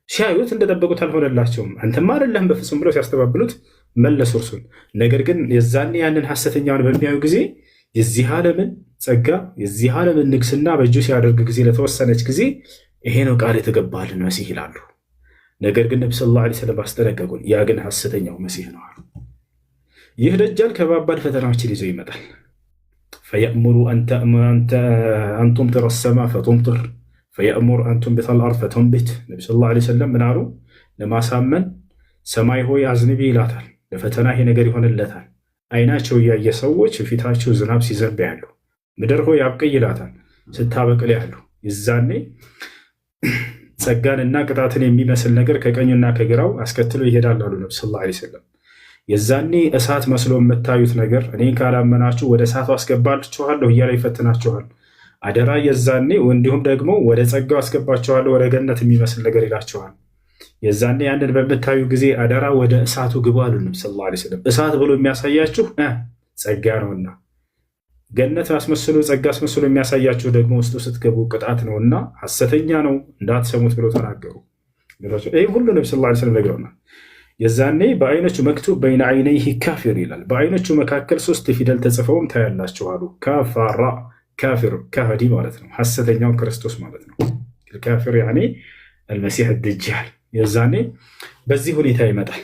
ሲያዩት እንደጠበቁት አልሆነላቸውም። አንተማ አይደለህም በፍጹም ብለው ሲያስተባብሉት መለሱ እርሱን። ነገር ግን የዛኔ ያንን ሐሰተኛውን በሚያዩ ጊዜ የዚህ ዓለምን ጸጋ የዚህ ዓለምን ንግስና በእጁ ሲያደርግ ጊዜ ለተወሰነች ጊዜ ይሄ ነው ቃል የተገባልን መሲህ ይላሉ። ነገር ግን ነቢ ሰለላሁ ዐለይሂ ወሰለም አስጠነቀቁን። ያ ግን ሐሰተኛው መሲህ ነው አሉ። ይህ ደጃል ከባባድ ፈተናዎችን ይዞ ይመጣል። ፈየእሙሩ አን ቱምጢረ ሰማ ፈቱምጢር ፈየእሙር አን ቱንቢተ አልአርድ ፈቱንቢት። ነቢ ሰለላሁ ዐለይሂ ወሰለም ምን አሉ? ለማሳመን ሰማይ ሆይ አዝንቢ ይላታል። ለፈተና ይሄ ነገር ይሆንለታል። አይናቸው እያየ ሰዎች ፊታቸው ዝናብ ሲዘንብ ያሉ። ምድር ሆይ አብቅይ ይላታል፣ ስታበቅል ያሉ። የዛኔ ጸጋንና ቅጣትን የሚመስል ነገር ከቀኙና ከግራው አስከትሎ ይሄዳል አሉ ነቢ ሰለላሁ ዐለይሂ ወሰለም። የዛኔ እሳት መስሎ የምታዩት ነገር እኔን ካላመናችሁ ወደ እሳቱ አስገባችኋለሁ እያለ ይፈትናችኋል። አደራ የዛኔ እንዲሁም ደግሞ ወደ ጸጋው አስገባችኋለሁ ወደ ገነት የሚመስል ነገር ይላችኋል። የዛኔ ያንን በምታዩ ጊዜ አደራ ወደ እሳቱ ግቡ አሉ ነቢ ሰለላሁ ዐለይሂ ወሰለም። እሳት ብሎ የሚያሳያችሁ ጸጋ ነውና፣ ገነት አስመስሎ ጸጋ አስመስሎ የሚያሳያችሁ ደግሞ ውስጡ ስትገቡ ቅጣት ነውና ሐሰተኛ ነው እንዳትሰሙት ብለው ተናገሩ። ይህ ሁሉ ነቢ ሰለላሁ ዐለይሂ ወሰለም ነግረውናል። የዛኔ በአይኖቹ መክቱብ በይነ አይነይህ ካፊር ይላል። በአይኖቹ መካከል 3 ፊደል ተጽፈውም ታያላችሁ አሉ። ካፋራ ካፊር ካህዲ ማለት ነው፣ ሐሰተኛው ክርስቶስ ማለት ነው። ካፊር ያኔ አልመሲህ ደጃል። የዛኔ በዚህ ሁኔታ ይመጣል።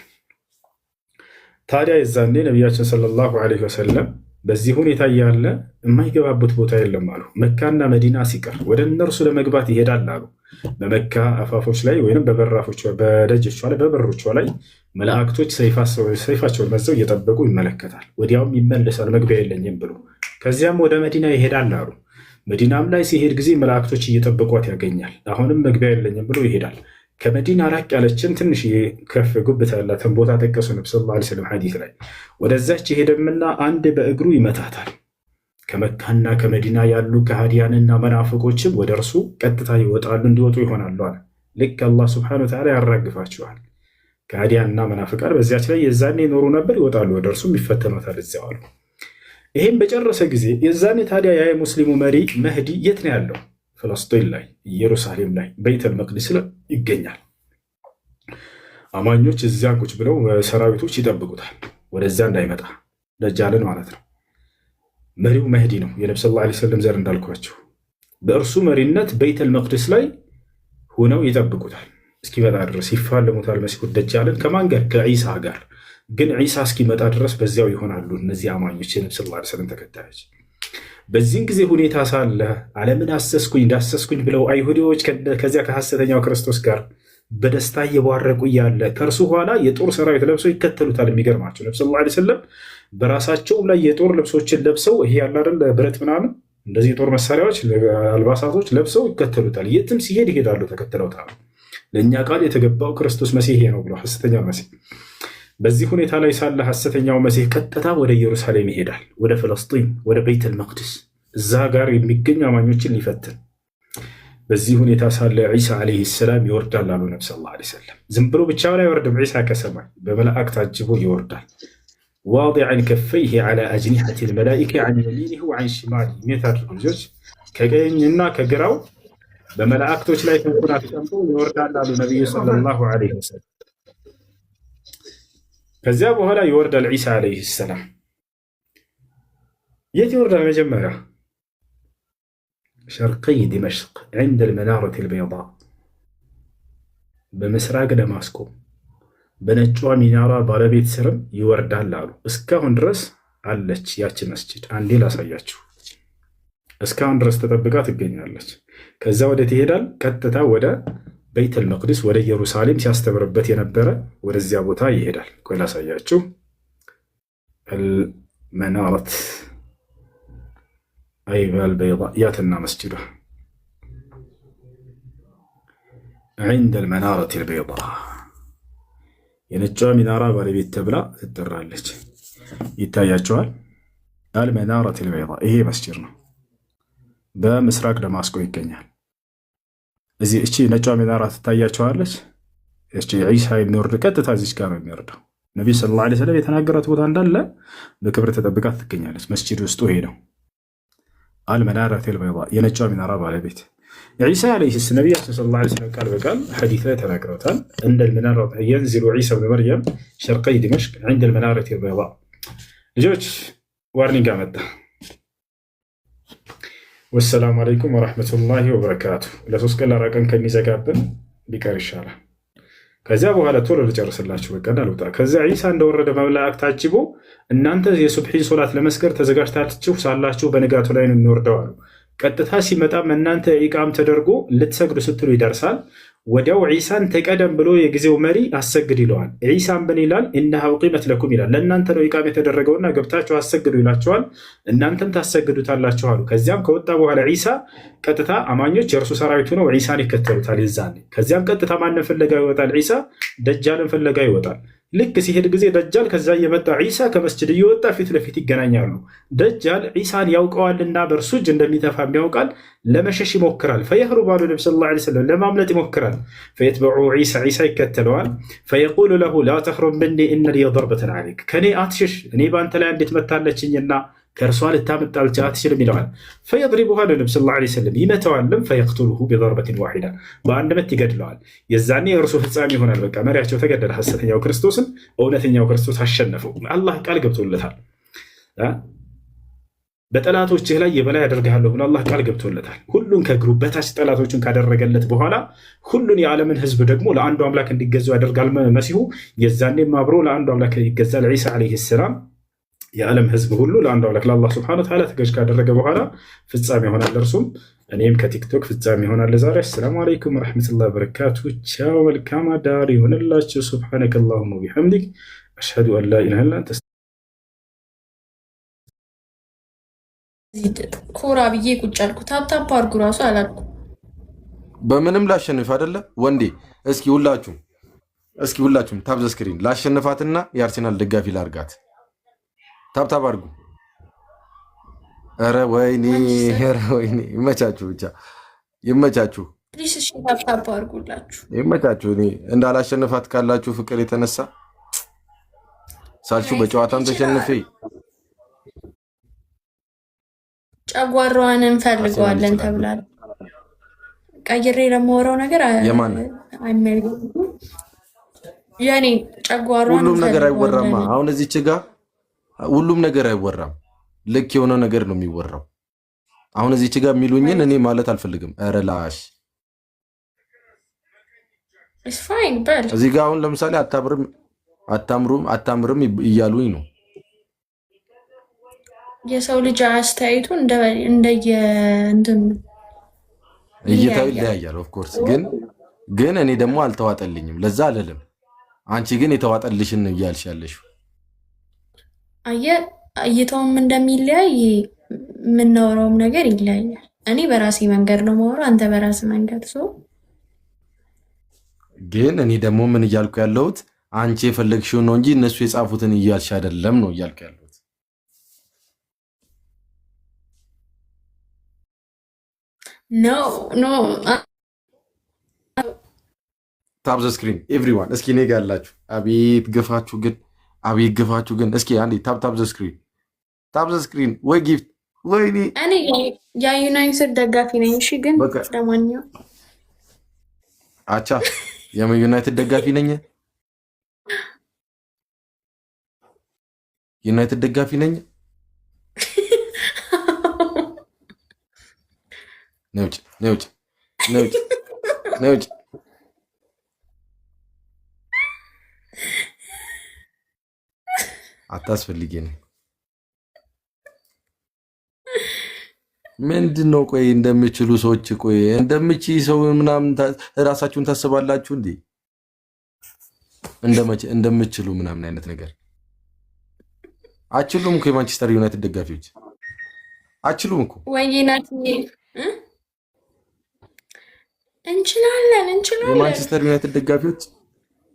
ታዲያ የዛኔ ነቢያችን ሰለላሁ ዐለይሂ ወሰለም በዚህ ሁኔታ እያለ የማይገባበት ቦታ የለም አሉ። መካና መዲና ሲቀር ወደ እነርሱ ለመግባት ይሄዳል አሉ። በመካ አፋፎች ላይ ወይም በበራፎቿ በደጆቿ ላይ በበሮቿ ላይ መላእክቶች ሰይፋቸውን መዘው እየጠበቁ ይመለከታል። ወዲያውም ይመለሳል መግቢያ የለኝም ብሎ። ከዚያም ወደ መዲና ይሄዳል አሉ። መዲናም ላይ ሲሄድ ጊዜ መላእክቶች እየጠበቋት ያገኛል። አሁንም መግቢያ የለኝም ብሎ ይሄዳል። ከመዲና ራቅ ያለችን ትንሽ ከፍ ጉብታ ያላትን ቦታ ጠቀሱ ነቢ ሰለላሁ ዐለይሂ ወሰለም ሐዲስ ላይ። ወደዛች የሄደምና አንድ በእግሩ ይመታታል። ከመካና ከመዲና ያሉ ከሃዲያንና መናፍቆችም ወደ እርሱ ቀጥታ ይወጣሉ፣ እንዲወጡ ይሆናሉ አለ። ልክ አላህ ሱብሓነሁ ወተዓላ ያራግፋቸዋል። ከሃዲያንና መናፍቃን በዚያች ላይ የዛኔ ይኖሩ ነበር፣ ይወጣሉ፣ ወደ እርሱም ይፈተኑታል እዚያው አሉ። ይህም በጨረሰ ጊዜ የዛኔ ታዲያ ያ የሙስሊሙ መሪ መህዲ የት ነው ያለው? ፍልስጤን ላይ፣ ኢየሩሳሌም ላይ፣ ቤተል መቅዲስ ላይ ይገኛል። አማኞች እዚያ ቁጭ ብለው ሰራዊቶች ይጠብቁታል፣ ወደዚያ እንዳይመጣ ደጃልን ማለት ነው። መሪው መህዲ ነው፣ የነቢ ሰለላሁ ዐለይሂ ወሰለም ዘር እንዳልኳቸው። በእርሱ መሪነት ቤተል መቅዲስ ላይ ሆነው ይጠብቁታል እስኪመጣ ድረስ። ይፋለሙታል መሲሁ ደጃልን ከማን ጋር? ከዒሳ ጋር። ግን ዒሳ እስኪመጣ ድረስ በዚያው ይሆናሉ እነዚህ አማኞች የነቢ ሰለላሁ ዐለይሂ ወሰለም ተከታዮች። በዚህን ጊዜ ሁኔታ ሳለ ዓለምን አሰስኩኝ ዳሰስኩኝ ብለው አይሁዲዎች ከዚያ ከሐሰተኛው ክርስቶስ ጋር በደስታ እየቧረቁ እያለ ከእርሱ ኋላ የጦር ሰራዊት ለብሰው ይከተሉታል። የሚገርማቸው ነቢ ሰለላሁ ዐለይሂ ወሰለም በራሳቸውም ላይ የጦር ልብሶችን ለብሰው ይሄ ያለ አይደል ብረት ምናምን እንደዚህ የጦር መሳሪያዎች አልባሳቶች ለብሰው ይከተሉታል። የትም ሲሄድ ይሄዳሉ ተከትለውታል። ለእኛ ቃል የተገባው ክርስቶስ መሲህ ነው ብሎ ሐሰተኛ መሲህ በዚህ ሁኔታ ላይ ሳለ ሐሰተኛው መሲህ ቀጥታ ወደ ኢየሩሳሌም ይሄዳል፣ ወደ ፍልስጤም፣ ወደ ቤተል መቅደስ እዛ ጋር የሚገኙ አማኞችን ሊፈትን። በዚህ ሁኔታ ሳለ ዒሳ ዓለይሂ ሰላም ይወርዳል አሉ ነብዩ ሰለላሁ ዐለይሂ ወሰለም። ዝም ብሎ ብቻውን አይወርድም። ዒሳ ከሰማይ በመላእክት ታጅቦ ይወርዳል። ዋዲዐን ከፈይሂ ዐላ አጅኒሐቲል መላኢካ ዐን የሚኒሂ ወዐን ሽማሊሂ። የታደርጉ ልጆች ከቀኝና ከግራው በመላእክቶች ላይ ክንፉን አስቀምጦ ይወርዳል አሉ ነብዩ ሰለላሁ ዐለይሂ ወሰለም። ከዚያ በኋላ ይወርዳል ዒሳ ዓለይሂ ሰላም። የት ይወርዳል? መጀመሪያ ሸርቀይ ዲመሽቅ ዐንደ አልመናረቲ አልበይዳ፣ በምስራቅ ደማስቆ በነጯ ሚናራ ባለቤት ስርም ይወርዳል አሉ። እስካሁን ድረስ አለች ያቺ መስጂድ። አንዴ ላሳያችሁ። እስካሁን ድረስ ተጠብቃ ትገኛለች። ከዛ ወደ ትሄዳል? ቀጥታ ወደ ቤተል መቅደስ ወደ ኢየሩሳሌም ሲያስተምርበት የነበረ ወደዚያ ቦታ ይሄዳል። ቆይ ላሳያችሁ። አልመናረት አልበይዳ ያትና መስጂዷ ዐንደ አልመናረት አልበይዳ የነጯ ሚናራ ባለቤት ተብላ ትጠራለች። ይታያቸዋል። አልመናረት አልበይዳ ይሄ መስጂድ ነው። በምስራቅ ደማስቆ ይገኛል። እዚህ እቺ ነጯ ሚናራ ትታያቸዋለች። እቺ ዒሳ የሚወርድ ቀጥታ እዚች ጋር ነው የሚወርደው። ነቢዩ ሰለላሁ ዐለይሂ ወሰለም የተናገራት ቦታ እንዳለ በክብር ተጠብቃ ትገኛለች። መስጂድ ውስጡ ይሄ ነው። አልመናረት አልበይዳ የነጯ ሚናራ ባለቤት ዒሳ ዓለይሂ ሰላም ነቢያችን ሰለላሁ ዐለይሂ ወሰለም ቃል በቃል ሐዲስ ላይ ተናግረውታል። እንደ አልመናረት የንዚሉ ዒሳ ብን መርየም ሸርቀይ ዲመሽቅ ዐንደ አልመናረት አልበይዳ። ልጆች ዋርኒንግ አመጣ። ወሰላሙ አለይኩም ወረሕመቱላሂ ወበረካቱ። ለሶስት ቀን ለአራት ቀን ከሚዘጋብን ቢቀር ይሻላል። ከዚያ በኋላ ቶሎ ልጨርስላችሁ፣ በቃ እንዳልወጣ። ከዚያ ዒሳ እንደወረደ በመላእክት ታጅቦ እናንተ የሱብሒን ሶላት ለመስገድ ተዘጋጅታችሁ ሳላችሁ በንጋቱ ላይ ነው የሚወርደው አሉ። ቀጥታ ሲመጣም እናንተ ኢቃም ተደርጎ ልትሰግዱ ስትሉ ይደርሳል። ወዲያው ዒሳን ተቀደም ብሎ የጊዜው መሪ አሰግድ ይለዋል። ዒሳን ምን ይላል? ኢነሃ ኡቂመት ለኩም ይላል። ለእናንተ ነው ኢቃም የተደረገውና ገብታችሁ አሰግዱ ይላቸዋል። እናንተም ታሰግዱታላችሁ አሉ። ከዚያም ከወጣ በኋላ ዒሳ ቀጥታ አማኞች የእርሱ ሰራዊቱ ነው ዒሳን ይከተሉታል ይዛኔ። ከዚያም ቀጥታ ማንን ፍለጋ ይወጣል? ዒሳ ደጃልን ፍለጋ ይወጣል። ልክ ሲሄድ ጊዜ ደጃል ከዛ እየመጣ ዒሳ ከመስጅድ እየወጣ ፊት ለፊት ይገናኛሉ። ደጃል ዒሳን ያውቀዋልና በእርሱ እጅ እንደሚተፋም ያውቃል። ለመሸሽ ይሞክራል። ፈየህሩብ አሉ ነቢ ሰለላሁ ዐለይሂ ወሰለም፣ ለማምለጥ ይሞክራል። ፈየትበዑ ዒሳ ይከተለዋል። ፈየቁሉ ለሁ ላ ተኽሩብ ምኒ ኢነ ሊ ደርበተን ዐለይክ፣ ከኔ አትሽሽ፣ እኔ በአንተ ላይ እንዴት መታለችኝና ከእርሷ ልታመጣ አትችልም ይለዋል። ፈየድሪቡሃ ነቢ ሰለላሁ ዐለይሂ ወሰለም ይመተዋልም። ፈየቅቱሉሁ ቢደርበትን ዋሒዳ፣ በአንድ ምት ይገድለዋል። የዛኔ የእርሱ ፍጻሜ ይሆናል። በቃ መሪያቸው ተገደለ። ሐሰተኛው ክርስቶስን እውነተኛው ክርስቶስ አሸነፈው። አላህ ቃል ገብቶለታል። በጠላቶችህ ላይ የበላይ አደርግሃለሁ ብሎ አላህ ቃል ገብቶለታል። ሁሉን ከእግሩ በታች ጠላቶቹን ካደረገለት በኋላ ሁሉን የዓለምን ሕዝብ ደግሞ ለአንዱ አምላክ እንዲገዙ ያደርጋል መሲሁ። የዛኔም አብሮ ለአንዱ አምላክ ይገዛል ዒሳ ዓለይሂ ሰላም። የዓለም ሕዝብ ሁሉ ለአንዱ አምላክ ለአላህ ሱብሓነሁ ወተዓላ ተገዥ ካደረገ በኋላ ፍጻሜ ይሆናል። እርሱም እኔም ከቲክቶክ ፍጻሜ ይሆናል። ዛሬ አሰላሙ አለይኩም ወረሕመቱላሂ ወበረካቱ። ቻው፣ መልካም አዳር ይሆንላችሁ። ሱብሓነከ አላሁመ ወቢሐምዲክ አሽሀዱ አን ላ ኢላሀ ኢላ አንተ ኮራ ብዬ ቁጭ አልኩ። ታፕታፕ አድርጉ ራሱ አላልኩ። በምንም ላሸንፍ አይደለ ወንዴ? እስኪ ሁላችሁም ታብ ዘ ስክሪን ላሸንፋትና የአርሴናል ደጋፊ ላርጋት። ታብታብ አድርጉ። ኧረ ወይኔ ይመቻችሁ፣ ብቻ ይመቻችሁ፣ ፕሊስ። እሺ ታፕታፕ አድርጉላችሁ፣ ይመቻችሁ። እኔ እንዳላሸንፋት ካላችሁ ፍቅር የተነሳ ሳልሹ በጨዋታም ተሸንፌ ጨጓራዋን እንፈልገዋለን ተብሏል። ቀይሬ ለማወራው ነገር የኔ ጨጓራዋን ሁሉም ነገር አይወራማ። አሁን እዚች ጋር ሁሉም ነገር አይወራም። ልክ የሆነ ነገር ነው የሚወራው። አሁን እዚች ጋር የሚሉኝን እኔ ማለት አልፈልግም። ኧረ ላሽ እዚህ ጋር አሁን ለምሳሌ አታምርም እያሉኝ ነው። የሰው ልጅ አስተያየቱ እንደየ እንትን እይታው ይለያያል። ኦፍ ኮርስ ግን እኔ ደግሞ አልተዋጠልኝም፣ ለዛ አልልም። አንቺ ግን የተዋጠልሽን ነው እያልሽ ያለሽው። እይታውም እንደሚለያይ የምናወራውም ነገር ይለያያል። እኔ በራሴ መንገድ ነው የማወራው፣ አንተ በራስ መንገድ። ግን እኔ ደግሞ ምን እያልኩ ያለሁት አንቺ የፈለግሽውን ነው እንጂ እነሱ የጻፉትን እያልሽ አይደለም ነው እያልክ ያለሁት። ኖ ታብ ዘ ስክሪን ኤቭሪዋን። እስኪ እኔ ጋር ያላችሁ አቤት ግፋችሁ ግን እስኪ አንዴ ታብ ዘ ስክሪን ወይ ጊፍት ወይ እኔ የዩናይትድ ደጋፊ ነኝ። እሺ ግን ለማንኛውም አቻ የዩናይትድ ደጋፊ ነኝ። ዩናይትድ ደጋፊ ነኝ። ነውጭ አታስፈልጊኝ። ምንድነው? ቆይ እንደምችሉ ሰዎች ቆይ እንደምቺ ሰው ምናምን ራሳችሁን ታስባላችሁ እንዴ? እንደምችሉ ምናምን አይነት ነገር አችሉም እኮ የማንቸስተር ዩናይትድ ደጋፊዎች አችሉም እኮ ወይናት እንችላለን የማንቸስተር ዩናይትድ ደጋፊዎች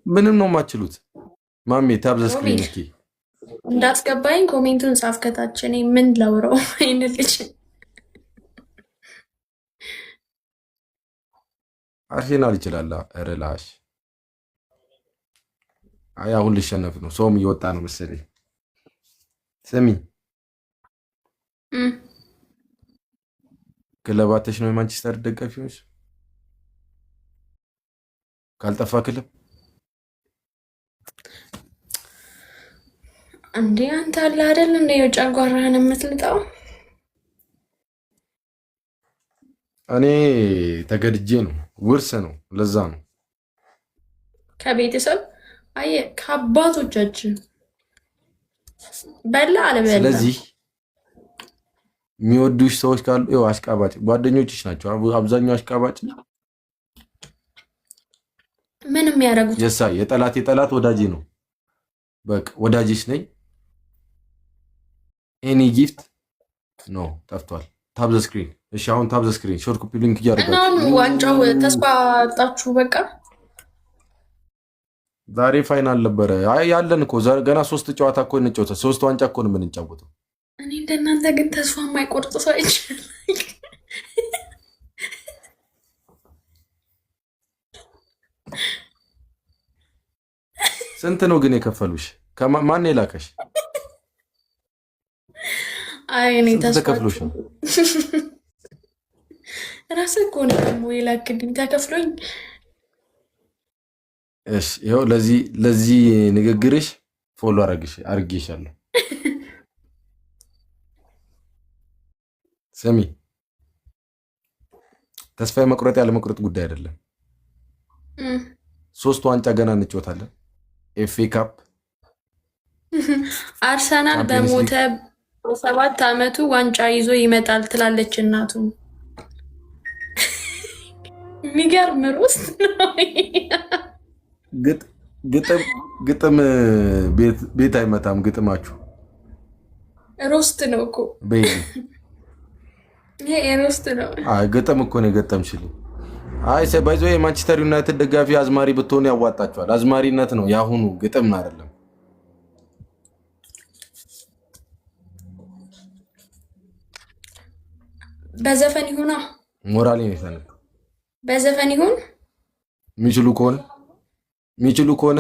ምንም ነው የማችሉት። ማሜ ታብ ዘ ስክሪን እስኪ እንዳስገባኝ ኮሜንቱን ጻፍ ከታች። እኔ ምን ላውራው አይነት ልጅ አርሴናል ይችላል። ረላሽ አይ አሁን ሊሸነፍ ነው። ሰውም እየወጣ ነው መሰለኝ። ስሚ ክለባተሽ ነው የማንቸስተር ደጋፊዎች ካልጠፋ ክለብ እንዴ አንተ አለ አይደል እንደ የጨጓራህን የምትልጠው? እኔ ተገድጄ ነው፣ ውርስ ነው። ለዛ ነው ከቤተሰብ አየ ከአባቶቻችን በላ አለበላ። ስለዚህ የሚወዱሽ ሰዎች ካሉ ይኸው አሽቃባጭ ጓደኞችሽ ናቸው። አብዛኛው አሽቃባጭ ምንም ያደርጉት የጠላት ወዳጄ ነው። በቃ ወዳጅሽ ነኝ። ኤኒ ጊፍት ኖ ጠፍቷል። ታብ ዘ ስክሪን። እሺ አሁን ታብ ዘ ስክሪን ሾርት ኮፒ ሊንክ እና ዋንጫው ተስፋ አጣችሁ። በቃ ዛሬ ፋይናል ነበረ። አይ ያለን እኮ ገና 3 ጨዋታ እኮ እንጫወታ 3 ዋንጫ እኮ ነው የምንጫወተው። እኔ እንደናንተ ግን ተስፋ የማይቆርጥ ሰው አይቻልም። ስንት ነው ግን የከፈሉሽ? ማን የላከሽ? አይ እኔ ተከፍሎሽ ነው? ራስህ እኮ ነው ደግሞ የላክልኝ ተከፍሎኝ። እሺ ይኸው ለዚህ ንግግርሽ ፎሎ አርጌሻለሁ። ስሚ ተስፋ መቁረጥ ያለ መቁረጥ ጉዳይ አይደለም። 3 ዋንጫ ገና እንጫወታለን። ኤፍኤ ካፕ አርሰናል በሞተ 7 ዓመቱ ዋንጫ ይዞ ይመጣል ትላለች እናቱ። የሚገርም ሮስት ነው። ግጥም ቤት አይመታም። ግጥማችሁ ሮስት ነው እኮ ይሄ ሮስት ነው። አይ ግጥም እኮ ነው የገጠምሽልኝ። አይ ባይዞ የማንቸስተር ዩናይትድ ደጋፊ አዝማሪ ብትሆኑ ያዋጣችኋል። አዝማሪነት ነው ያሁኑ፣ ግጥም አይደለም። በዘፈን ይሁና ሞራሌ ነው የተነካ። በዘፈን ይሁን የሚችሉ ከሆነ